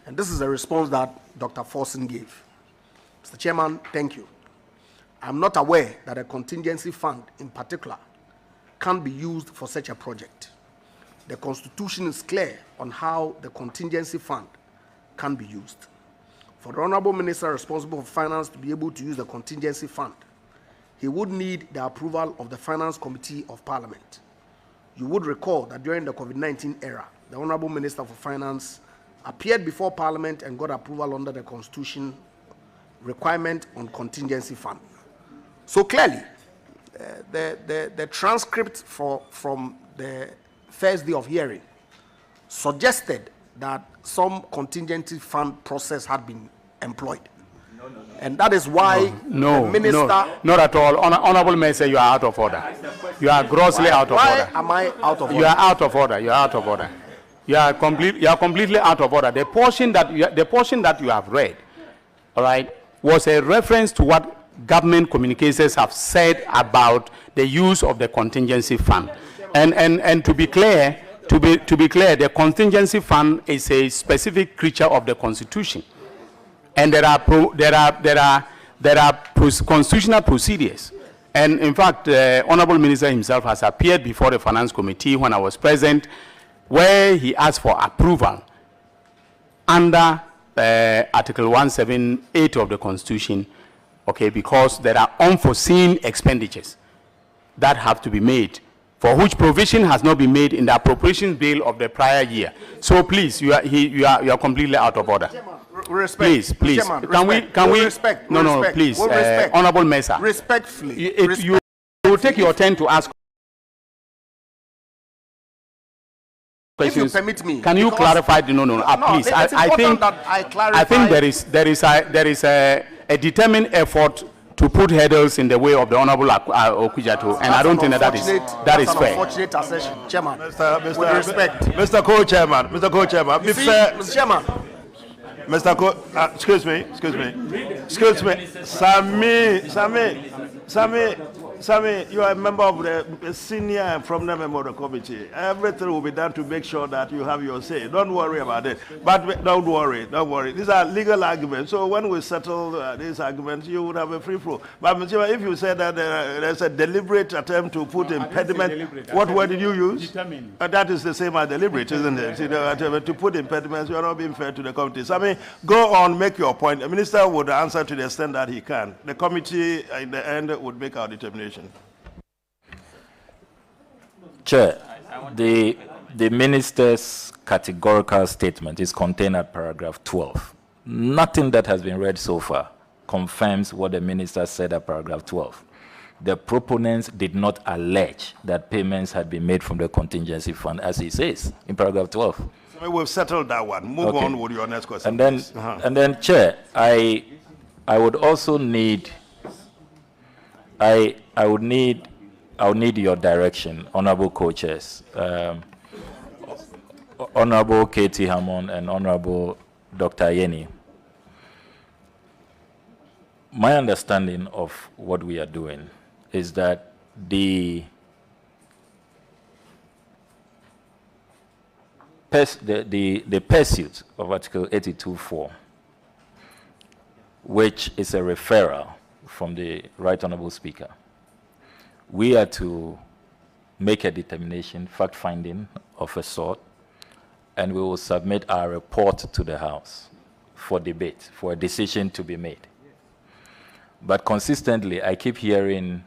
And this is a response that Dr. Forsen gave. Mr. Chairman, thank you. I'm not aware that a contingency fund in particular can be used for such a project. The Constitution is clear on how the contingency fund can be used. For the Honorable Minister responsible for Finance to be able to use the contingency fund, he would need the approval of the Finance Committee of Parliament. You would recall that during the COVID-19 era, the Honorable Minister for Finance appeared before Parliament and got approval under the Constitution requirement on contingency fund. So clearly, the transcript from the first day of hearing suggested that some contingency fund process had been employed. And that is why the minister... not at all. Honorable Minister, you are out of order. You are grossly out of order. Why am I out of order? You are out of order. You are out of order. You are completely out of order. The portion that you have read, all right, was a reference to what government communicators have said about the use of the contingency fund. And to be clear, the contingency fund is a specific creature of the Constitution, and there are constitutional procedures. And in fact, the Honorable Minister himself has appeared before the Finance Committee when I was present, where he asked for approval under Article 178 of the Constitution, okay, because there are unforeseen expenditures that have to be made, for which provision has not been made in the appropriation bill of the prior year. So please, you are completely out of order. Please. Can we respect? No, please, Honorable Mesa. Respectfully. You will take your turn to ask questions. If you permit me. Can you clarify? Please. I think there is a determined effort to put hurdles in the way of the Honorable Okujato, and I don't think that is fair. Unfortunate assertion, Chairman. With respect, Mr. Co-Chairman, Mr. Chairman. Excuse me. Sami, Sammy, you are a member of the senior and prominent member of the committee. Everything will be done to make sure that you have your say. Don't worry about it. But don't worry. These are legal arguments. So when we settle these arguments, you would have a free flow. But Mr. if you said that there's a deliberate attempt to put impediment, what word did you use? That is the same as deliberate, isn't it? To put impediments, you are not being fair to the committee. Sammy, go on, make your point. The minister would answer to the extent that he can. The committee, in the end, would make our determination. Chair, the minister's categorical statement is contained at paragraph 12. Nothing that has been read so far confirms what the minister said at paragraph 12. The proponents did not allege that payments had been made from the contingency fund, as he says in paragraph 12. So we've settled that one. Move on with your next question. And then, Chair, I would also need, I would need your direction, honorable co-chairs, Honorable Katie Hammond and Honorable Dr. Yeni. My understanding of what we are doing is that the pursuit of Article 82.4, which is a referral from the Right Honorable Speaker, we are to make a determination, fact-finding of a sort, and we will submit our report to the House for debate, for a decision to be made. But consistently, I keep hearing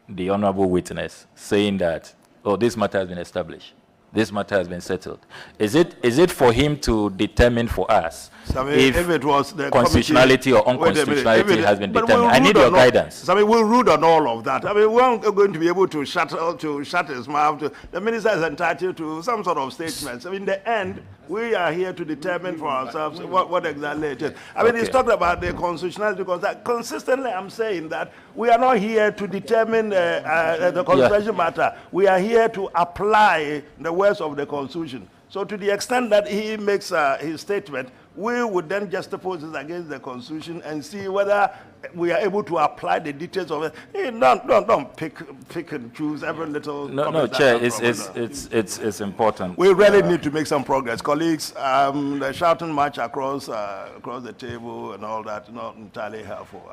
the honorable witness saying that, oh, this matter has been established. This matter has been settled. Is it for him to determine for us if it was the constitutionality or unconstitutionality has been determined? I need your guidance. We'll rule on all of that. We're not going to be able to shut his mouth. The minister is entitled to some sort of statements. In the end, we are here to determine for ourselves what exactly it is. He's talked about the constitutionality because consistently I'm saying that we are not here to determine the constitutional matter. We are here to apply the words of the Constitution. So to the extent that he makes his statement, we would then juxtapose it against the Constitution and see whether we are able to apply the details of it. Hey, don't pick and choose every little. No, Chair, it's important. We really need to make some progress, colleagues. The shouting match across the table and all that is not entirely helpful.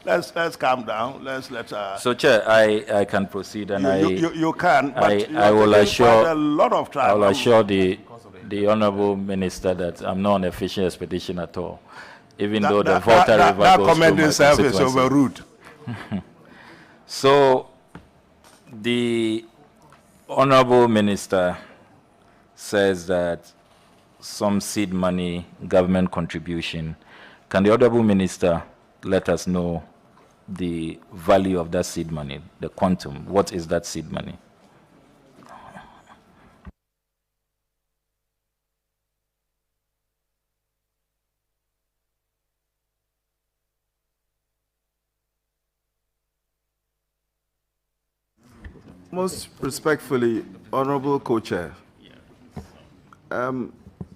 Let's calm down. So, Chair, I can proceed, and you can. But I will assure a lot of time. I will assure the honourable minister that I'm not on a fishing expedition at all, even though the Volta River that goes comment through my itself is constituency. overruled. So the honourable minister says that some seed money, government contribution. Can the honourable minister let us know the value of that seed money, the quantum? What is that seed money? Most respectfully, Honorable Co-Chair,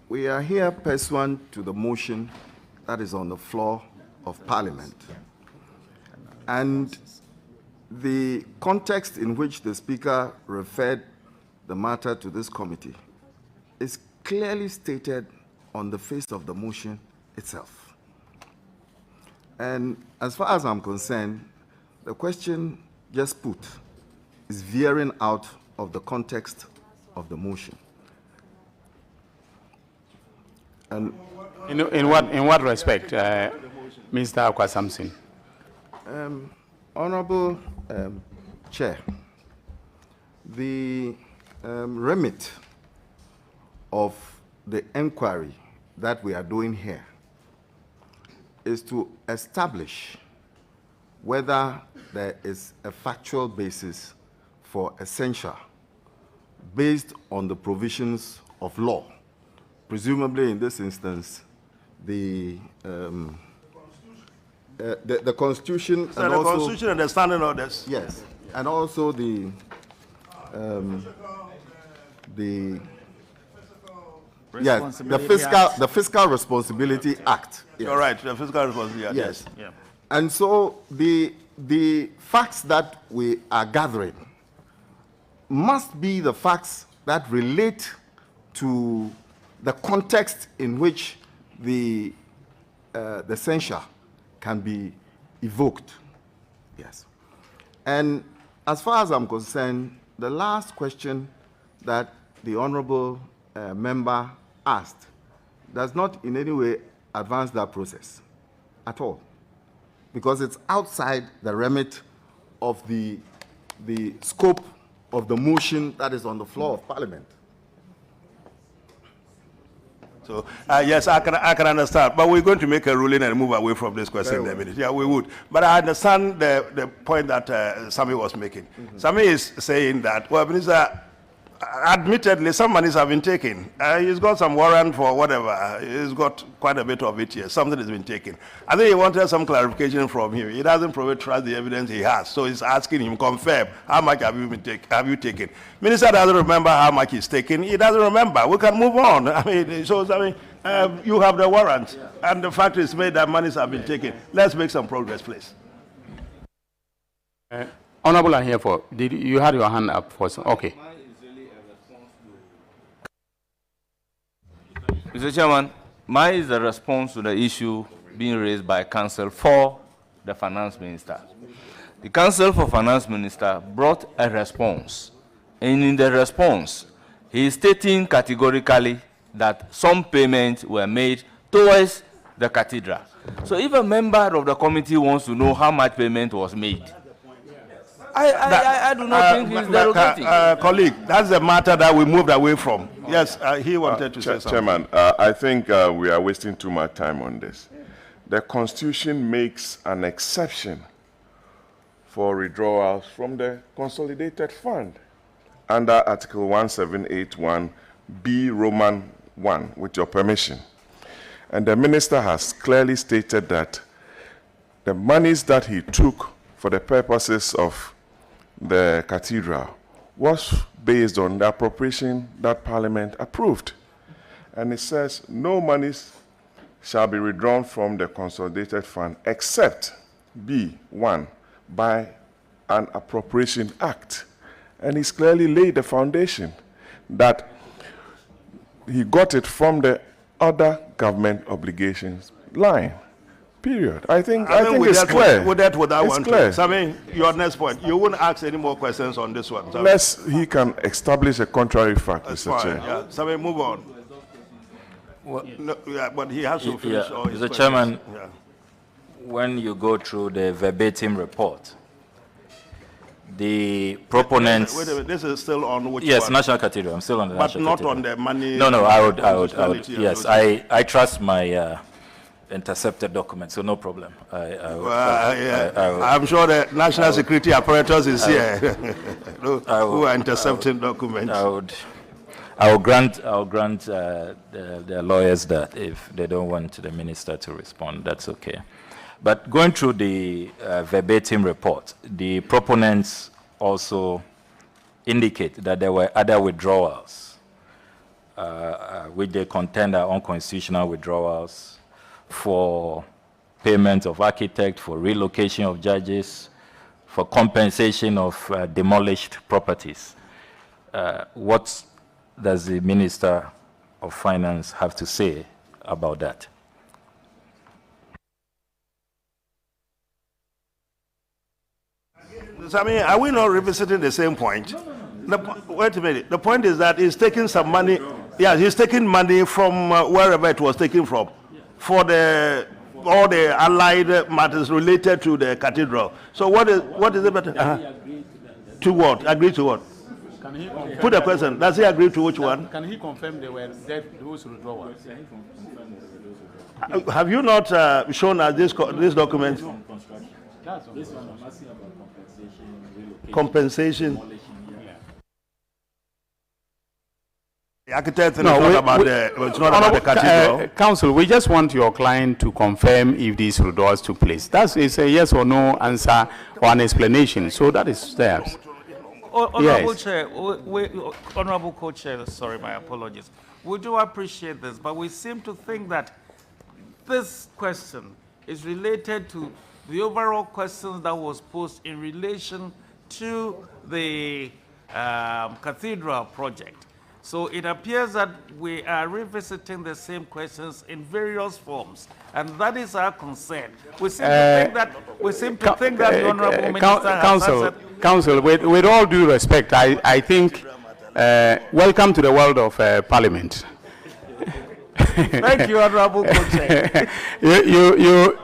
we are here pursuant to the motion that is on the floor of Parliament. And the context in which the Speaker referred the matter to this committee is clearly stated on the face of the motion itself. And as far as I'm concerned, the question just put is veering out of the context of the motion. And in what respect, Mr. Akwa-Sampson? Honorable Chair, the remit of the inquiry that we are doing here is to establish whether there is a factual basis for a censure based on the provisions of law. Presumably, in this instance, the Constitution, So and the also, Constitution and the standing orders. yes, and also the Fiscal Responsibility Act. Yes. You're right, the Fiscal Responsibility Act. Yes. Yeah. And so the the facts that we are gathering must be the facts that relate to the context in which the censure can be evoked. Yes. And as far as I'm concerned, the last question that the honorable member asked does not in any way advance that process at all, because it's outside the remit of the scope of the motion that is on the floor of Parliament. So, yes, I can understand. But we're going to make a ruling and move away from this question in a minute. Yeah, we would. But I understand the point that Sami was making. Sami is saying that, well, Minister, admittedly, some monies have been taken. He's got some warrant for whatever. He's got quite a bit of it here. Something has been taken. I think he wanted some clarification from him. He doesn't probably trust the evidence he has. So he's asking him, confirm, how much have you taken? Minister doesn't remember how much he's taken. He doesn't remember. We can move on. I mean, you have the warrant. And the fact is made that monies have been taken. Let's make some progress, please. Honorable, I'm here for, you had your hand up for some, okay. Mr. Chairman, mine is a response to the issue being raised by Council for the Finance Minister. The Council for Finance Minister brought a response, and in the response, he is stating categorically that some payments were made towards the cathedral. So if a member of the committee wants to know how much payment was made, I do not think he's derogating. Colleague, that's the matter that we moved away from. Yes, he wanted to say something. Chairman, I think we are wasting too much time on this. The Constitution makes an exception for withdrawals from the Consolidated Fund under Article 1781B Roman 1, with your permission. And the Minister has clearly stated that the monies that he took for the purposes of the cathedral was based on the appropriation that Parliament approved. And it says no monies shall be withdrawn from the Consolidated Fund except B1 by an appropriation act. And he's clearly laid the foundation that he got it from the other government obligations line. Period. I think it's clear. With that it's clear. So, I mean, your next point, you won't ask any more questions on this one. So unless he can establish a contrary fact, Mr. Mr. Chair. Yeah. So we move on. Well, no, yeah, but he has to finish all his Mr. questions. Chairman, yeah. When you go through the verbatim report, the proponents... Wait a minute, this is still on which Yes, one? National Cathedral. I'm still on the National Cathedral. But not on the money... No, I would. Yes, I trust my intercepted document, so no problem. I'm sure the national security apparatus is here who are intercepting documents. I will grant the lawyers that if they don't want the minister to respond, that's okay. But going through the verbatim report, the proponents also indicate that there were other withdrawals, which they contend are unconstitutional withdrawals, for payment of architect, for relocation of judges, for compensation of demolished properties. What does the Minister of Finance have to say about that? I mean, are we not revisiting the same point? Wait a minute. The point is that he's taking some money. Yeah, he's taking money from wherever it was taken from, for all the allied matters related to the cathedral. So what is it better? To what? Agree to what? Can he confirm? Put the question. Does he agree to which one? Can he confirm they were those withdrawals? Have you not shown us this document? This one. Compensation. The architect is not about the cathedral. Council, we just want your client to confirm if these withdrawals took place. That is a yes or no answer or an explanation. So that is there. Honorable Chair, Honorable Co-Chair, sorry, my apologies. We do appreciate this, but we seem to think that this question is related to the overall questions that was posed in relation to the cathedral project. So it appears that we are revisiting the same questions in various forms, and that is our concern. We seem to think that the Honorable Minister has answered. Council, with all due respect, I think, welcome to the world of Parliament. Thank you, Honorable Co-Chair. You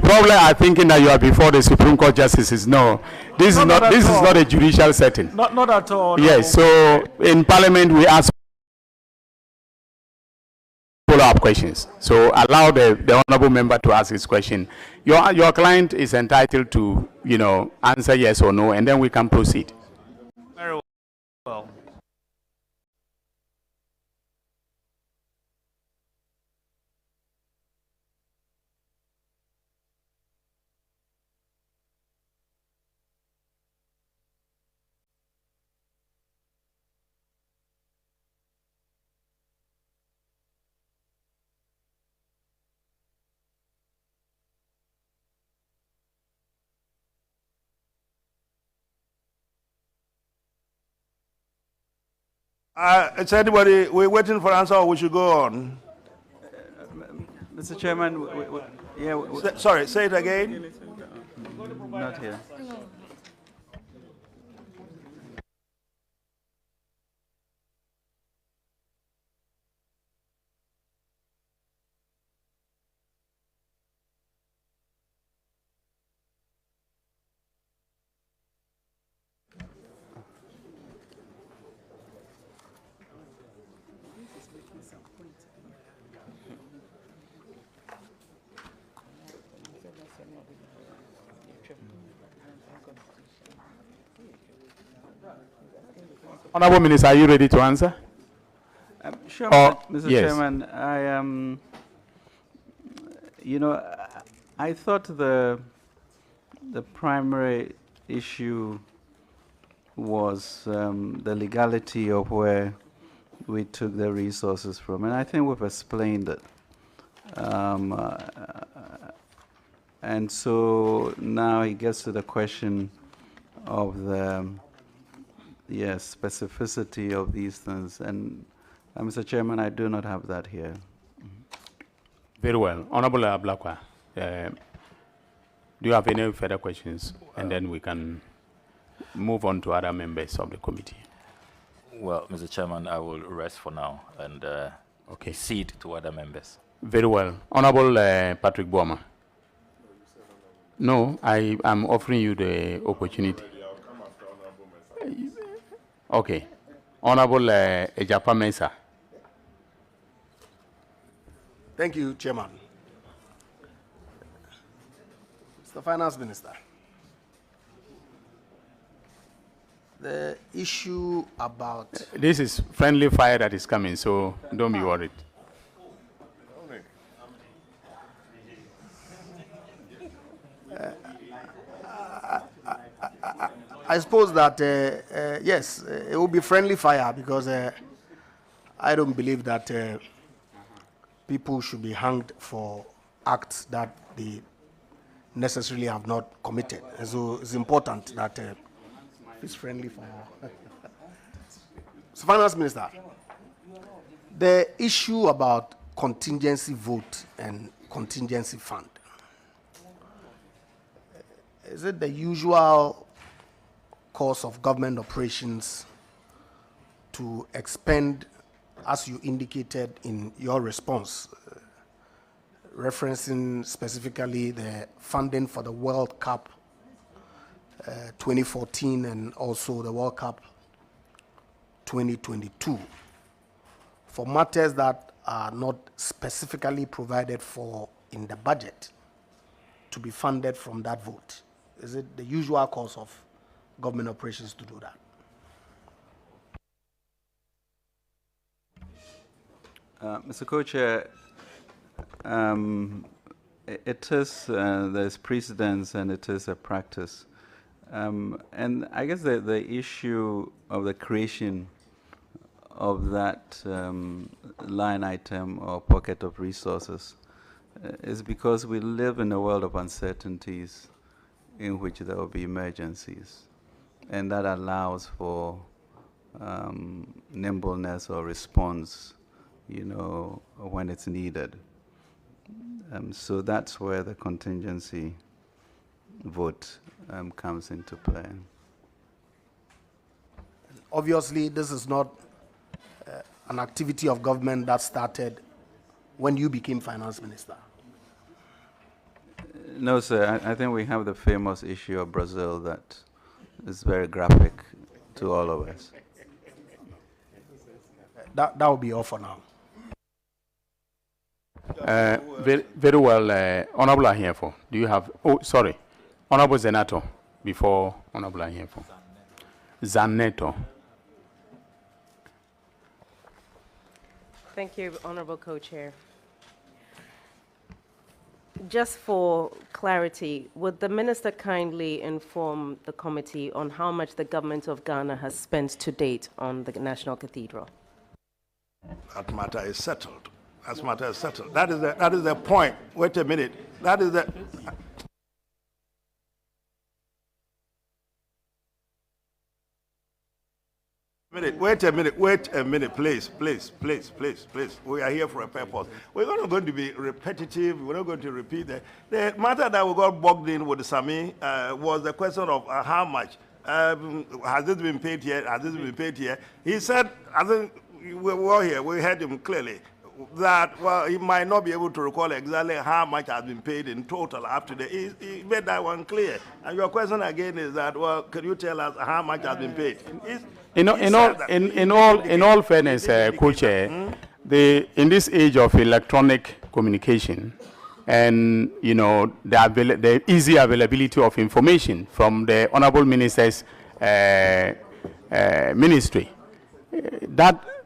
probably are thinking that you are before the Supreme Court justices. No, this is not a judicial setting. Not at all. Yes, so in Parliament we ask follow-up questions. So allow the honourable member to ask his question. Your client is entitled to, answer yes or no, and then we can proceed. Very well. Is anybody, we're waiting for answer, or we should go on? Mr. Chairman, sorry, say it again. Not here. Honourable Minister, are you ready to answer? Sure, Mr. Yes. Chairman. I am, I thought the primary issue was the legality of where we took the resources from, and I think we've explained it. And so now it gets to the question of the specificity of these things. And Mr. Chairman, I do not have that here. Very well. Honorable Ablakwa, do you have any further questions? And then we can move on to other members of the committee. Well, Mr. Chairman, I will rest for now and cede to other members. Very well. Honorable Patrick Boama. No, I am offering you the opportunity. Okay. Honorable Ejapa Mensah. Thank you, Chairman. Mr. Finance Minister, the issue about... This is friendly fire that is coming, so don't be worried. I suppose that, yes, it will be friendly fire because I don't believe that people should be hanged for acts that they necessarily have not committed. And so it's important that it's friendly fire. So, Finance Minister, the issue about contingency vote and contingency fund, is it the usual course of government operations to expend, as you indicated in your response, referencing specifically the funding for the World Cup 2014 and also the World Cup 2022, for matters that are not specifically provided for in the budget to be funded from that vote? Is it the usual course of government operations to do that? Mr. Co-Chair, it is, there's precedence and it is a practice. And I guess the issue of the creation of that line item or pocket of resources is because we live in a world of uncertainties in which there will be emergencies. And that allows for nimbleness or response, when it's needed. So that's where the contingency vote comes into play. Obviously, this is not an activity of government that started when you became finance minister. No, sir. I think we have the famous issue of Brazil that is very graphic to all of us. That will be all for now. Very well, Honorable Ahiefo. Do you have? Oh, sorry, Honorable Zenato. Before Honorable Ahiefo, Zaneto. Thank you, Honorable Co-Chair. Just for clarity, would the Minister kindly inform the committee on how much the government of Ghana has spent to date on the National Cathedral? That matter is settled. That matter is settled. That is the point. Wait a minute. That is the... Wait a minute, please. We are here for a purpose. We're not going to be repetitive. We're not going to repeat that. The matter that we got bogged in with Sami was the question of how much. Has this been paid here? Has this been paid here? He said, I think we were here, we heard him clearly, that, well, he might not be able to recall exactly how much has been paid in total up to the... He made that one clear. And your question again is that, well, can you tell us how much has been paid? In all fairness, Co-Chair, in this age of electronic communication and the easy availability of information from the Honourable Minister's ministry,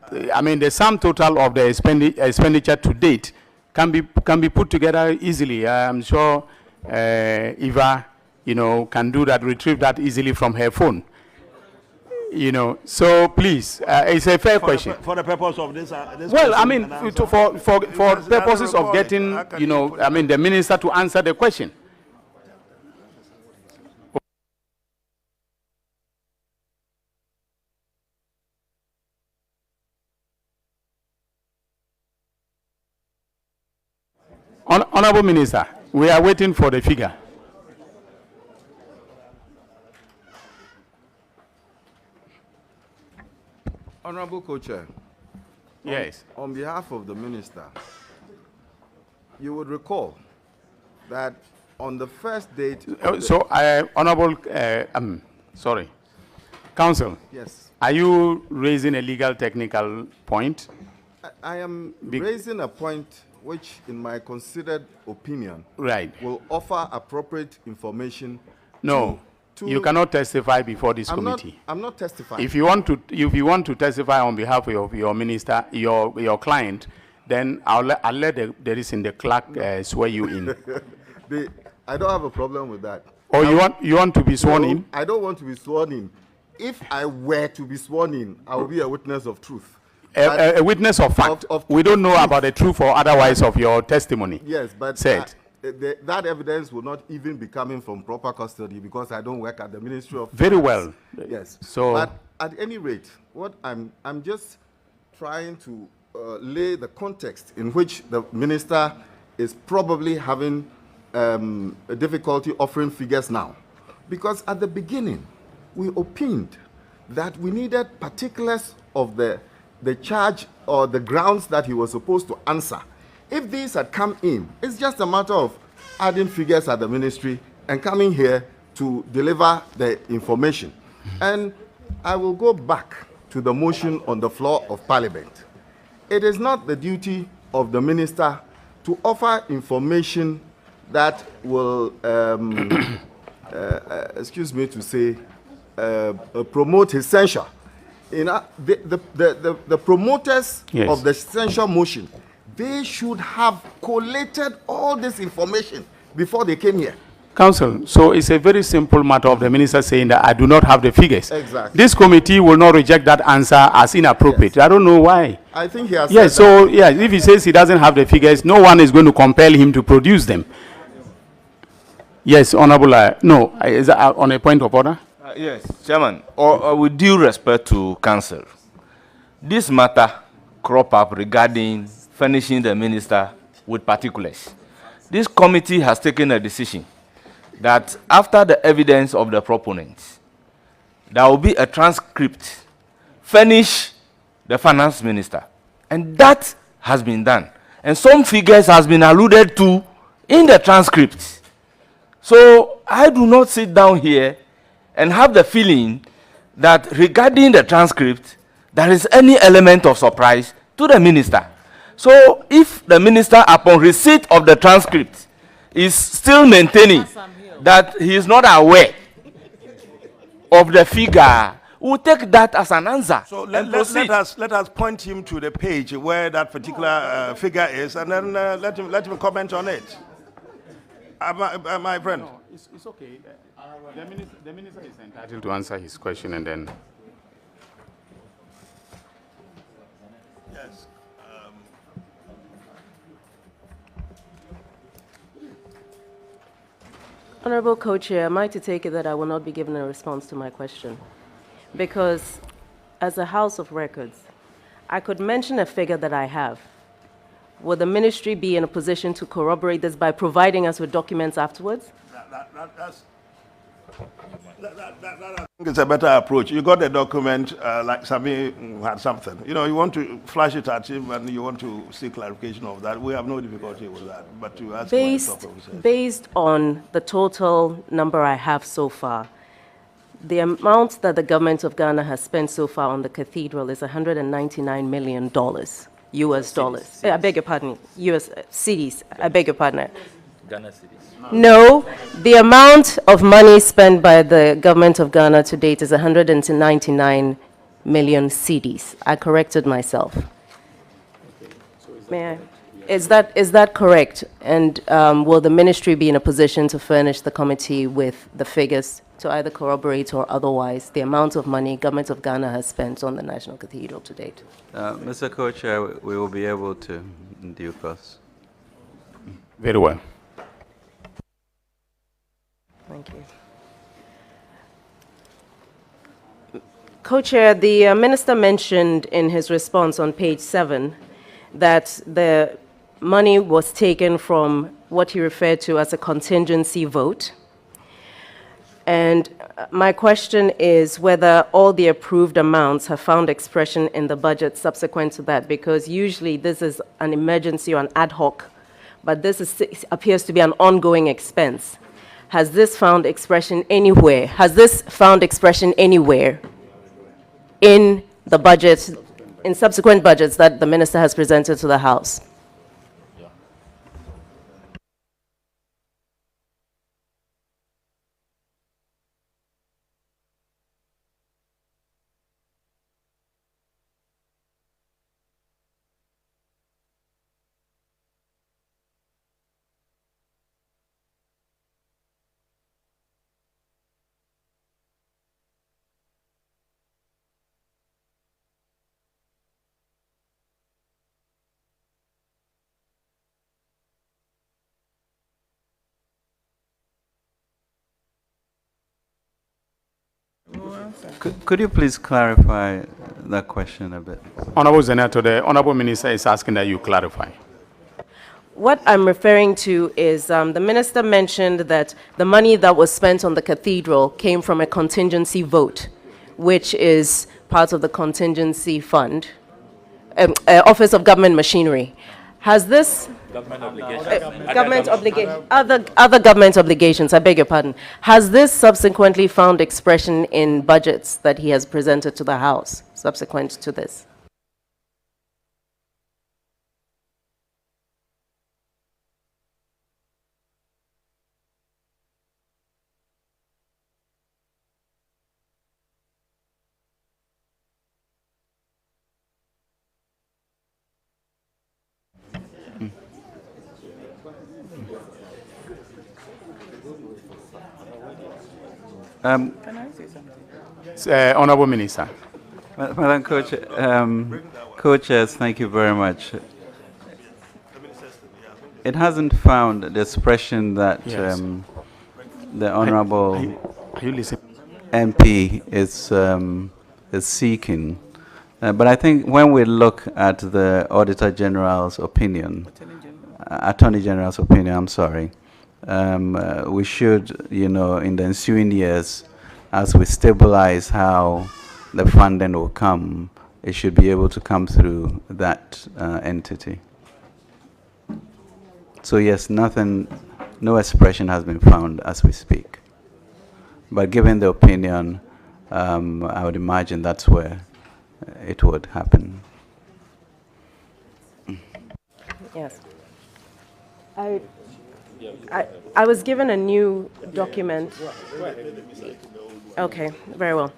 the sum total of the expenditure to date can be put together easily. I'm sure Eva, can do that, retrieve that easily from her phone. So please, it's a fair question. For the purpose of this well, for purposes of getting, the minister to answer the question. Honorable Minister, we are waiting for the figure. Honorable Co-Chair. Yes. On behalf of the Minister, you would recall that on the first date... Honorable, sorry, Counsel. Yes. Are you raising a legal technical point? I am raising a point which, in my considered opinion, will offer appropriate information. No. You cannot testify before this committee. I'm not testifying. If you want to testify on behalf of your minister, your client, then I'll let there is in the clerk swear you in. I don't have a problem with that. Or you want to be sworn in? I don't want to be sworn in. If I were to be sworn in, I will be a witness of truth. A witness of fact. We don't know about the truth or otherwise of your testimony. Yes, but said. That evidence will not even be coming from proper custody because I don't work at the Ministry of Very Finance. well. Yes. So, but at any rate, what I'm just trying to lay the context in which the minister is probably having a difficulty offering figures now, because at the beginning we opined that we needed particulars of the charge or the grounds that he was supposed to answer. If these had come in, it's just a matter of adding figures at the ministry and coming here to deliver the information. And I will go back to the motion on the floor of Parliament. It is not the duty of the minister to offer information that will, excuse me to say, promote his censure. The promoters of the censure motion, they should have collated all this information before they came here. Council, so it's a very simple matter of the minister saying that I do not have the figures. Exactly. This committee will not reject that answer as inappropriate. Yes. I don't know why. I think he has yes, said so that. yeah, if he says he doesn't have the figures, no one is going to compel him to produce them. Yes, Honorable. No, is that on a point of order? Yes, Chairman, with due respect to Council, this matter crop up regarding furnishing the minister with particulars. This committee has taken a decision that after the evidence of the proponents, there will be a transcript furnish the finance minister. And that has been done. And some figures has been alluded to in the transcript. So I do not sit down here and have the feeling that regarding the transcript, there is any element of surprise to the minister. So if the minister, upon receipt of the transcript, is still maintaining that he is not aware of the figure, we'll take that as an answer. So let us point him to the page where that particular figure is, and then let him comment on it. My friend. No, it's okay. The minister is entitled to answer his question, and then. Yes. Honorable Co-Chair, am I to take it that I will not be given a response to my question? Because as a House of Records, I could mention a figure that I have. Will the ministry be in a position to corroborate this by providing us with documents afterwards? I think it's a better approach. You got the document like Sami had something. You know, you want to flash it at him and you want to seek clarification of that. We have no difficulty with that. But to ask based on the total number I have so far, the amount that the government of Ghana has spent so far on the cathedral is $199 million, US dollars. I beg your pardon, US cedis. I beg your pardon. Ghana cedis. No, the amount of money spent by the government of Ghana to date is 199 million cedis. I corrected myself. May I? Is that correct? And will the ministry be in a position to furnish the committee with the figures to either corroborate or otherwise the amount of money government of Ghana has spent on the National Cathedral to date? Mr. Co-Chair, we will be able to in due course. Very well. Thank you. Co-Chair, the minister mentioned in his response on page 7 that the money was taken from what he referred to as a contingency vote. And my question is whether all the approved amounts have found expression in the budget subsequent to that, because usually this is an emergency or an ad hoc, but this appears to be an ongoing expense. Has this found expression anywhere? Has this found expression anywhere in the budget, in subsequent budgets that the minister has presented to the House? Could you please clarify that question a bit? Honorable Senator, the Honorable Minister is asking that you clarify. What I'm referring to is the minister mentioned that the money that was spent on the cathedral came from a contingency vote, which is part of the contingency fund, Office of Government Machinery. Has this Government obligation, other government obligations, I beg your pardon, has this subsequently found expression in budgets that he has presented to the House subsequent to this? Um, Can I say something? Honorable Minister. Madam Co-Chairs, thank you very much. It hasn't found the expression that Yes. the Honorable Are you listening? MP is seeking. But I think when we look at the Auditor General's opinion, Attorney General's opinion, I'm sorry, we should, in the ensuing years, as we stabilize how the funding will come, it should be able to come through that entity. So yes, no expression has been found as we speak. But given the opinion, I would imagine that's where it would happen. Yes. I was given a new document. Okay, very well.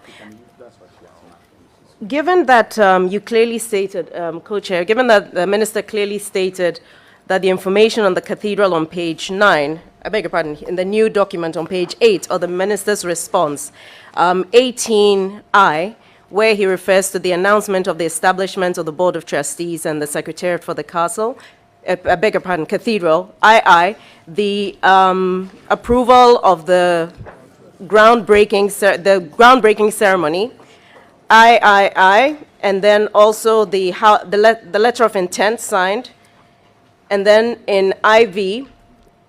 Given that you clearly stated, Co-Chair, given that the Minister clearly stated that the information on the cathedral on page 9, I beg your pardon, in the new document on page 8 of the Minister's response, 18I, where he refers to the announcement of the establishment of the Board of Trustees and the Secretariat for the Castle, I beg your pardon, Cathedral, II, the approval of the groundbreaking ceremony, III, and then also the letter of intent signed, and then in IV,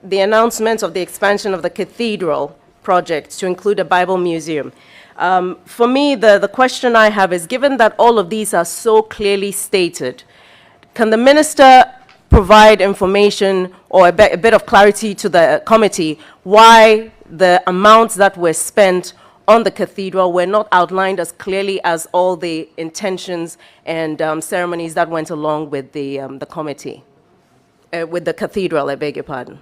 the announcement of the expansion of the cathedral project to include a Bible museum. For me, the question I have is, given that all of these are so clearly stated, can the Minister provide information or a bit of clarity to the committee why the amounts that were spent on the cathedral were not outlined as clearly as all the intentions and ceremonies that went along with the committee, with the cathedral, I beg your pardon?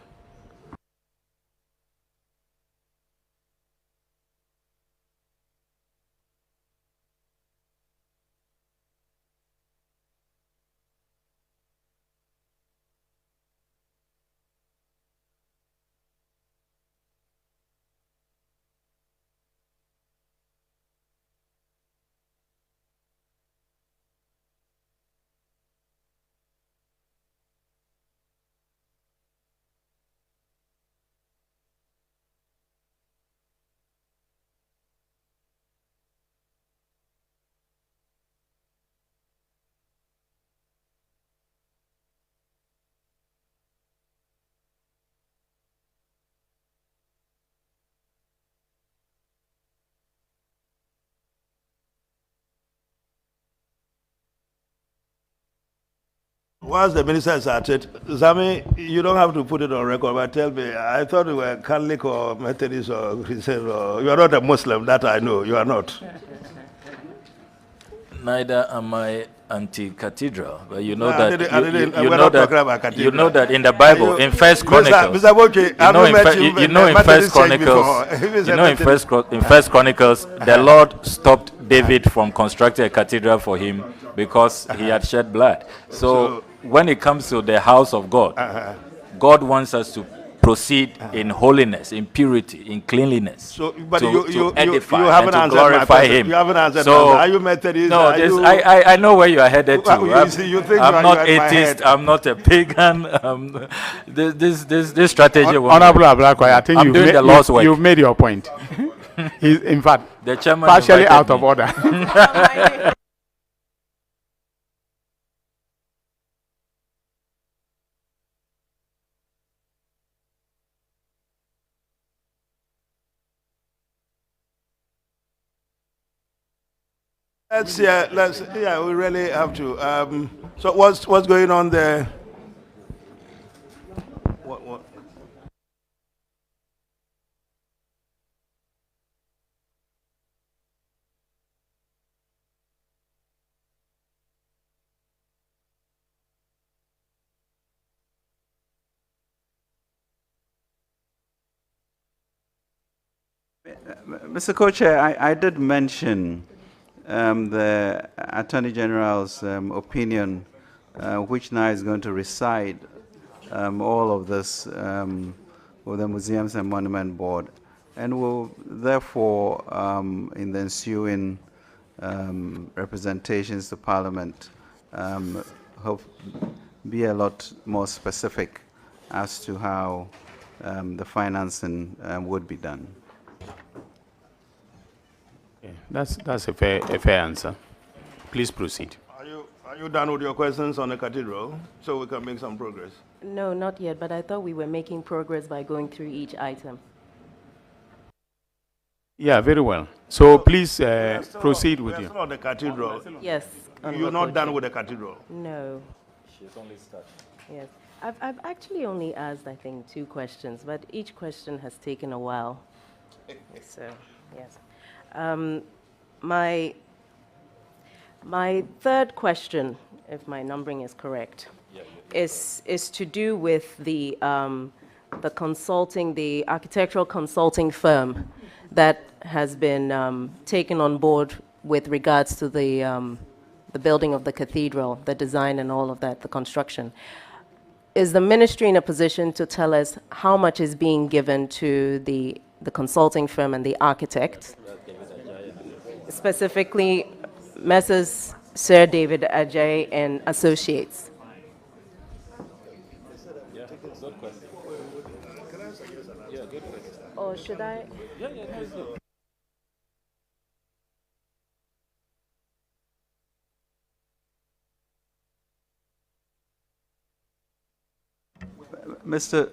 Once the minister is at it, Zami, you don't have to put it on record, but tell me, I thought you were Catholic or Methodist or Christian, or you are not a Muslim, that I know, you are not. Neither am I anti-cathedral, but you know No, that you know that in the Bible, in First Chronicles, Mr. Boche, in First Chronicles, the Lord stopped David from constructing a cathedral for him because he had shed blood. So when it comes to the house of God, God wants us to proceed in holiness, in purity, in cleanliness, so, but to edify you haven't and to answered glorify my Him. You haven't answered So, are you Methodist? No, I know where you are headed to. I'm not atheist. I'm not a pagan. This strategy. Honorable Ablakwa, I think you've made your point. He's, in fact, the chairman partially out me. of order. We really have to. So what's going on there? What? Mr. Co-Chair, I did mention the Attorney General's opinion, which now is going to reside all of this with the Museums and Monument Board. and will therefore, in the ensuing representations to Parliament, hope be a lot more specific as to how the financing would be done. Yeah, that's a fair answer. Please proceed. Are you done with your questions on the cathedral, so we can make some progress? No, not yet, but I thought we were making progress by going through each item. Yeah, very well. So please proceed with you. Still on the cathedral. Yes. You're not done with the cathedral? No. She's only started. Yes. I've actually only asked, I think, 2 questions, but each question has taken a while. So, yes. My third question, if my numbering is correct, is to do with the architectural consulting firm that has been taken on board with regards to the building of the cathedral, the design and all of that, the construction. Is the ministry in a position to tell us how much is being given to the consulting firm and the architect? Specifically, Messrs. Sir David Ajay and Associates. Yeah, good question. Yeah, good question. Or should I? Yeah, please do. Mr.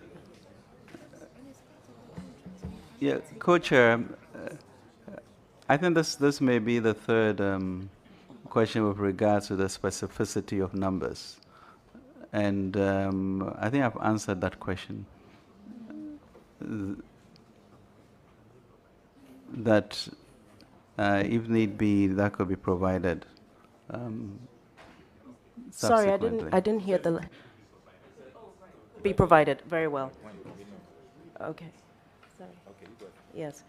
Co-Chair, I think this may be the third question with regards to the specificity of numbers. And I think I've answered that question. That if need be, that could be provided. Sorry, I didn't hear the. Be provided. Very well. Okay. Sorry. Yes.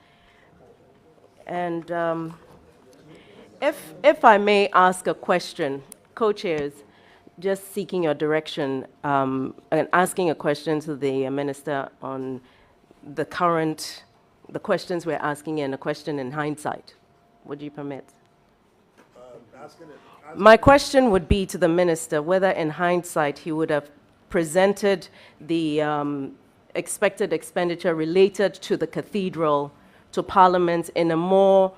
And if I may ask a question, co-chairs, just seeking your direction and asking a question to the minister on the questions we're asking and a question in hindsight. Would you permit? My question would be to the minister whether in hindsight he would have presented the expected expenditure related to the cathedral to Parliament in a more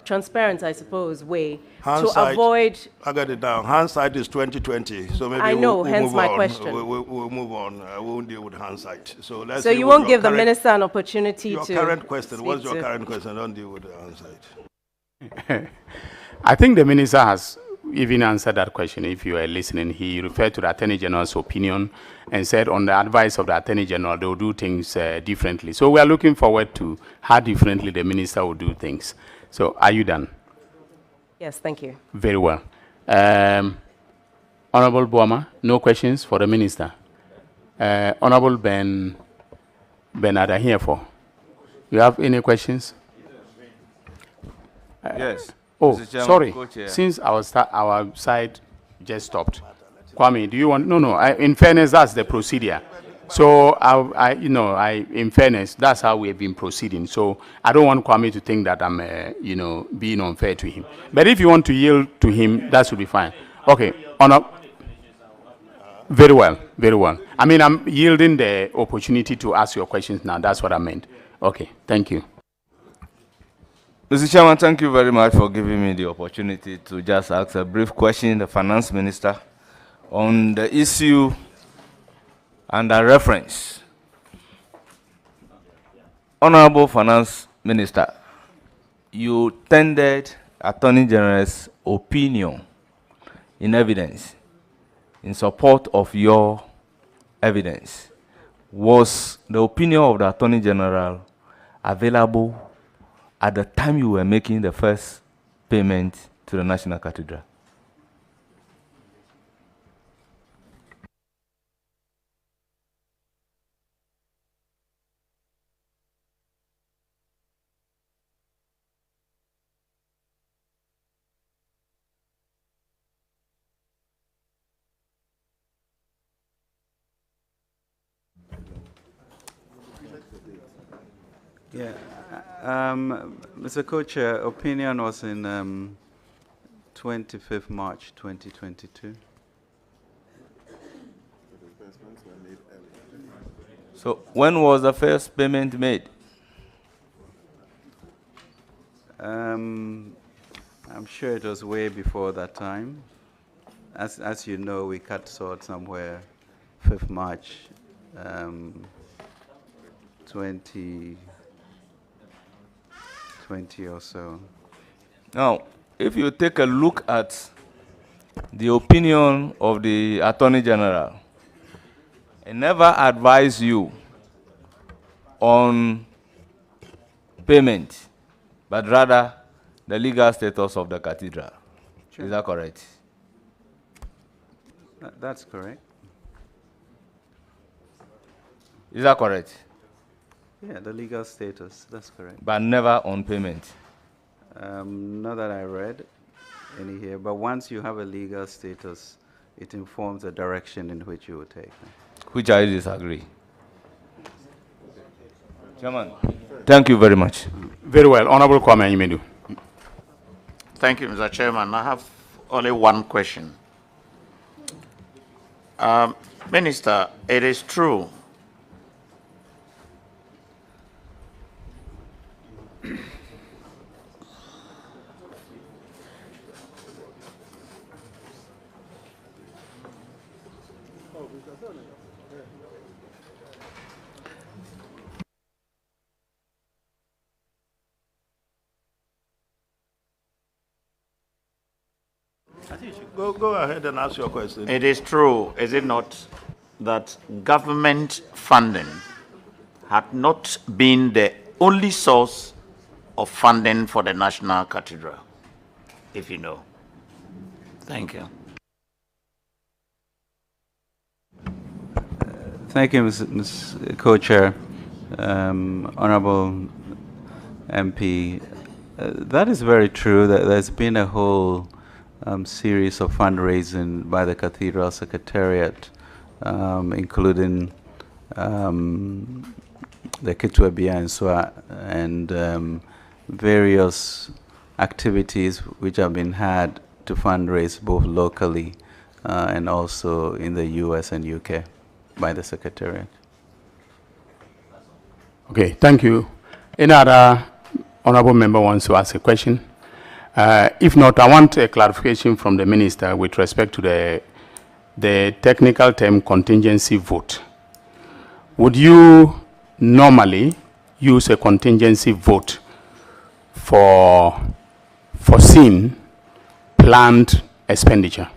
transparent, I suppose, way to avoid. I got it down. Hindsight is 2020, so maybe I know. we'll hence move my on. question. We'll move on. I won't deal with hindsight. So let's. So you won't give the minister an opportunity your to. Your current question. What's your to current question? Don't deal with the hindsight. I think the minister has even answered that question. If you are listening, he referred to the Attorney General's opinion and said on the advice of the Attorney General, they will do things differently. So we are looking forward to how differently the minister will do things. So are you done? Yes, thank you. Very well. Honorable Boama, no questions for the minister. Honorable Ben Adahiefo, you have any questions? Yes. Oh, Chairman, sorry. Co-Chair. Since our side just stopped. Kwame, do you want? No. In fairness, that's the procedure. So in fairness, that's how we have been proceeding. So I don't want Kwame to think that I'm, being unfair to him. But if you want to yield to him, that should be fine. Okay. Very well. Very well. I mean, I'm yielding the opportunity to ask your questions now. That's what I meant. Okay. Thank you. Mr. Chairman, thank you very much for giving me the opportunity to just ask a brief question, the Finance Minister, on the issue under reference. Honorable Finance Minister, you tendered Attorney General's opinion in evidence in support of your evidence. Was the opinion of the Attorney General available at the time you were making the first payment to the National Cathedral? Yeah. Mr. Co-Chair, opinion was in 25th March 2022. So when was the first payment made? I'm sure it was way before that time. As you know, we cut short somewhere 5th March 2020 or so. Now, if you take a look at the opinion of the Attorney General, he never advised you on payment, but rather the legal status of the cathedral. Sure. Is that correct? That's correct. Is that correct? Yeah, the legal status, that's correct. But never on payment? Not that I read any here, but once you have a legal status, it informs the direction in which you will take. Which I disagree. Chairman, thank you very much. Very well. Honorable Kwame Nyimedu. Thank you, Mr. Chairman. I have only one question. Minister, it is true I think you should go ahead and ask your question. It is true, is it not, that government funding had not been the only source of funding for the National Cathedral, if you know? Thank you. Thank you, Ms. Co-Chair, Honorable MP. That is very true. That there's been a whole series of fundraising by the Cathedral Secretariat, including the Kitwe Bianswa and various activities which have been had to fundraise both locally and also in the US and UK by the Secretariat. Okay, thank you. Any other honorable member wants to ask a question? If not, I want a clarification from the minister with respect to the technical term contingency vote. Would you normally use a contingency vote for foreseen planned expenditure?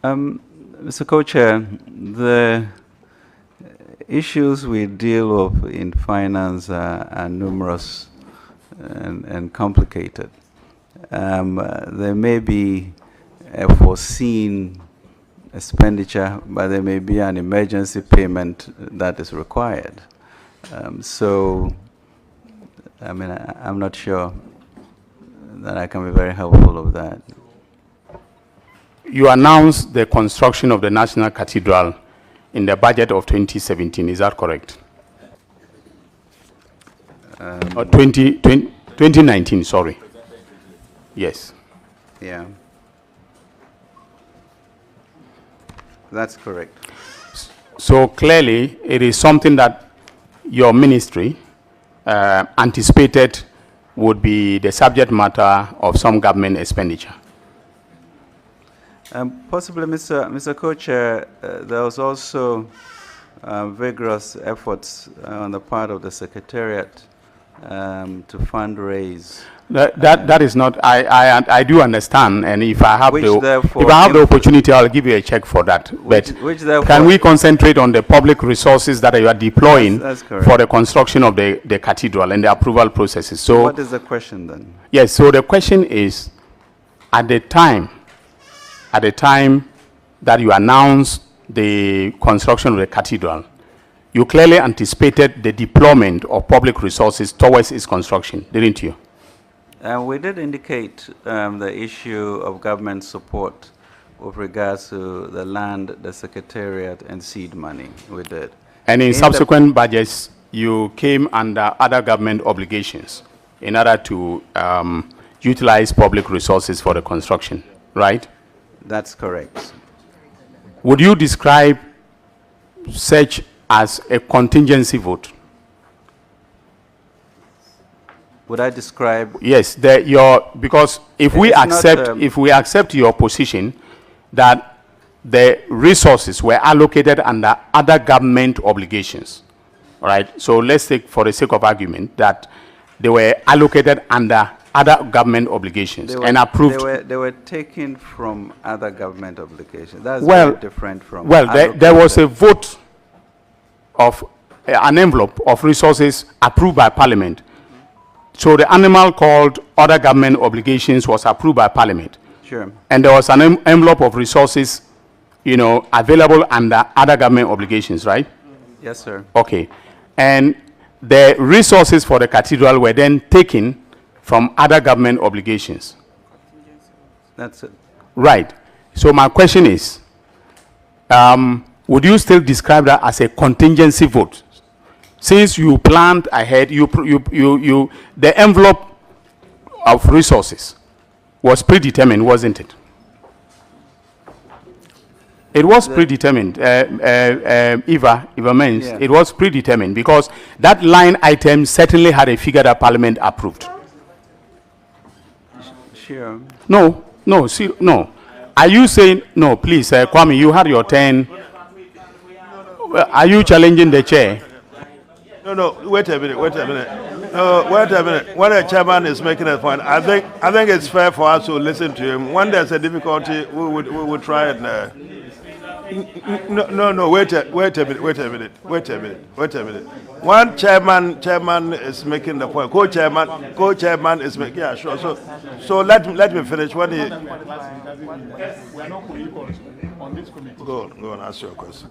Mr. Co-Chair, the issues we deal with in finance are numerous and complicated. There may be a foreseen expenditure, but there may be an emergency payment that is required. So, I mean, I'm not sure that I can be very helpful of that. You announced the construction of the National Cathedral in the budget of 2017, is that correct? Or 2019, sorry. Yes. Yeah. That's correct. So clearly, it is something that your ministry anticipated would be the subject matter of some government expenditure. Possibly, Mr. Co-Chair, there was also vigorous efforts on the part of the Secretariat to fundraise. That is not. I do understand, and if I have the opportunity, I'll give you a check for that. But can we concentrate on the public resources that you are deploying for the construction of the cathedral and the approval processes? So what is the question then? Yes. So the question is, at the time that you announced the construction of the cathedral, you clearly anticipated the deployment of public resources towards its construction, didn't you? We did indicate the issue of government support with regards to the land, the secretariat, and seed money. We did. And in subsequent budgets, you came under other government obligations in order to utilize public resources for the construction, right? That's correct. Would you describe such as a contingency vote? Would I describe? Yes, because if we accept your position that the resources were allocated under other government obligations, all right? So let's take, for the sake of argument, that they were allocated under other government obligations and approved. They were taken from other government obligations. That's very different from. Well, there was a vote of an envelope of resources approved by Parliament. So the animal called other government obligations was approved by Parliament. Sure. And there was an envelope of resources, available under other government obligations, right? Yes, sir. Okay. And the resources for the cathedral were then taken from other government obligations. That's it. Right. So my question is, would you still describe that as a contingency vote? Since you planned ahead, the envelope of resources was predetermined, wasn't it? It was predetermined, Eva Mens. Yeah. It was predetermined because that line item certainly had a figure that Parliament approved. Sure. No. Are you saying, no, please, Kwame, you had your turn. Are you challenging the chair? No, wait a minute. Wait a minute. When a chairman is making a point, I think it's fair for us to listen to him. When there's a difficulty, we would try and. No. Wait a minute. One chairman is making the point. Co-chairman is making. Yeah, sure. So let me finish. When he. Go on. Ask your question.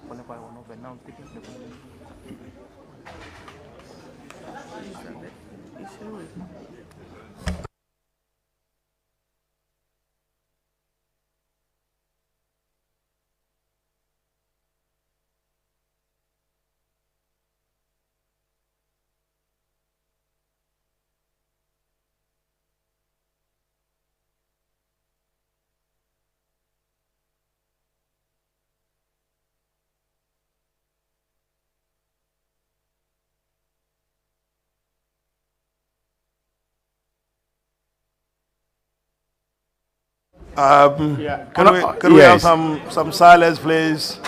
Can we have some silence, please?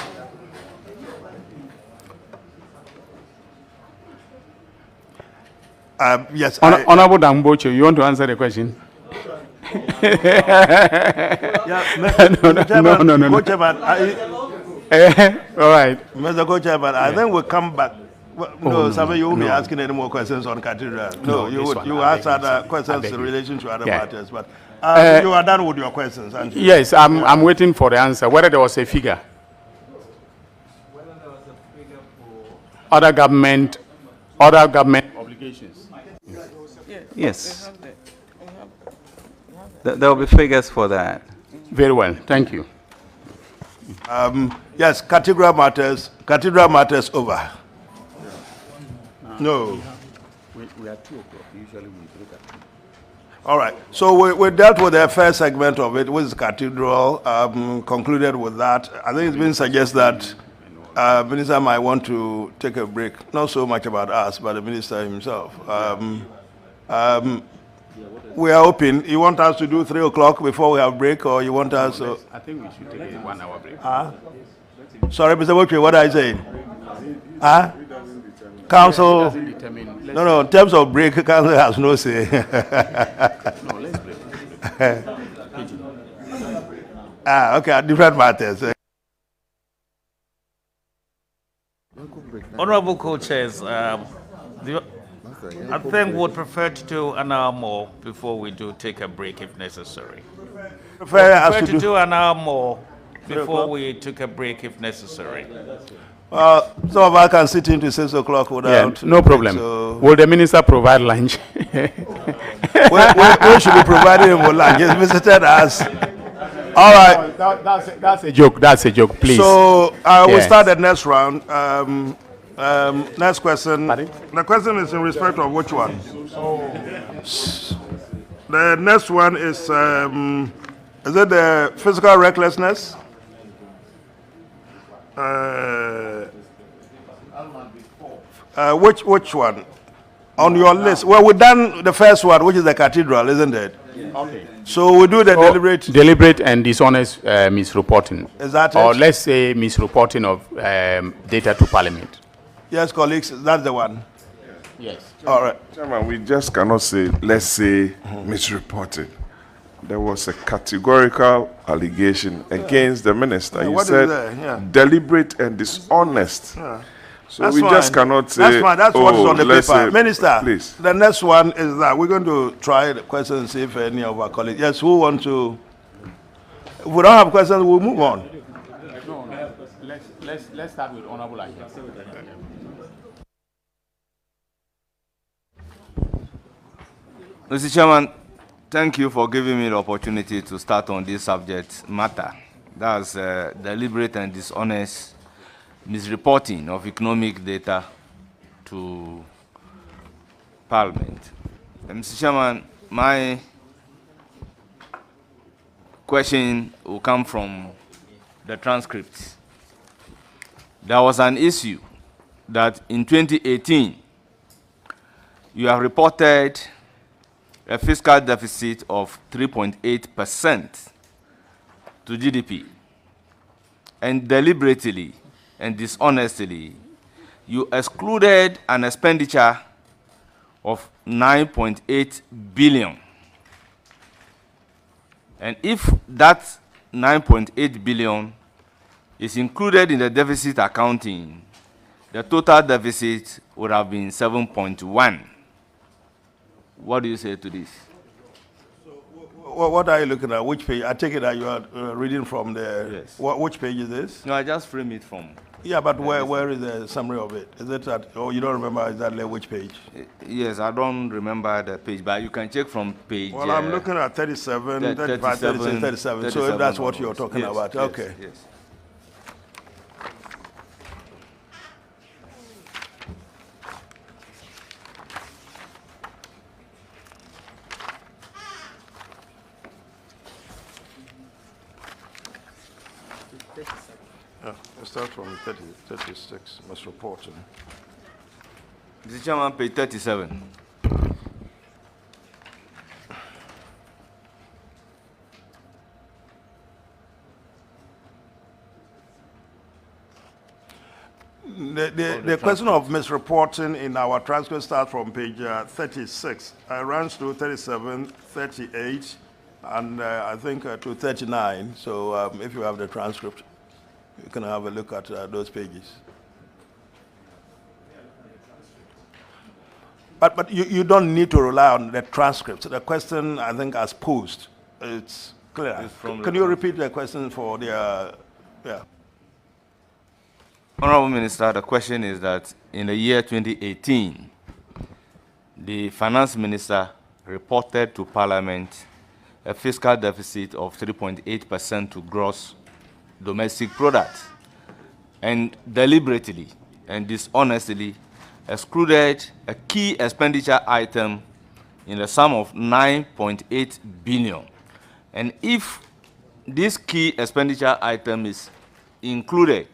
Yes. Honorable Dambocho, you want to answer the question? No. Co-chairman, all right. Mr. Co-chairman, I think we'll come back. You won't be asking any more questions on cathedral. No, you ask other questions in relation to other matters. But you are done with your questions, aren't you? Yes, I'm waiting for the answer. Whether there was a figure. Whether there was a figure for other government obligations. Yes. There will be figures for that. Very well. Thank you. Yes, cathedral matters over. No. We are 2 o'clock. Usually we look at 2. All right. So we dealt with the first segment of it, which is cathedral. Concluded with that. I think it's been suggested that Minister might want to take a break. Not so much about us, but the Minister himself. We are open. You want us to do 3 o'clock before we have break, or you want us to... I think we should take a 1 hour break. Sorry, Mr. Boche, what are you saying? Council... No, in terms of break, council has no say. No, let's break. Okay, different matters. Honorable co-chairs, I think we'd prefer to do an hour more before we do take a break if necessary. Prefer to do an hour more before we take a break if necessary. Some of us can sit into 6 o'clock without... no problem. So will the minister provide lunch? Where should be providing him with lunch? He has visited us All right. That's a joke. That's a joke, please. So I will Yes. start the next round. Next question. The question is in respect of which one? The next one is it the physical recklessness? Which one? On your list. Well, we've done the first one, which is the cathedral, isn't it? Okay. So we do the deliberate and dishonest misreporting. Is that or it? let's say misreporting of data to Parliament. Yes, colleagues, that's the one. Yes. All right. Chairman, we just cannot say, let's say, misreported. There was a categorical allegation against the minister. You what is said there? Yeah. deliberate and dishonest. Yeah. So That's we fine. just cannot say, That's fine. That's what is on the let's paper. say- Minister, please. the next one is that we're going to try the question and see if any of our colleagues. Yes, who want to? If we don't have questions, we'll move on. No, let's start with Honorable Aja. Mr. Chairman, thank you for giving me the opportunity to start on this subject matter. That's deliberate and dishonest misreporting of economic data to Parliament. Mr. Chairman, my question will come from the transcript. There was an issue that in 2018, you have reported a fiscal deficit of 3.8% to GDP. And deliberately and dishonestly, you excluded an expenditure of 9.8 billion. And if that 9.8 billion is included in the deficit accounting, the total deficit would have been 7.1. What do you say to this? What are you looking at? Which page? I take it that you are reading from the. Yes. Which page is this? No, I just frame it from. Yeah, but where is the summary of it? Is it at? Oh, you don't remember exactly which page? Yes, I don't remember the page, but you can check from page. Well, I'm looking at 37, 35, 36, 37. So if that's what you're talking Yes, about, yes, okay. Yes. Yeah, let's start from 36, misreporting. Mr. Chairman, page 37. The question of misreporting in our transcript starts from page 36. I runs through 37, 38, and I think to 39. So if you have the transcript, you can have a look at those pages. But you don't need to rely on the transcript. The question, I think, as posed, it's clear. Can you repeat the question for the, yeah. Honorable Minister, the question is that in the year 2018, the Finance Minister reported to Parliament a fiscal deficit of 3.8% to gross domestic product, and deliberately and dishonestly excluded a key expenditure item in the sum of 9.8 billion. And if this key expenditure item is included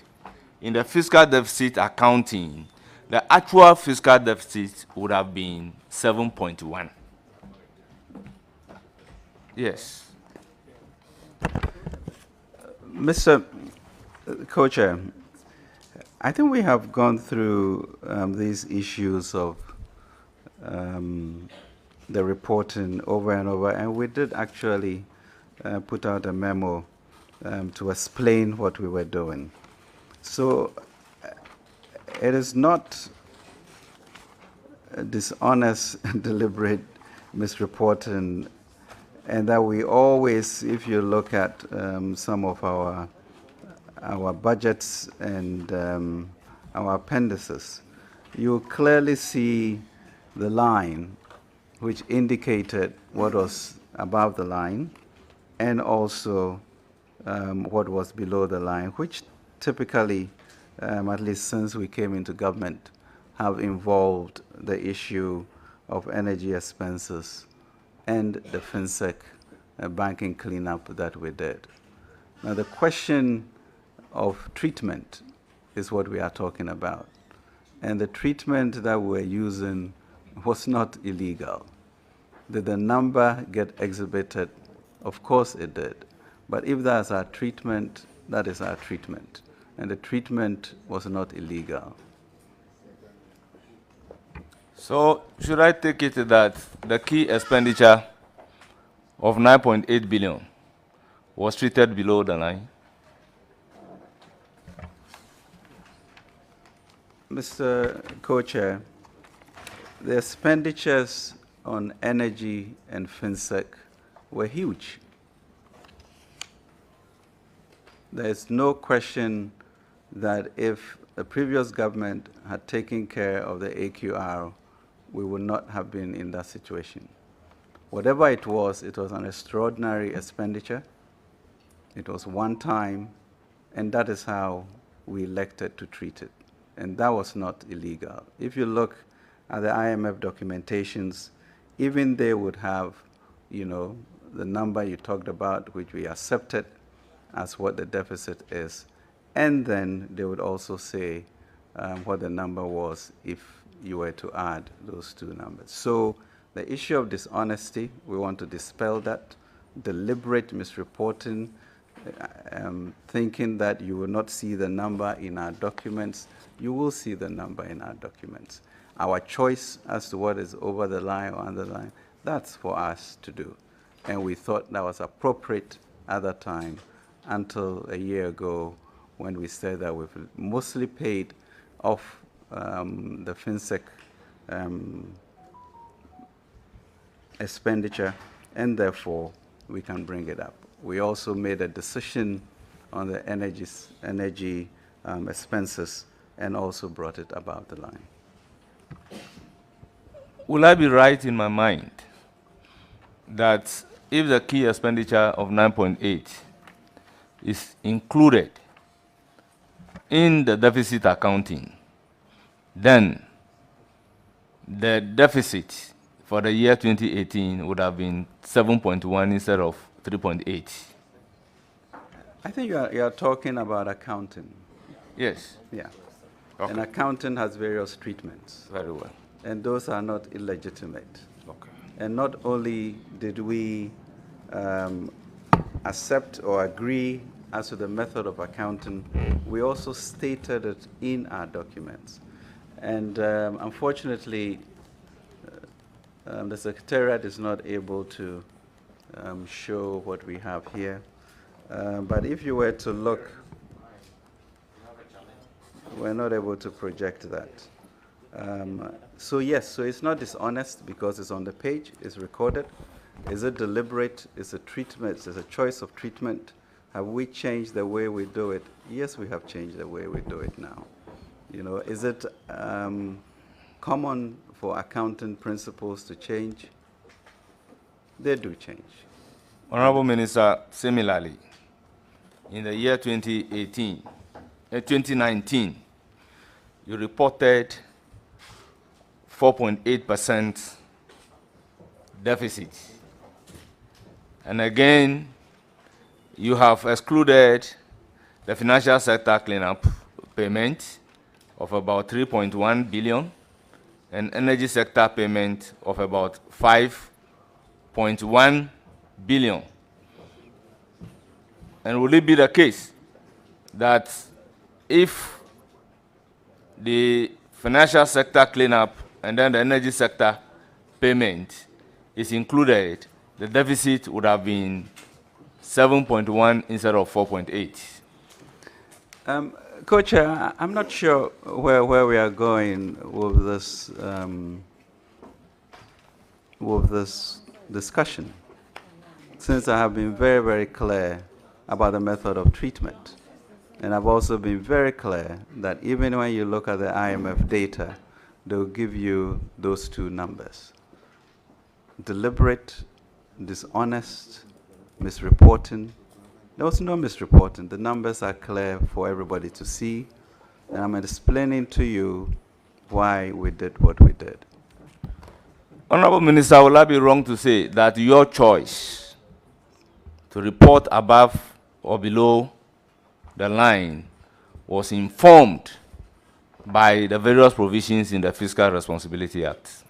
in the fiscal deficit accounting, the actual fiscal deficit would have been 7.1. Yes. Mr. Co-Chair, I think we have gone through these issues of the reporting over and over, and we did actually put out a memo to explain what we were doing. So it is not dishonest, deliberate misreporting, and that we always, if you look at some of our budgets and our appendices, you clearly see the line which indicated what was above the line, and also what was below the line, which typically, at least since we came into government, have involved the issue of energy expenses and the FinSec banking cleanup that we did. Now, the question of treatment is what we are talking about. And the treatment that we're using was not illegal. Did the number get exhibited? Of course it did. But if that's our treatment, that is our treatment. And the treatment was not illegal. So, should I take it that the key expenditure of 9.8 billion was treated below the line? Mr. Co-Chair, the expenditures on energy and FinSec were huge. There is no question that if the previous government had taken care of the AQR, we would not have been in that situation. Whatever it was an extraordinary expenditure. It was one time, and that is how we elected to treat it. And that was not illegal. If you look at the IMF documentations, even they would have, the number you talked about, which we accepted as what the deficit is, and then they would also say what the number was if you were to add those two numbers. So the issue of dishonesty, we want to dispel that. Deliberate misreporting, thinking that you will not see the number in our documents, you will see the number in our documents. Our choice as to what is over the line or under the line, that's for us to do. And we thought that was appropriate at that time until a year ago when we said that we've mostly paid off the FinSec expenditure, and therefore we can bring it up. We also made a decision on the energy expenses and also brought it above the line. Will I be right in my mind that if the key expenditure of 9.8 is included in the deficit accounting, then the deficit for the year 2018 would have been 7.1 instead of 3.8? I think you are talking about accounting. Yes. Yeah. Okay. And accounting has various treatments. Very well. And those are not illegitimate. Okay. And not only did we accept or agree as to the method of accounting, we also stated it in our documents. And unfortunately, the Secretariat is not able to show what we have here. But if you were to look, we're not able to project that. So yes, so it's not dishonest because it's on the page, it's recorded. Is it deliberate? Is it treatment? Is it a choice of treatment? Have we changed the way we do it? Yes, we have changed the way we do it now. Is it common for accounting principles to change? They do change. Honorable Minister, similarly, in the year 2019, you reported 4.8% deficit. And again, you have excluded the financial sector cleanup payment of about 3.1 billion and energy sector payment of about 5.1 billion. And will it be the case that if the financial sector cleanup and then the energy sector payment is included, the deficit would have been 7.1 instead of 4.8? Co-Chair, I'm not sure where we are going with this discussion, since I have been very, very clear about the method of treatment. And I've also been very clear that even when you look at the IMF data, they'll give you those two numbers. Deliberate, dishonest, misreporting, There was no misreporting. The numbers are clear for everybody to see. And I'm explaining to you why we did what we did. Honorable Minister, will I be wrong to say that your choice to report above or below the line was informed by the various provisions in the Fiscal Responsibility Act?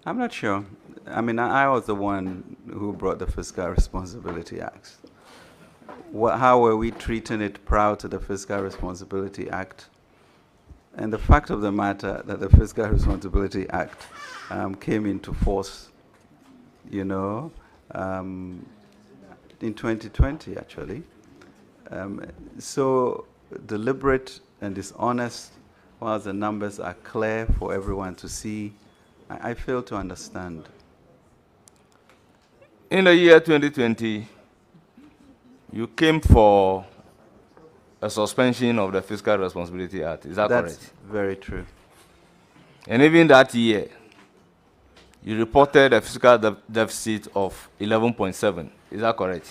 I'm not sure. I mean, I was the one who brought the Fiscal Responsibility Act. How were we treating it prior to the Fiscal Responsibility Act? And the fact of the matter that the Fiscal Responsibility Act came into force, you know, in 2020, actually. So deliberate and dishonest, while the numbers are clear for everyone to see, I fail to understand. In the year 2020, you came for a suspension of the Fiscal Responsibility Act. Is that correct? That's very true. And even that year, you reported a fiscal deficit of 11.7. Is that correct?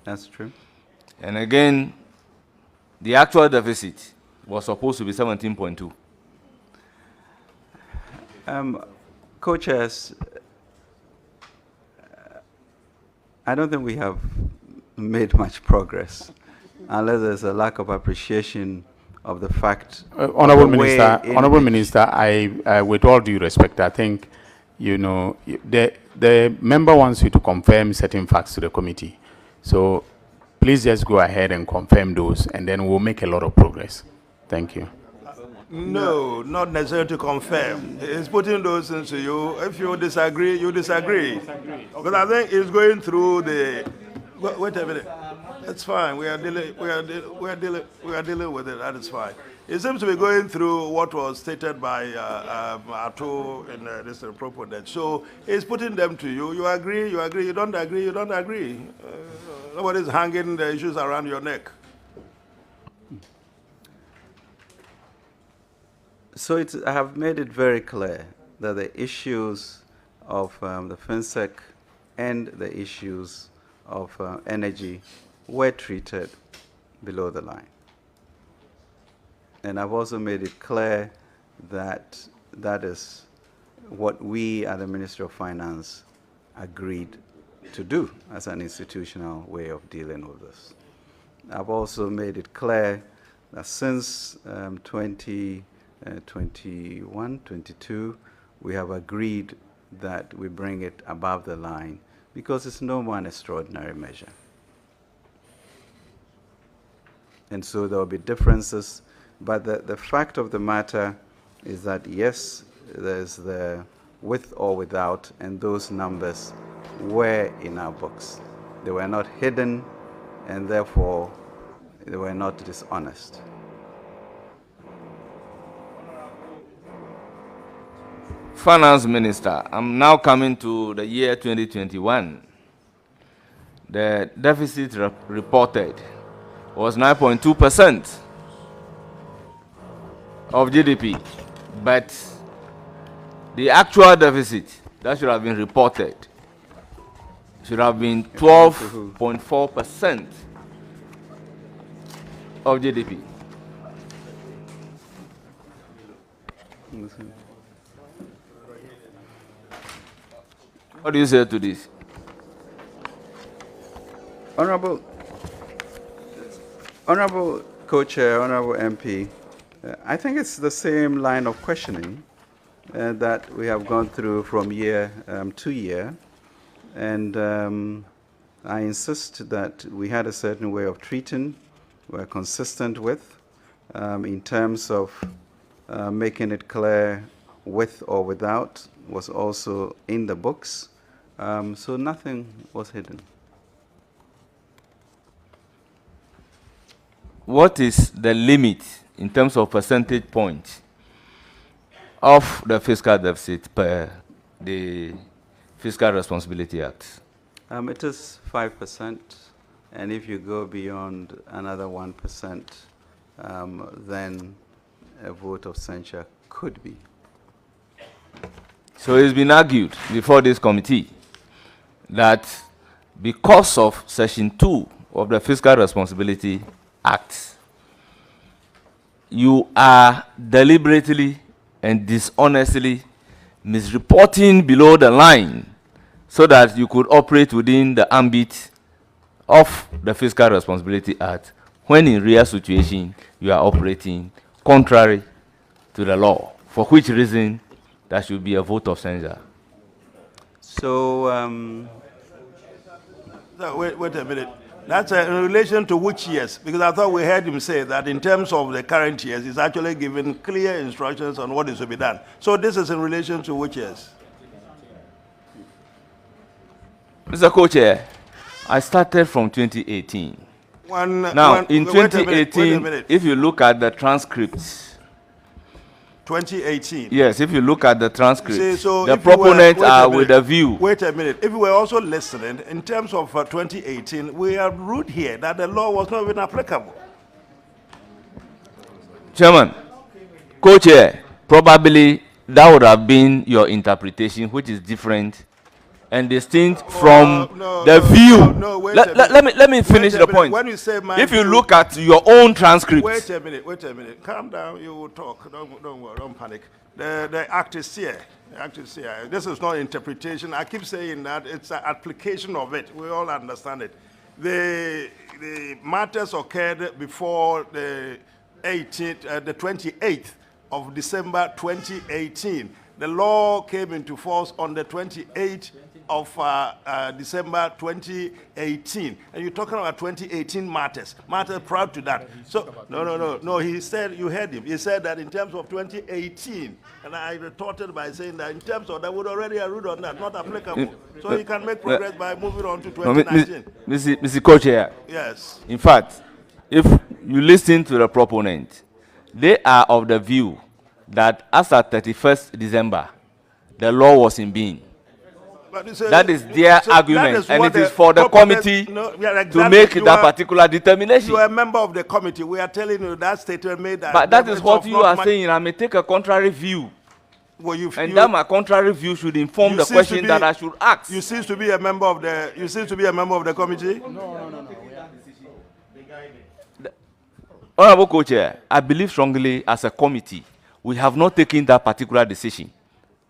That's true. And again, the actual deficit was supposed to be 17.2. Co-chairs, I don't think we have made much progress, unless there's a lack of appreciation of the fact. Honorable Minister, I, with all due respect, I think, you know, the member wants you to confirm certain facts to the committee. So please just go ahead and confirm those, and then we'll make a lot of progress. Thank you. No, not necessary to confirm. It's putting those into you. If you disagree, you disagree. But I think it's going through the. Wait a minute. It's fine. We are dealing with it. That is fine. It seems to be going through what was stated by Atto in this proponent. So it's putting them to you. You agree, you agree. You don't agree, you don't agree. Nobody's hanging the issues around your neck. So I have made it very clear that the issues of the FinSec and the issues of energy were treated below the line. And I've also made it clear that that is what we at the Ministry of Finance agreed to do as an institutional way of dealing with this. I've also made it clear that since 2021, 22, we have agreed that we bring it above the line because it's no more an extraordinary measure. And so there will be differences, but the fact of the matter is that yes, there's the with or without, and those numbers were in our books. They were not hidden, and therefore they were not dishonest. Finance Minister, I'm now coming to the year 2021. The deficit reported was 9.2% of GDP, but the actual deficit that should have been reported should have been 12.4% of GDP. What do you say to this? Honorable Co-Chair, Honorable MP, I think it's the same line of questioning that we have gone through from year to year. And I insist that we had a certain way of treating, we're consistent with, in terms of making it clear with or without was also in the books. So nothing was hidden. What is the limit in terms of percentage points of the fiscal deficit per the Fiscal Responsibility Act? It is 5%, and if you go beyond another 1%, then a vote of censure could be. So it's been argued before this committee that because of Section 2 of the Fiscal Responsibility Act, you are deliberately and dishonestly misreporting below the line so that you could operate within the ambit of the Fiscal Responsibility Act, when in real situation you are operating contrary to the law, for which reason there should be a vote of censure. So, No, wait a minute. That's in relation to which years? Because I thought we heard him say that in terms of the current years, he's actually given clear instructions on what is to be done. So this is in relation to which years? Mr. Co-Chair, I started from 2018. In 2018, if you look at the transcripts, 2018. yes, if you look at the transcripts, See, so the if you were- proponents wait a are minute. with a view. Wait a minute. If you were also listening, in terms of 2018, we are rude here that the law was not even applicable. Chairman, Co-Chair, probably that would have been your interpretation, which is different and distinct from the view. Let me finish the point. When you say my if you view- look at your own transcript, Wait a minute. Calm down. You will talk. Don't worry. Don't panic. The act is here. The act is here. This is not interpretation. I keep saying that it's an application of it. We all understand it. The matters occurred before the 28th of December 2018. The law came into force on the 28th of December 2018. And you're talking about 2018 matters prior to that. So, no, he said, you heard him. He said that in terms of 2018, and I retorted by saying that in terms of that would already have ruled on that, not applicable. So you can make progress by moving on to 2019. Mr. Co-Chair. Yes. In fact, if you listen to the proponent, they are of the view that as at 31st December, the law was in being. That is their argument, and it is for the committee to make that particular determination. You are a member of the committee. We are telling you that statement made that. But that is what you are saying. I may take a contrary view. That my contrary view should inform the question that I should ask. You seem to be a member of the. You seem to be a member of the committee. No. Honorable Co-Chair, I believe strongly as a committee, we have not taken that particular decision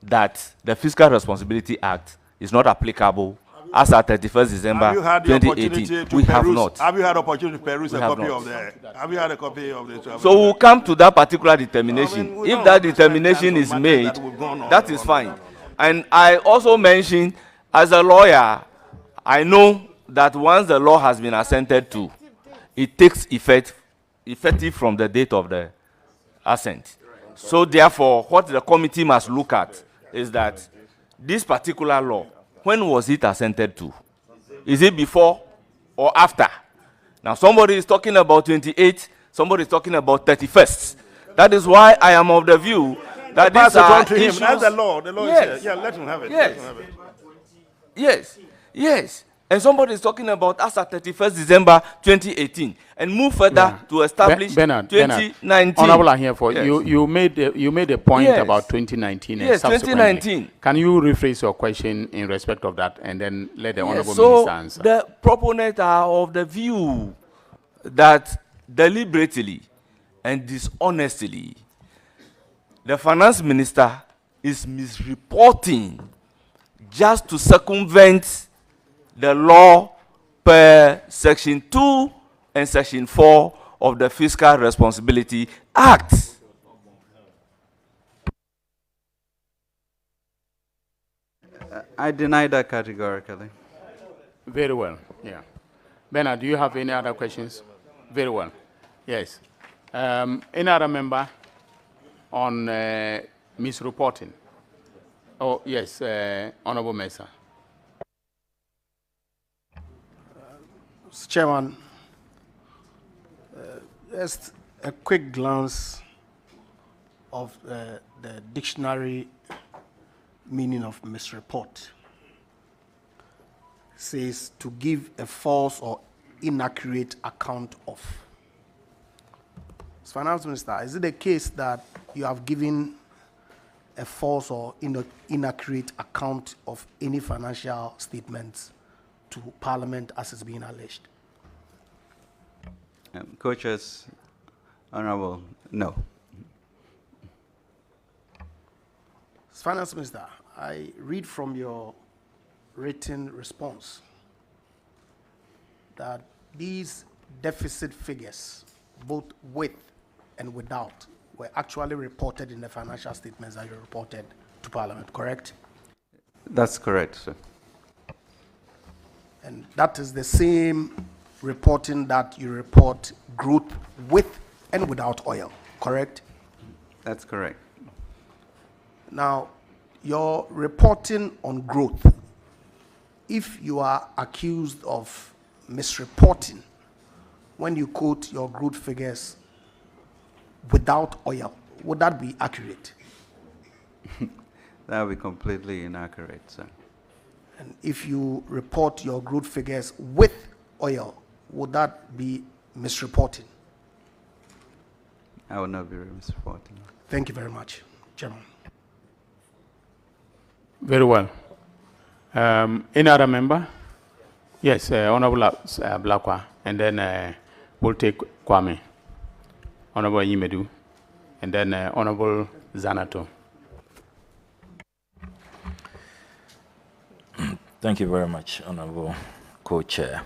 that the Fiscal Responsibility Act is not applicable as at 31st December 2018. We have not. Have you had opportunity to peruse a copy of the? Have you had a copy of the? So we'll come to that particular determination. If that determination is made, that is fine. And I also mentioned, as a lawyer, I know that once the law has been assented to, it takes effective from the date of the assent. So therefore, what the committee must look at is that this particular law, when was it assented to? Is it before or after? Now somebody is talking about 28, somebody is talking about 31st. That is why I am of the view that these are issues. That's the law. The law is here. Yeah, let him have it. Yes. And somebody is talking about us at 31st December 2018 and move further to establish 2019. Honorable Ahiefo, you made a point about 2019 and subsequently. 2019. Can you rephrase your question in respect of that and then let the Honorable Minister answer? The proponents are of the view that deliberately and dishonestly, the Finance Minister is misreporting just to circumvent the law per Section 2 and Section 4 of the Fiscal Responsibility Act. I deny that categorically. Very well, yeah. Bernard, do you have any other questions? Very well, yes. Any other member on misreporting? Oh, yes, Honorable Mesa. Mr. Chairman, just a quick glance of the dictionary meaning of misreport. It says to give a false or inaccurate account of. As Finance Minister, is it the case that you have given a false or inaccurate account of any financial statements to Parliament as is being alleged? Co-chairs, Honorable, no. Finance Minister, I read from your written response that these deficit figures, both with and without, were actually reported in the financial statements that you reported to Parliament, correct? That's correct, sir. And that is the same reporting that you report growth with and without oil, correct? That's correct. Now, your reporting on growth, if you are accused of misreporting when you quote your growth figures without oil, would that be accurate? That would be completely inaccurate, sir. And if you report your growth figures with oil, would that be misreporting? I will not be misreporting. Thank you very much, Chairman. Very well. Any other member? Yes, Honorable Blakwa, and then we'll take Kwame. Honorable Yimedu, and then Honorable Zanato. Thank you very much, Honorable Co-Chair.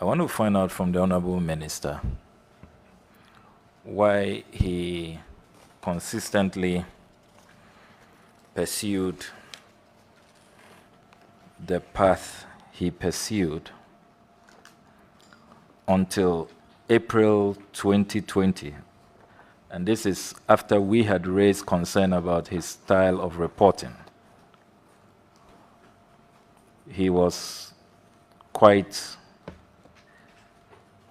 I want to find out from the Honorable Minister why he consistently pursued the path he pursued until April 2020. And this is after we had raised concern about his style of reporting. He was quite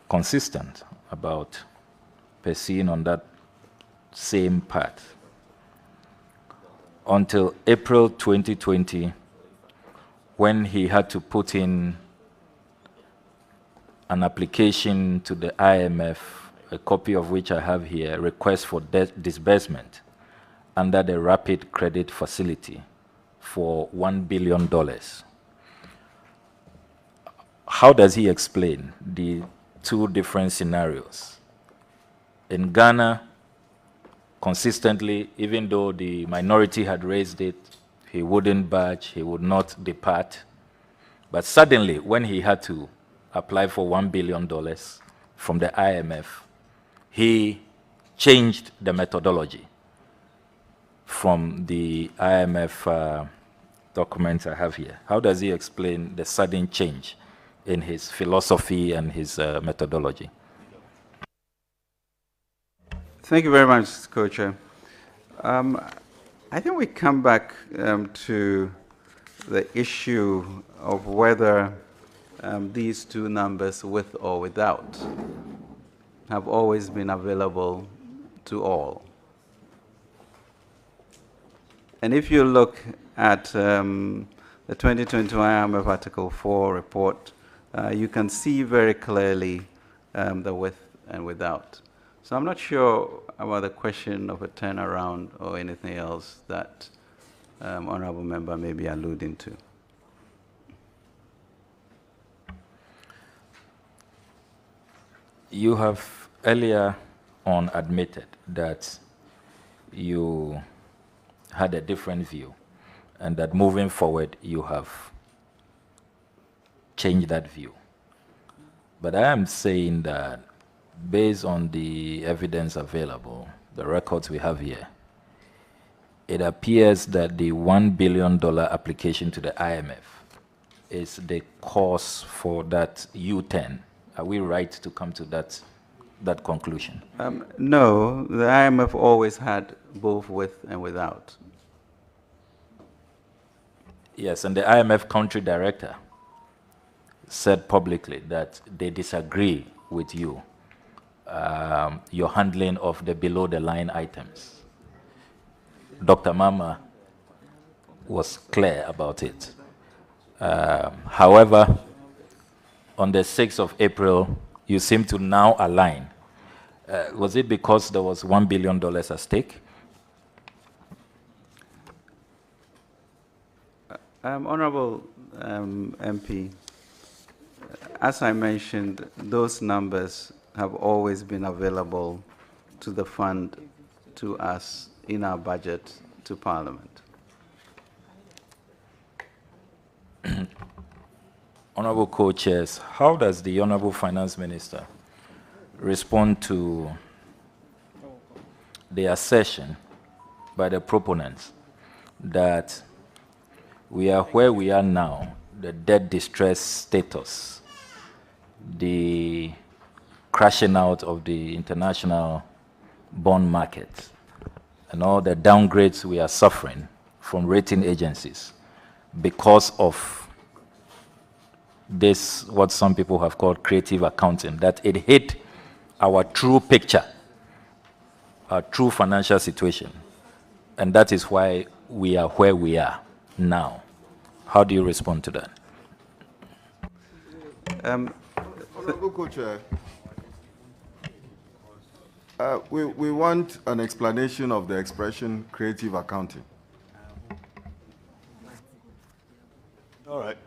consistent about pursuing on that same path until April 2020, when he had to put in an application to the IMF, a copy of which I have here, request for disbursement under the Rapid Credit Facility for $1 billion. How does he explain the two different scenarios? In Ghana, consistently, even though the minority had raised it, he wouldn't budge, he would not depart. But suddenly, when he had to apply for $1 billion from the IMF, he changed the methodology from the IMF documents I have here. How does he explain the sudden change in his philosophy and his methodology? Thank you very much, Co-Chair. I think we come back to the issue of whether these two numbers, with or without, have always been available to all. And if you look at the 2021 IMF Article 4 report, you can see very clearly the with and without. So I'm not sure about the question of a turnaround or anything else that Honorable Member may be alluding to. You have earlier on admitted that you had a different view and that moving forward you have changed that view. But I am saying that based on the evidence available, the records we have here, it appears that the $1 billion application to the IMF is the cause for that U-turn. Are we right to come to that conclusion? No, the IMF always had both with and without. Yes, and the IMF country director said publicly that they disagree with you, your handling of the below-the-line items. Dr. Mama was clear about it. However, on the 6th of April, you seem to now align. Was it because there was $1 billion at stake? Honorable MP, as I mentioned, those numbers have always been available to the fund, to us, in our budget, to Parliament. Honorable Co-Chairs, how does the Honorable Finance Minister respond to the assertion by the proponents that we are where we are now, the debt distress status, the crashing out of the international bond market, and all the downgrades we are suffering from rating agencies because of this, what some people have called creative accounting, that it hid our true picture, our true financial situation. And that is why we are where we are now. How do you respond to that? Honorable Co-Chair, we want an explanation of the expression creative accounting. All right.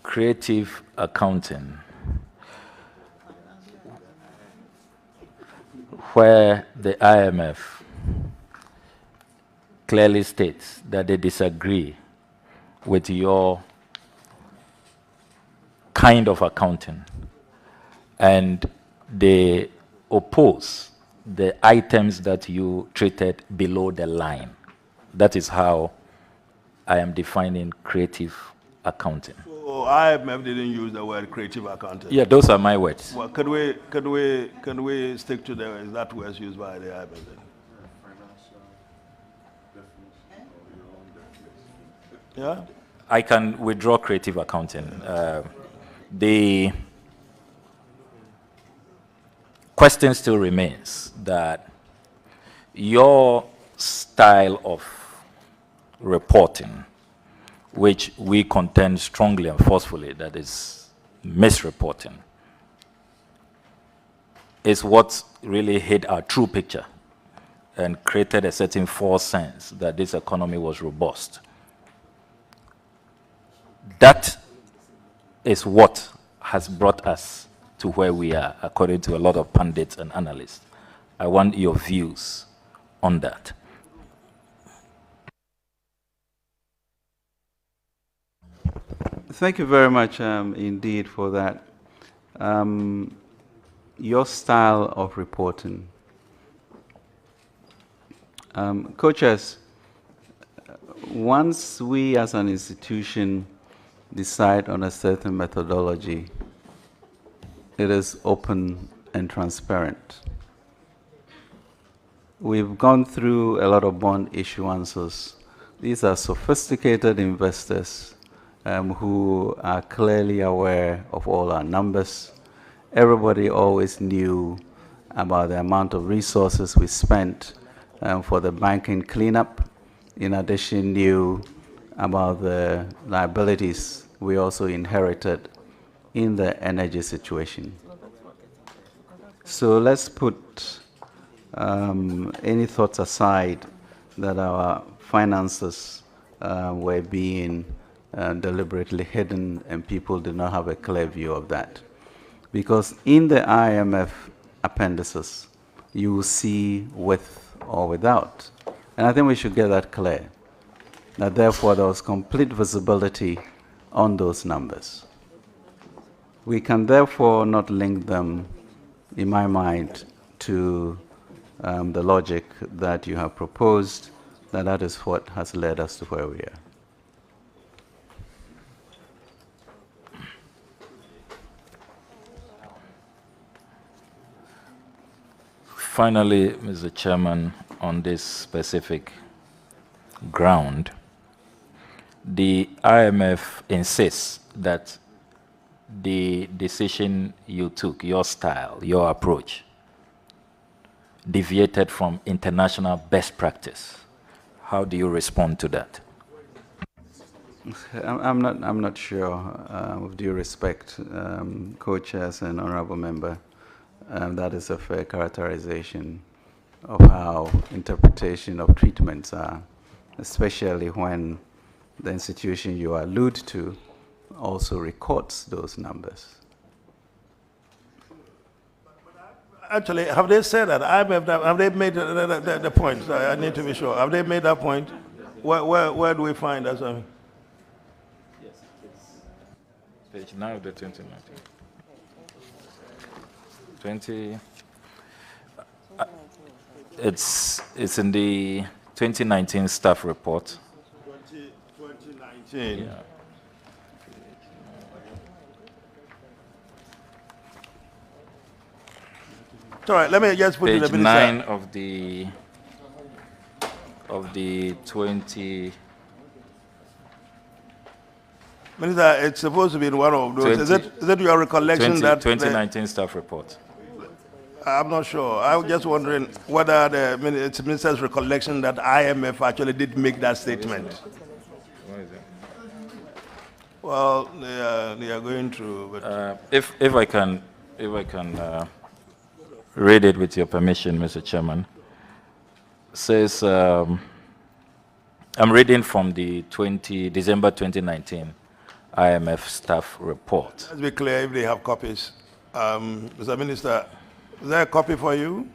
Creative accounting, where the IMF clearly states that they disagree with your kind of accounting, and they oppose the items that you treated below the line. That is how I am defining creative accounting. So IMF didn't use the word creative accounting. Yeah, those are my words. Well, can we stick to the exact words used by the IMF then? Yeah? I can withdraw creative accounting. The question still remains that your style of reporting, which we contend strongly and forcefully that is misreporting, is what really hid our true picture and created a certain false sense that this economy was robust. That is what has brought us to where we are, according to a lot of pundits and analysts. I want your views on that. Thank you very much indeed for that. Your style of reporting. Co-chairs, once we as an institution decide on a certain methodology, it is open and transparent. We've gone through a lot of bond issuances. These are sophisticated investors who are clearly aware of all our numbers. Everybody always knew about the amount of resources we spent for the banking cleanup. In addition, knew about the liabilities we also inherited in the energy situation. So let's put any thoughts aside that our finances were being deliberately hidden and people did not have a clear view of that. Because in the IMF appendices, you will see with or without. And I think we should get that clear, that therefore there was complete visibility on those numbers. We can therefore not link them, in my mind, to the logic that you have proposed, that is what has led us to where we are. Finally, Mr. Chairman, on this specific ground, the IMF insists that the decision you took, your style, your approach, deviated from international best practice. How do you respond to that? I'm not sure, with due respect, co-chairs and honorable member, that is a fair characterization of how interpretation of treatments are, especially when the institution you allude to also records those numbers. Actually, have they said that? Have they made the point? I need to be sure. Have they made that point? Where do we find that? Yes, it's page 9 of the 2019. it's in the 2019 staff report. 2019. Yeah. All right, let me just put it in the page minister. 9 of the 20. Minister, it's supposed to be in one of those. 20 Is it your recollection that 2019 staff report? I'm not sure. I was just wondering whether it's minister's recollection that IMF actually did make that statement. What is it? Well, they are going through. But If I can read it with your permission, Mr. Chairman. Says I'm reading from the December 2019 IMF staff report. Let's be clear if they have copies. Mr. Minister, is there a copy for you?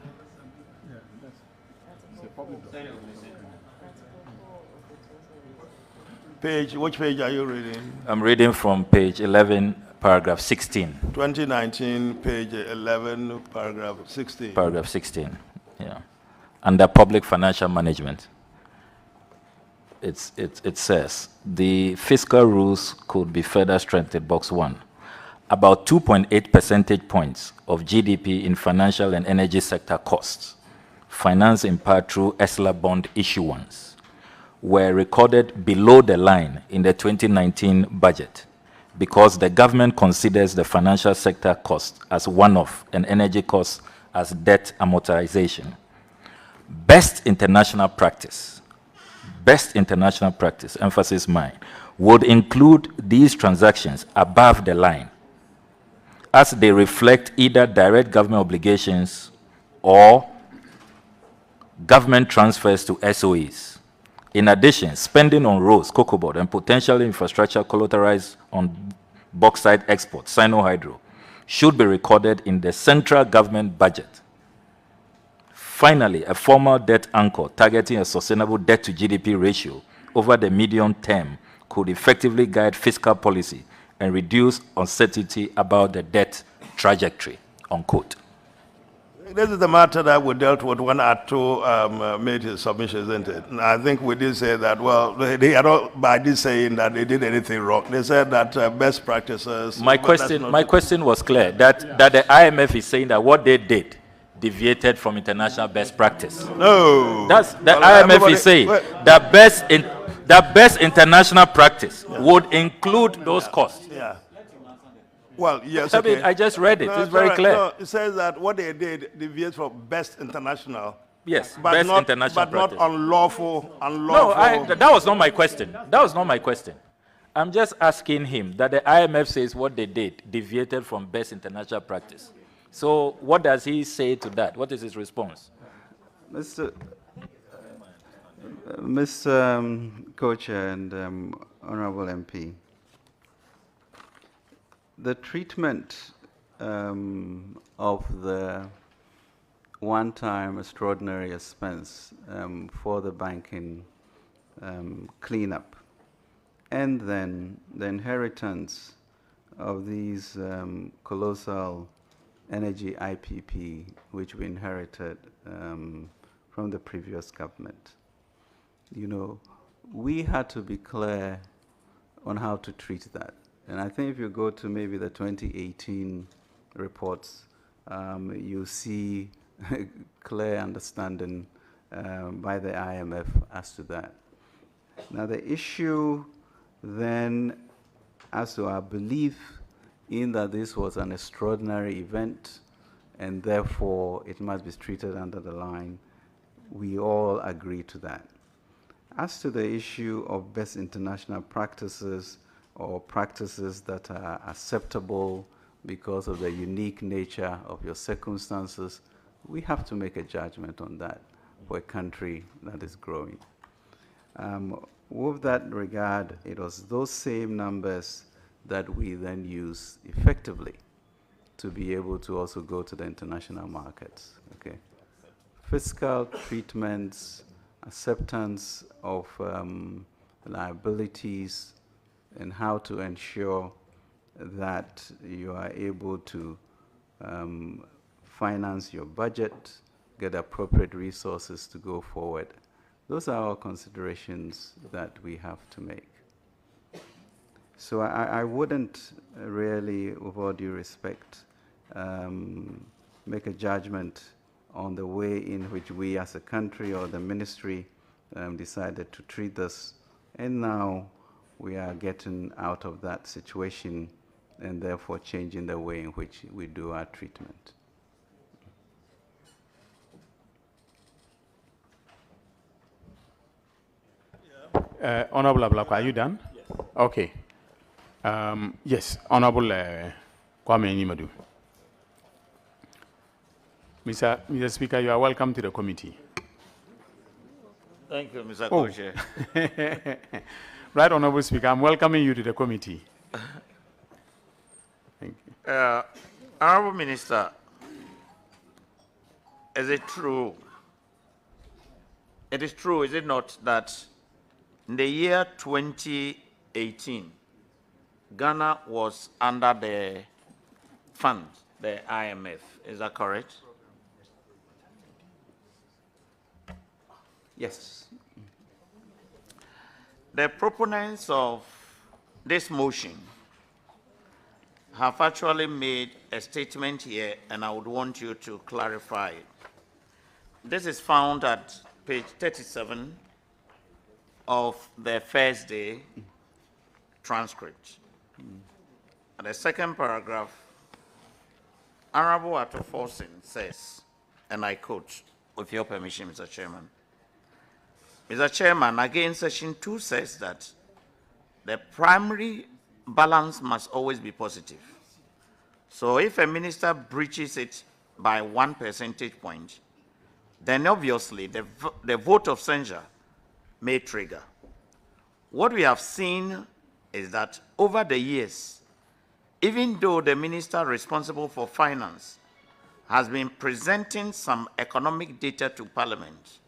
Which page are you reading? I'm reading from page 11, paragraph 16. 2019, page 11, paragraph 16. Paragraph 16, yeah. Under public financial management, it says, the fiscal rules could be further strengthened, box 1. About 2.8 percentage points of GDP in financial and energy sector costs, financed in part through ESLA bond issuance, were recorded below the line in the 2019 budget because the government considers the financial sector cost as one-off and energy costs as debt amortization. Best international practice, emphasis mine, would include these transactions above the line as they reflect either direct government obligations or government transfers to SOEs. In addition, spending on roads, cocoa board, and potential infrastructure collateralized on bauxite export, Sino-Hydro, should be recorded in the central government budget. Finally, a formal debt anchor targeting a sustainable debt to GDP ratio over the medium term could effectively guide fiscal policy and reduce uncertainty about the debt trajectory, unquote. This is the matter that we dealt with when Atto made his submission, isn't it? And I think we did say that, well, they are not by this saying that they did anything wrong. They said that best practices... My question was clear, that the IMF is saying that what they did deviated from international best practice. No. That's the IMF is saying that best international practice would include those costs. Yeah. Well, yes. I mean, I just read it. It's very clear. No, it says that what they did deviates from best international. Yes, but best not, international but practice. not unlawful. No, that was not my question. I'm just asking him that the IMF says what they did deviated from best international practice. So what does he say to that? What is his response? Mr. Co-Chair and Honorable MP, the treatment of the one-time extraordinary expense for the banking cleanup and then the inheritance of these colossal energy IPP, which we inherited from the previous government. You know, we had to be clear on how to treat that. And I think if you go to maybe the 2018 reports, you see clear understanding by the IMF as to that. Now the issue then as to our belief in that this was an extraordinary event and therefore it must be treated under the line, we all agree to that. As to the issue of best international practices or practices that are acceptable because of the unique nature of your circumstances, we have to make a judgment on that for a country that is growing. With that regard, it was those same numbers that we then use effectively to be able to also go to the international markets. Okay, fiscal treatments, acceptance of liabilities, and how to ensure that you are able to finance your budget, get appropriate resources to go forward. Those are all considerations that we have to make. So I wouldn't really, with all due respect, make a judgment on the way in which we as a country or the ministry decided to treat this. And now we are getting out of that situation and therefore changing the way in which we do our treatment. Honorable Ablakwa, are you done? Yes. Okay. Yes, Honorable Kwame Nimadu. Mr. Speaker, you are welcome to the committee. Thank you, Mr. Co-Chair. Right, Honorable Speaker, I'm welcoming you to the committee. Thank you. Honorable Minister, is it true? It is true, is it not, that in the year 2018, Ghana was under the fund, the IMF. Is that correct? Yes. The proponents of this motion have actually made a statement here, and I would want you to clarify it. This is found at page 37 of the first day transcript. And the second paragraph, Honorable Ato Forson says, and I quote, with your permission, Mr. Chairman. Mr. Chairman, again, section 2 says that the primary balance must always be positive. So if a minister breaches it by 1 percentage point, then obviously the vote of censure may trigger. What we have seen is that over the years, even though the minister responsible for finance has been presenting some economic data to Parliament,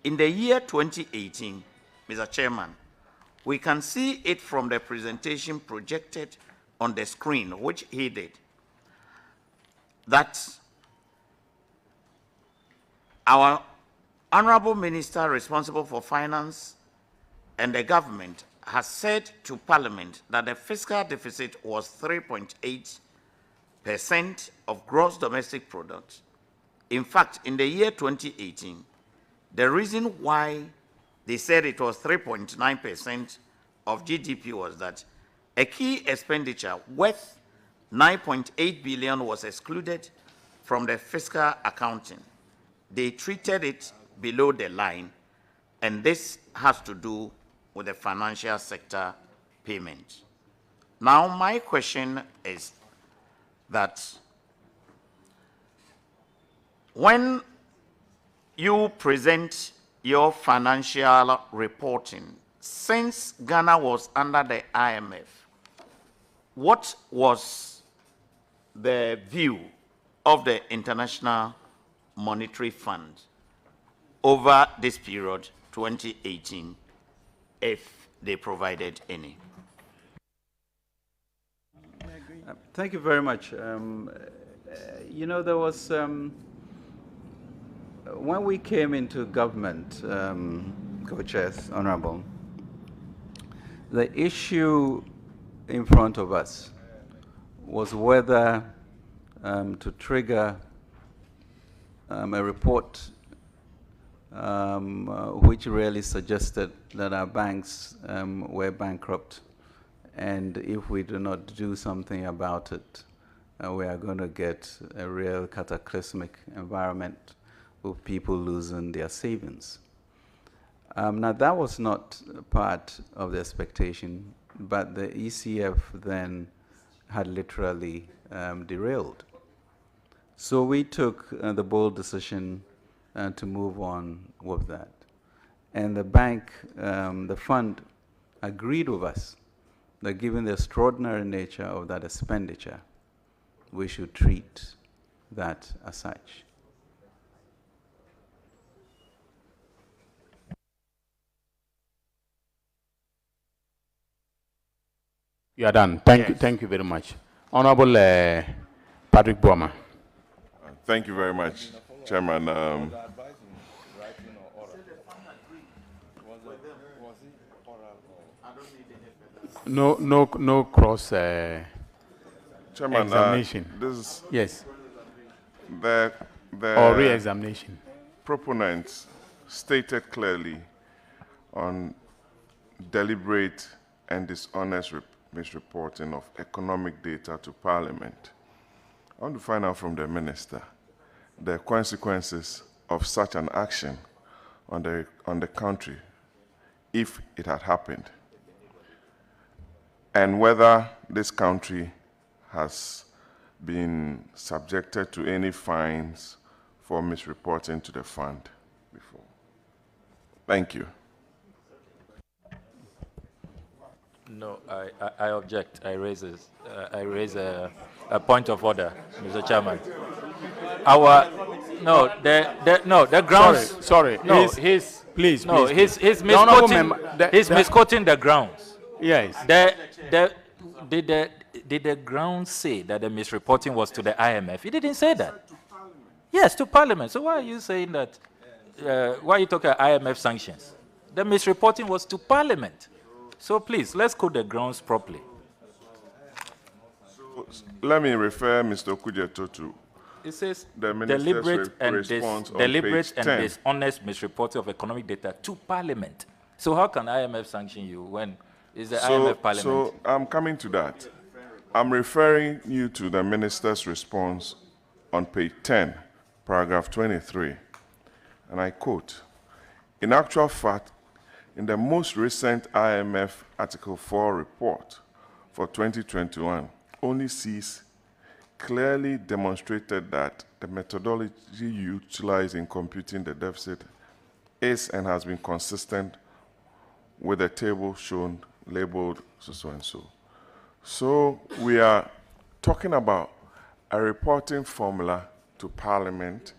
in the year 2018, Mr. Chairman, we can see it from the presentation projected on the screen, which he did, that our honorable minister responsible for finance and the government has said to Parliament that the fiscal deficit was 3.8% of gross domestic product. In fact, in the year 2018, the reason why they said it was 3.9% of GDP was that a key expenditure worth 9.8 billion was excluded from the fiscal accounting. They treated it below the line, and this has to do with the financial sector payment. Now, my question is that when you present your financial reporting, since Ghana was under the IMF, what was the view of the International Monetary Fund over this period, 2018, if they provided any? Thank you very much. You know, there was, when we came into government, co-chairs, Honorable, the issue in front of us was whether to trigger a report which really suggested that our banks were bankrupt, and if we do not do something about it, we are going to get a real cataclysmic environment with people losing their savings. Now, that was not part of the expectation, but the ECF then had literally derailed. So we took the bold decision to move on with that. And the bank, the fund, agreed with us that given the extraordinary nature of that expenditure, we should treat that as such. You are done. Thank you very much. Honorable Patrick Boama. Thank you very much, Chairman. No cross Chairman, examination. This yes. The or re-examination. Proponents stated clearly on deliberate and dishonest misreporting of economic data to Parliament. I want to find out from the Minister the consequences of such an action on the country if it had happened, and whether this country has been subjected to any fines for misreporting to the fund before. Thank you. No, I object. I raise a point of order, Mr. Chairman. The grounds. Sorry. No, please. He's misquoting the grounds. Yes. Did the grounds say that the misreporting was to the IMF? He didn't say that. Yes, to Parliament. So why are you saying that? Why are you talking about IMF sanctions? The misreporting was to Parliament. So please, let's quote the grounds properly. So, let me refer Mr. Okujeto to it says the deliberate and dishonest misreporting of economic data to Parliament. So how can IMF sanction you when is the IMF Parliament? So I'm coming to that. I'm referring you to the Minister's response on page 10, paragraph 23. And I quote, "In actual fact, in the most recent IMF Article 4 report for 2021, only sees clearly demonstrated that the methodology utilized in computing the deficit is and has been consistent with the table shown labeled so and so." So we are talking about a reporting formula to Parliament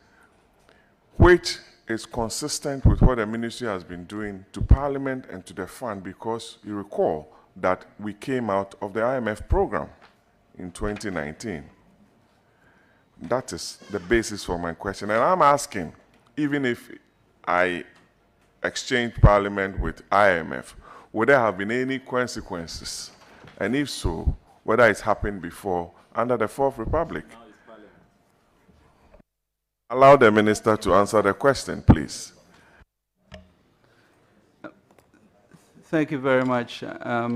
which is consistent with what the ministry has been doing to Parliament and to the fund, because you recall that we came out of the IMF program in 2019. That is the basis for my question. And I'm asking, even if I exchange Parliament with IMF, would there have been any consequences? And if so, whether it's happened before under the Fourth Republic? Allow the Minister to answer the question, please. Thank you very much. I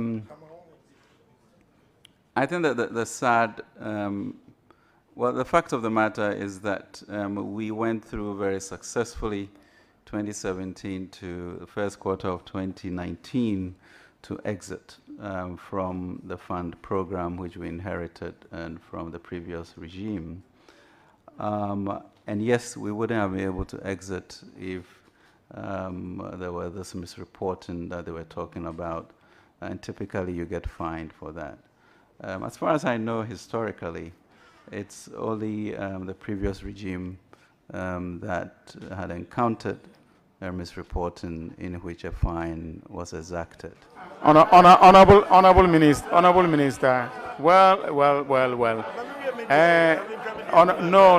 think that the sad, the fact of the matter is that we went through very successfully 2017 to the first quarter of 2019 to exit from the fund program which we inherited and from the previous regime. And yes, we wouldn't have been able to exit if there were this misreporting that they were talking about, and typically you get fined for that. As far as I know, historically, it's only the previous regime that had encountered a misreporting in which a fine was exacted. Honorable Minister. Well. No.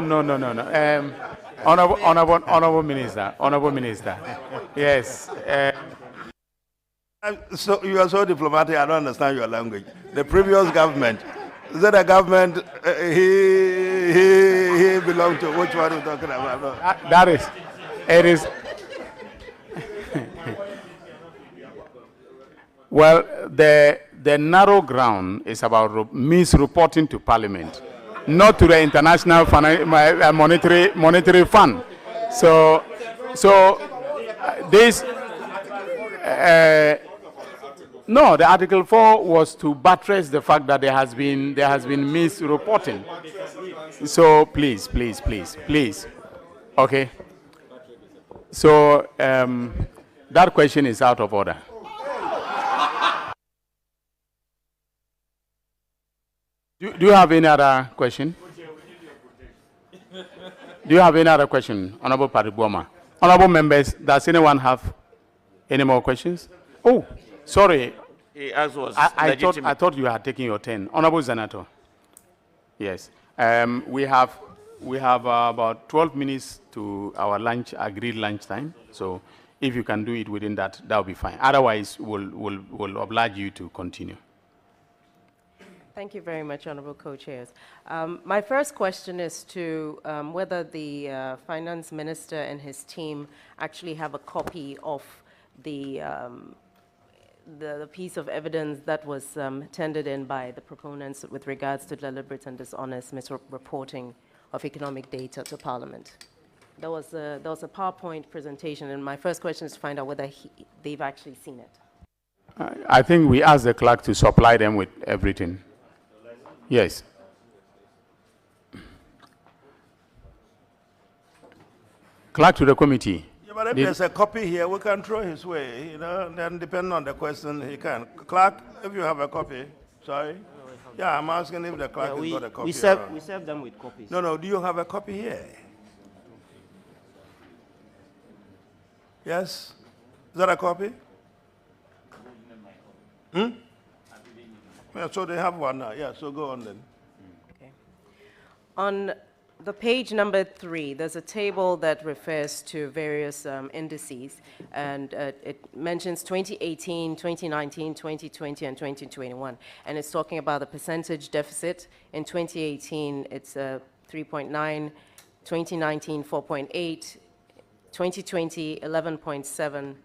Honorable Minister. Yes. So you are so diplomatic. I don't understand your language. The previous government, is that a government he belonged to? Which one are you talking about? It is. Well, the narrow ground is about misreporting to Parliament, not to the International Monetary Fund. So this. No, the Article 4 was to buttress the fact that there has been misreporting. So please. Okay. So that question is out of order. Do you have any other question? Do you have any other question, Honorable Paribwama? Honorable members, does anyone have any more questions? Oh, sorry. He asked was I thought you had taken your turn. Honorable Senator. Yes. We have about 12 minutes to our agreed lunch time. So if you can do it within that, that will be fine. Otherwise, we'll oblige you to continue. Thank you very much, Honorable Co-Chairs. My first question is to whether the Finance Minister and his team actually have a copy of the piece of evidence that was tendered in by the proponents with regards to deliberate and dishonest misreporting of economic data to Parliament. There was a PowerPoint presentation, and my first question is to find out whether they've actually seen it. I think we asked the clerk to supply them with everything. Yes. Clerk to the committee. Yeah, but if there's a copy here, we can throw his way, you know, then depending on the question, he can. Clerk, if you have a copy, sorry. Yeah, I'm asking if the clerk has got a copy. We serve them with copies. No, do you have a copy here? Yes? Is that a copy? Yeah, so they have one now. Yeah, so go on then. Okay. On the page number 3, there's a table that refers to various indices, and it mentions 2018, 2019, 2020, and 2021. And it's talking about the percentage deficit. In 2018, it's 3.9, 2019, 4.8, 2020, 11.7,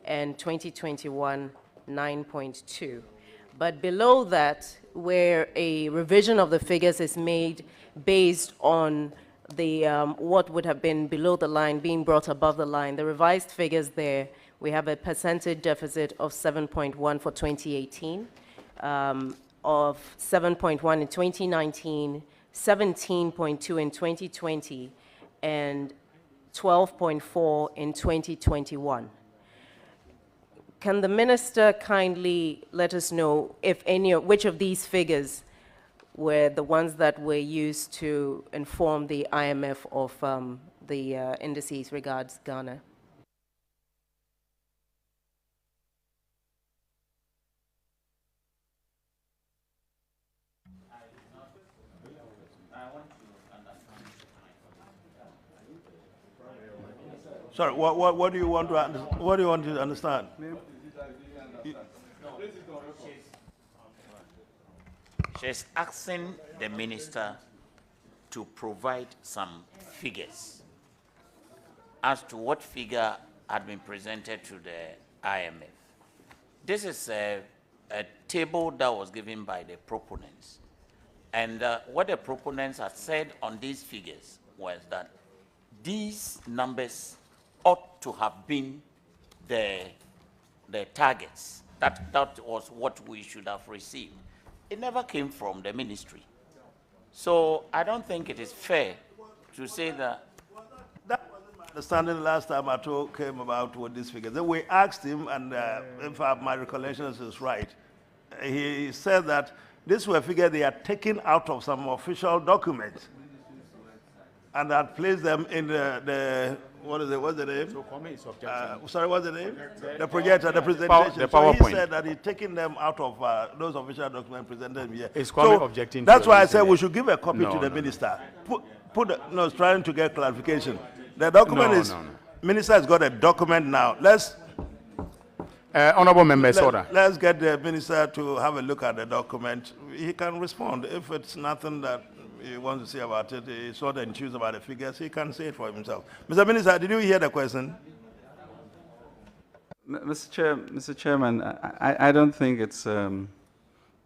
and 2021, 9.2. But below that, where a revision of the figures is made based on the what would have been below the line being brought above the line, the revised figures there, we have a percentage deficit of 7.1 for 2018, of 7.1 in 2019, 17.2 in 2020, and 12.4 in 2021. Can the minister kindly let us know if which of these figures were the ones that were used to inform the IMF of the indices regards Ghana? Sorry, what do you want to understand? She's asking the minister to provide some figures as to what figure had been presented to the IMF. This is a table that was given by the proponents. And what the proponents had said on these figures was that these numbers ought to have been the targets. That was what we should have received. It never came from the ministry. So I don't think it is fair to say that. That wasn't my understanding last time Ato came about with these figures. Then we asked him, and if my recollection is right, he said that these were figures they had taken out of some official documents and had placed them in what's the name? Sorry, what's the name? The projector, the presentation. The PowerPoint. So he said that he's taking them out of those official documents presented here. It's objecting. That's why I said we should give a copy to the minister. It's trying to get clarification. The document Minister has got a document now. Honorable members, order. Let's get the minister to have a look at the document. He can respond. If it's nothing that he wants to say about it, he's sort of enthused about the figures, he can say it for himself. Mr. Minister, did you hear the question? Mr. Chairman, I don't think it's a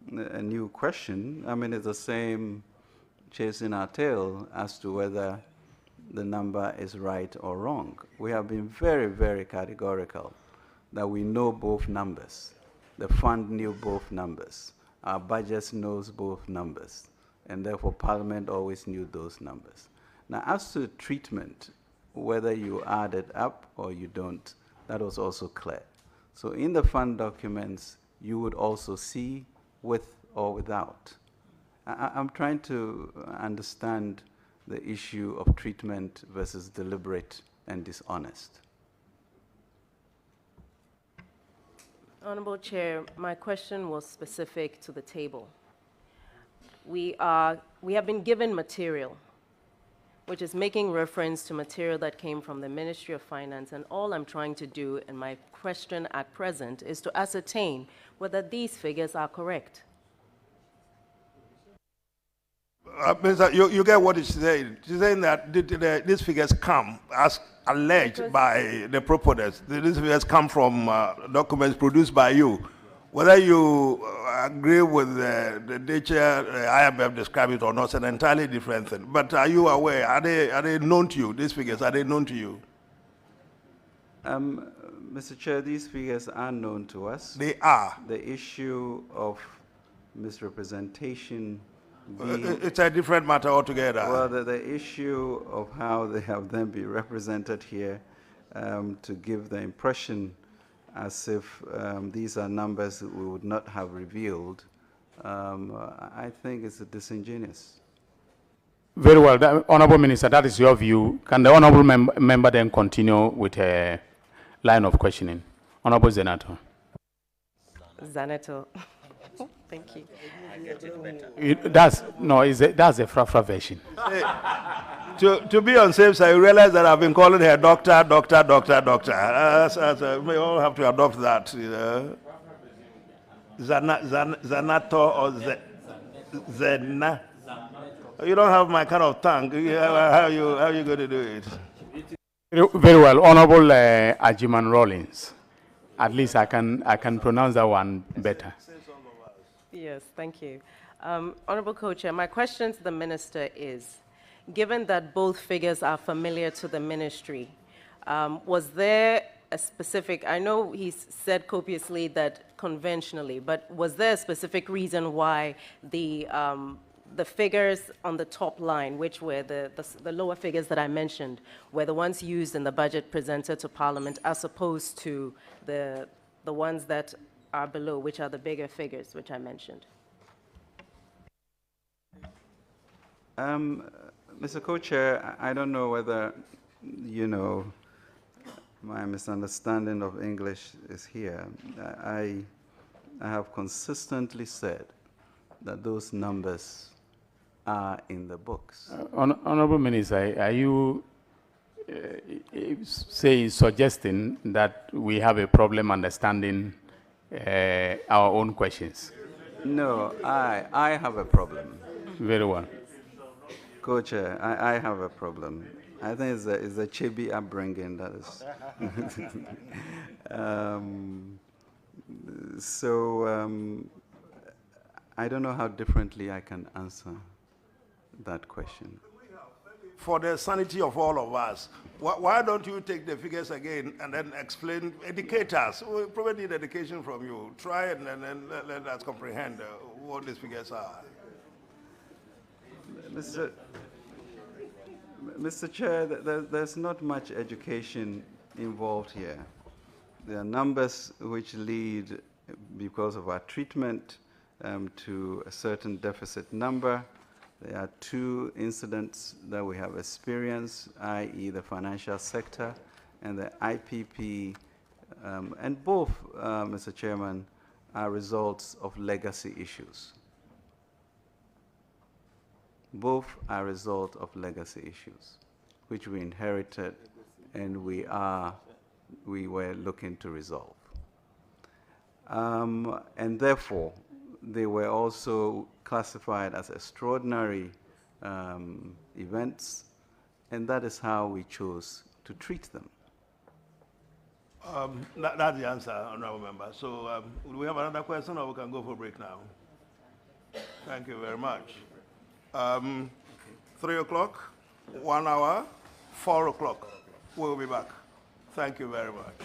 new question. I mean, it's the same chasing our tail as to whether the number is right or wrong. We have been very, very categorical that we know both numbers. The fund knew both numbers. Our budget knows both numbers. And therefore, Parliament always knew those numbers. Now, as to treatment, whether you add it up or you don't, that was also clear. So in the fund documents, you would also see with or without. I'm trying to understand the issue of treatment versus deliberate and dishonest. Honorable Chair, my question was specific to the table. We have been given material, which is making reference to material that came from the Ministry of Finance, and all I'm trying to do in my question at present is to ascertain whether these figures are correct. Minister, you get what she's saying. She's saying that these figures come as alleged by the proponents. These figures come from documents produced by you. Whether you agree with the nature IMF described it or not, it's an entirely different thing. But are you aware? Are they known to you? These figures, are they known to you? Mr. Chair, these figures are known to us. They are. The issue of misrepresentation. It's a different matter altogether. Well, the issue of how they have then been represented here to give the impression as if these are numbers that we would not have revealed, I think it's disingenuous. Very well. Honorable Minister, that is your view. Can the honorable member then continue with a line of questioning? Honorable Zenato. Zanato. Thank you. I get it better. That's a frafra version. Hey, to be on safe side, you realize that I've been calling her doctor. We all have to adopt that. You know? Zanato or Zena. You don't have my kind of tongue. How are you going to do it? Very well. Honorable Ajiman Rollins. At least I can pronounce that one better. Yes, thank you. Honorable Co-Chair, my question to the Minister is, given that both figures are familiar to the Ministry, was there a specific, I know he said copiously that conventionally, but was there a specific reason why the figures on the top line, which were the lower figures that I mentioned, were the ones used in the budget presented to Parliament as opposed to the ones that are below, which are the bigger figures, which I mentioned? Mr. Co-Chair, I don't know whether, my misunderstanding of English is here. I have consistently said that those numbers are in the books. Honorable Minister, are you suggesting that we have a problem understanding our own questions? No, I have a problem. Very well. Co-Chair, I have a problem. I think it's a Chibi upbringing that is. I don't know how differently I can answer that question. For the sanity of all of us, why don't you take the figures again and then explain, educate us? We probably need education from you. Try and let us comprehend what these figures are. Mr. Chair, there's not much education involved here. There are numbers which lead, because of our treatment, to a certain deficit number. There are two incidents that we have experienced, i.e. the financial sector and the IPP, and both, Mr. Chairman, are results of legacy issues. Both are a result of legacy issues, which we inherited and we were looking to resolve. And therefore, they were also classified as extraordinary events, and that is how we chose to treat them. That's the answer, Honorable Member. So do we have another question, or we can go for a break now? Thank you very much. 3 o'clock, 1 hour, 4 o'clock. We'll be back. Thank you very much.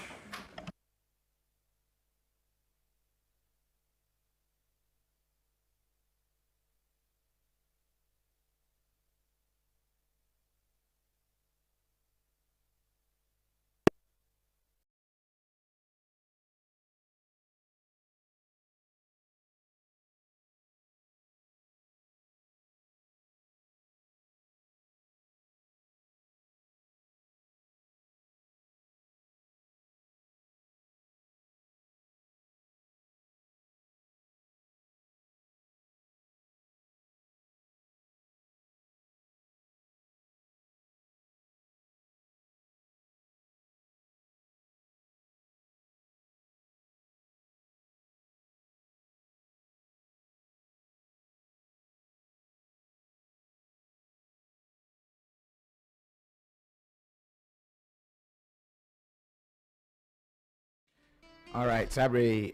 All right, Sabri,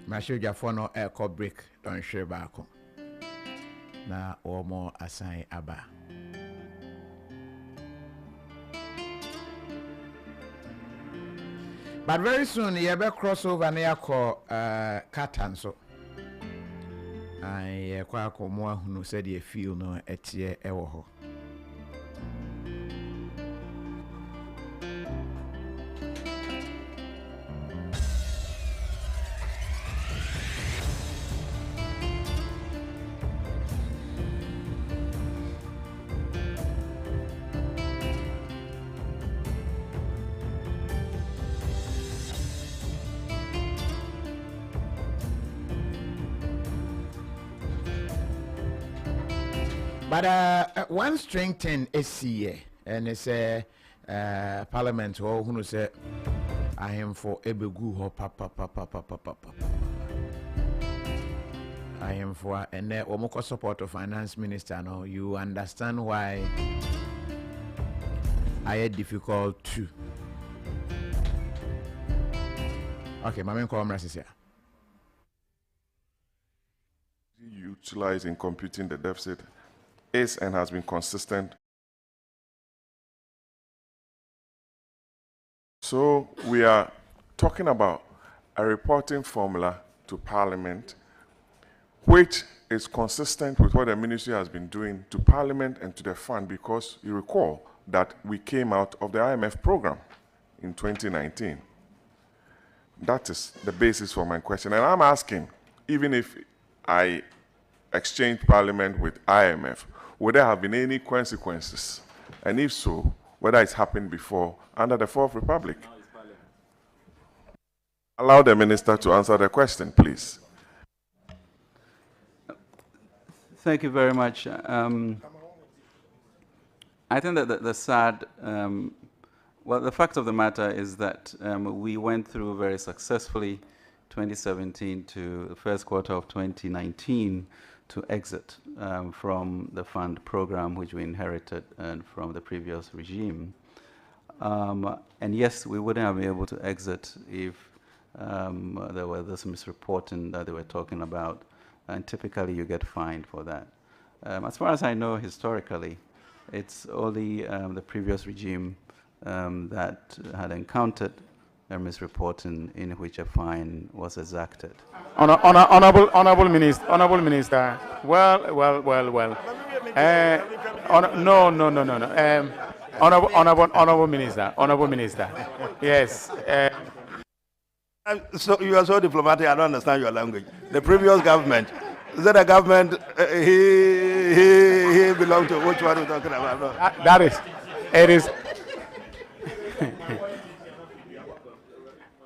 Mashuja no air break, don't share back. Na or more assign Abba. But very soon, you better cross over near Katan. So I quite more who said you feel no at ye ever. But one strengthen SCA and it's a parliament or who say I am for Ebegu ho papa. I am for and omoko support of finance minister. No, you understand why I had difficult too. Okay, my main comment is here. Utilizing computing the deficit is and has been consistent. So we are talking about a reporting formula to Parliament which is consistent with what the ministry has been doing to Parliament and to the fund, because you recall that we came out of the IMF program in 2019. That is the basis for my question. And I'm asking, even if I exchange Parliament with IMF, would there have been any consequences? And if so, whether it's happened before under the Fourth Republic? Allow the minister to answer the question, please. Thank you very much. I think that the sad, well, the fact of the matter is that we went through very successfully 2017 to the first quarter of 2019 to exit from the fund program which we inherited from the previous regime. And yes, we wouldn't have been able to exit if there was this misreporting that they were talking about, and typically you get fined for that. As far as I know, historically, it's only the previous regime that had encountered a misreporting in which a fine was exacted. Honorable Minister. Well. No. Honorable Minister. Yes. So you are so diplomatic. I don't understand your language. The previous government. Is that a government he belonged to? Which one are you talking about? It is.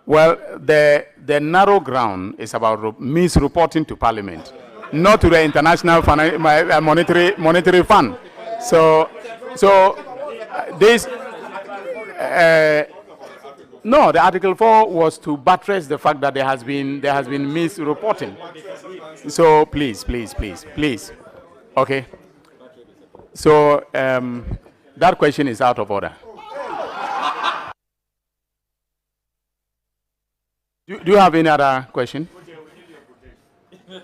Well, the narrow ground is about misreporting to Parliament, not to the International Monetary Fund. So this. No, the Article 4 was to buttress the fact that there has been misreporting. So please. Okay. So that question is out of order. Do you have any other question? Do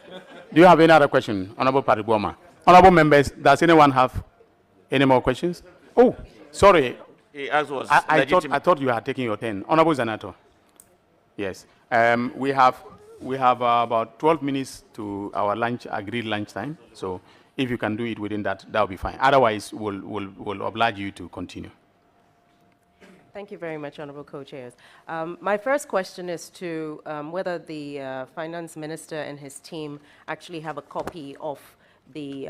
you have any other question, Honorable Pariboma? Honorable members, does anyone have any more questions? Oh, sorry. I thought you had taken your turn. Honorable Zanato. Yes. We have about 12 minutes to our agreed lunch time. So if you can do it within that, that'll be fine. Otherwise, we'll oblige you to continue. Thank you very much, Honorable Co-Chairs. My first question is to whether the Finance Minister and his team actually have a copy of the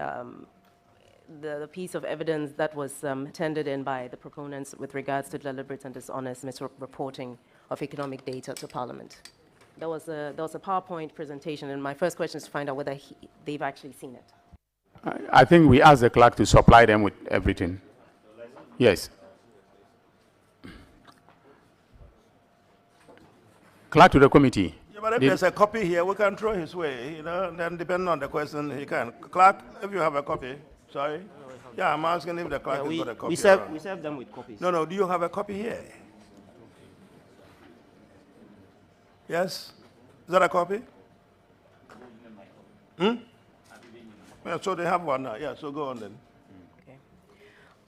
piece of evidence that was tendered in by the proponents with regards to deliberate and dishonest misreporting of economic data to Parliament. There was a PowerPoint presentation, and my first question is to find out whether they've actually seen it. I think we asked the clerk to supply them with everything. Yes. Clerk to the committee. Yeah, but if there's a copy here, we can throw his way, then depending on the question, he can. Clerk, if you have a copy, sorry. Yeah, I'm asking if the clerk has got a copy. We serve them with copies. No, do you have a copy here? Yes? Is that a copy? Hmm? Yeah, so they have one now. Yeah, so go on then. Okay.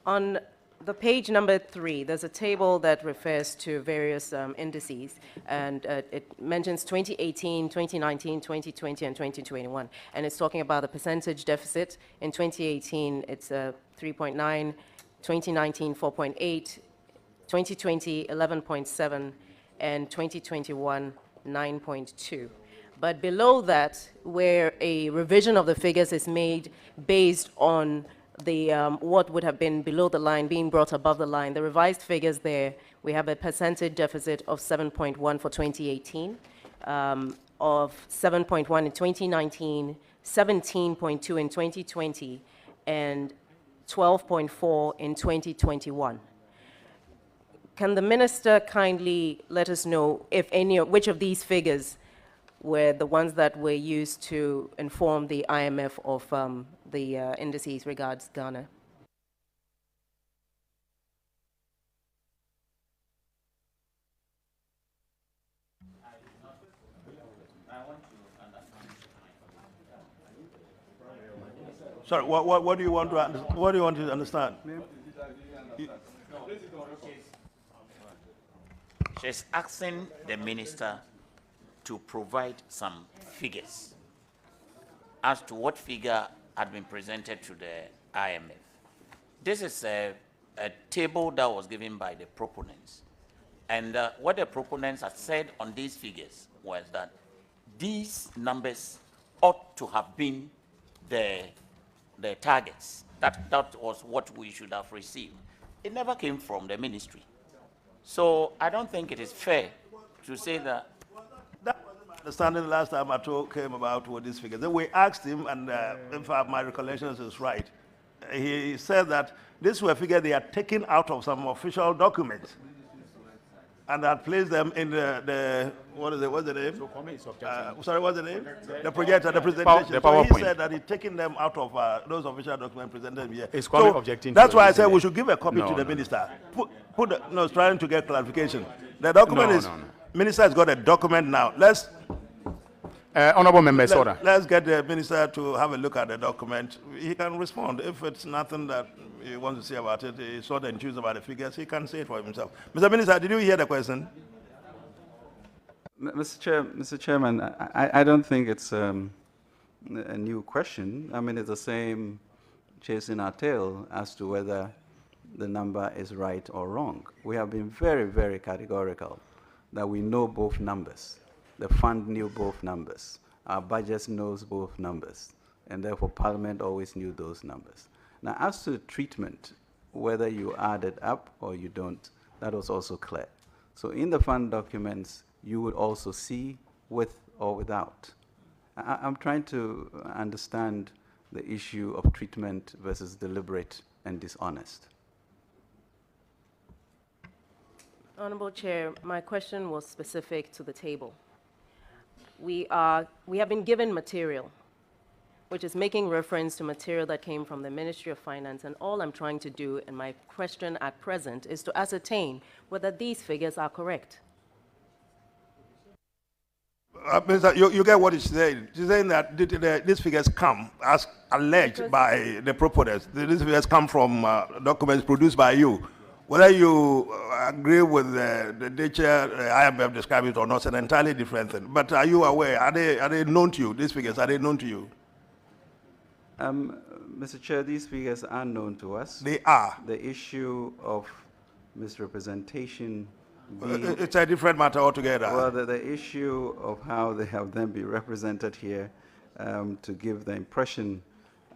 On the page number 3, there's a table that refers to various indices, and it mentions 2018, 2019, 2020, and 2021. And it's talking about the percentage deficit. In 2018, it's 3.9, 2019, 4.8, 2020, 11.7, and 2021, 9.2. But below that, where a revision of the figures is made based on the what would have been below the line being brought above the line, the revised figures there, we have a percentage deficit of 7.1 for 2018, of 7.1 in 2019, 17.2 in 2020, and 12.4 in 2021. Can the minister kindly let us know if which of these figures were the ones that were used to inform the IMF of the indices regards Ghana? Sorry, what do you want to what do you want to understand? She's asking the minister to provide some figures as to what figure had been presented to the IMF. This is a table that was given by the proponents. And what the proponents had said on these figures was that these numbers ought to have been the targets. That was what we should have received. It never came from the ministry. So I don't think it is fair to say that. That was my understanding last time Ato came about with these figures. Then we asked him, and in fact my recollection is right. He said that these were figures they had taken out of some official documents and had placed them in the what's the name? Sorry, what's the name? The projector, the presentation. So he said that he'd taken them out of those official documents presented here. It's so objecting. That's why I said we should give a copy to the minister. No, trying to get clarification. The document minister has got a document now. Let's Honorable members, order. Let's get the minister to have a look at the document. He can respond. If it's nothing that he wants to say about it, he's not enthused about the figures, he can say it for himself. Mr. Minister, did you hear the question? Mr. Chairman, I don't think it's a new question. I mean, it's the same chasing our tail as to whether the number is right or wrong. We have been very, very categorical that we know both numbers. The fund knew both numbers. Our budget knows both numbers. And therefore, Parliament always knew those numbers. Now, as to the treatment, whether you add it up or you don't, that was also clear. So in the fund documents, you would also see with or without. I'm trying to understand the issue of treatment versus deliberate and dishonest. Honorable Chair, my question was specific to the table. We have been given material, which is making reference to material that came from the Ministry of Finance, and all I'm trying to do in my question at present is to ascertain whether these figures are correct. Minister, you get what he's saying. He's saying that these figures come as alleged by the proponents. These figures come from documents produced by you. Whether you agree with the nature IMF described it or not, it's an entirely different thing. But are you aware? Are they known to you? These figures, are they known to you? Mr. Chair, these figures are known to us. They are. The issue of misrepresentation. It's a different matter altogether. Well, the issue of how they have then been represented here to give the impression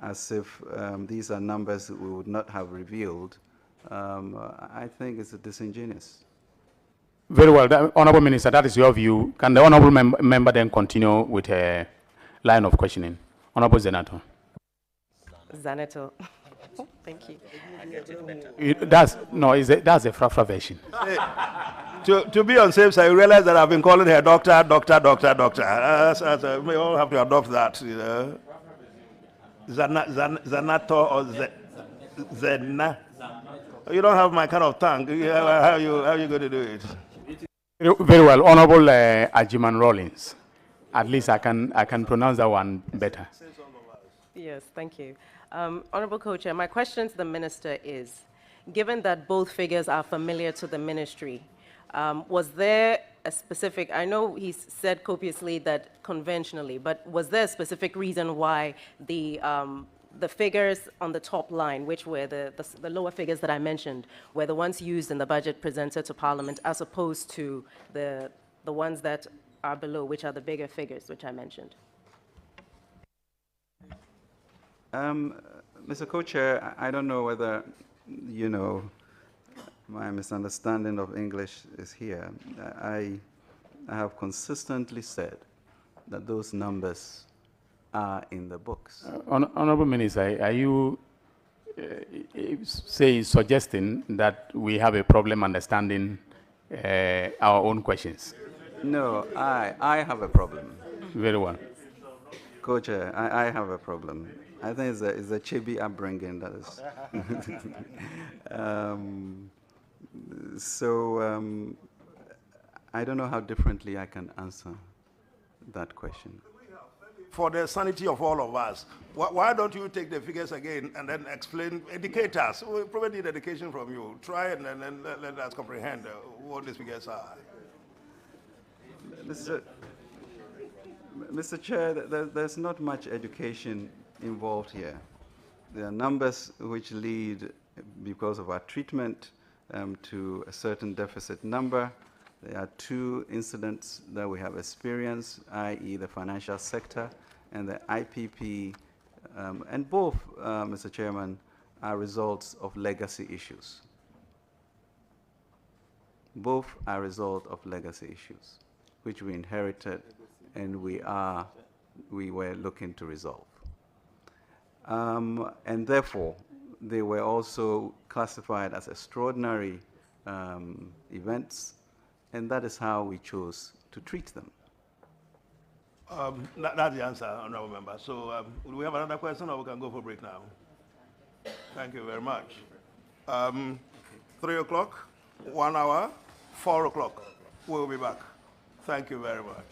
as if these are numbers that we would not have revealed, I think it's disingenuous. Very well. Honorable Minister, that is your view. Can the honorable member then continue with a line of questioning? Honorable Zenato. Zaneto. Thank you. That's a Frafra version. To be on safe side, I realize that I've been calling her doctor. We all have to adopt that. You know. Zanato or Zena. You don't have my kind of tongue. How are you going to do it? Very well, Honorable Ajiman Rollins. At least I can pronounce that one better. Yes, thank you. Honorable Co-Chair, my question to the Minister is, given that both figures are familiar to the ministry, was there a specific, I know he said copiously that conventionally, but was there a specific reason why the figures on the top line, which were the lower figures that I mentioned, were the ones used in the budget presented to Parliament, as opposed to the ones that are below, which are the bigger figures, which I mentioned? Mr. Co-Chair, I don't know whether, you know, my misunderstanding of English is here. I have consistently said that those numbers are in the books. Honorable Minister, are you suggesting that we have a problem understanding our own questions? No, I have a problem. Very well. Co-Chair, I have a problem. I think it's a chibi upbringing that is. I don't know how differently I can answer that question. For the sanity of all of us, why don't you take the figures again and then explain, educate us? We probably need education from you. Try and then let us comprehend what these figures are. Mr. Chair, there's not much education involved here. There are numbers which lead, because of our treatment, to a certain deficit number. There are two incidents that we have experienced, i.e. the financial sector and the IPP, and both, Mr. Chairman, are results of legacy issues. Both are result of legacy issues, which we inherited and we were looking to resolve. And therefore, they were also classified as extraordinary events, and that is how we chose to treat them. That's the answer, Honorable Member. So do we have another question, or we can go for break now? Thank you very much. 3 o'clock, 1 hour, 4 o'clock. We'll be back. Thank you very much.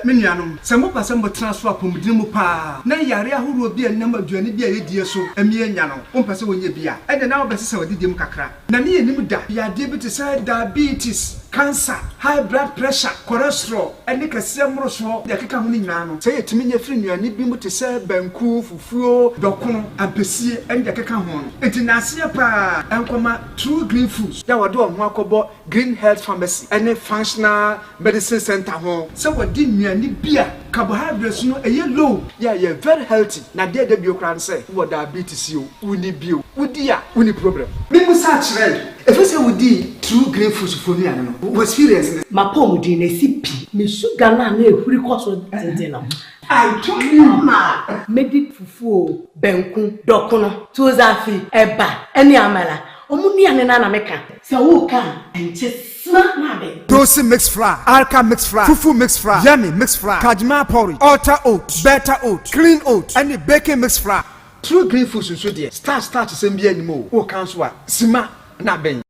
Minianum, some of us are transfer from Dimupa. Na yare who be a number journey be a dear so, a mere yano, person when you be a, and now best so did kakra. Nani and Nimuda, you are debited diabetes, cancer, high blood pressure, cholesterol, and Nika Samroswo, the Kakamuni Nano. Say it to me, your friend, you are needing to say Benku, Fufuo, Dokon, and Pessi, and the Kakamon. It's in Asia Pa, and Koma, true green foods. There were doing Wakobo, Green Health Pharmacy, and a functional medicine center home. So what did you beer? Carbohydrates, no, a low. Yeah, you're very healthy. Now, there the bureaucrat say, what diabetes you, uni bio, udia, uni problem. Maybe such red. If I say we did true green foods for me, I don't know. What's serious? My poem did a CP. Me sugar na me free course with I told you now. Made it fufu, benku, dokuna, tuzafi, eba, any amala. Omuni anena meka. So who can and just Dosi mixed flour, Alka mixed flour, Fufu mixed flour, Yummy mixed flour, Kajma porridge, Alta oats, Beta oats, Clean oats, and the baking mixed flour. True green foods so dear. Start to send me anymore. Who counts what? Sima na ben.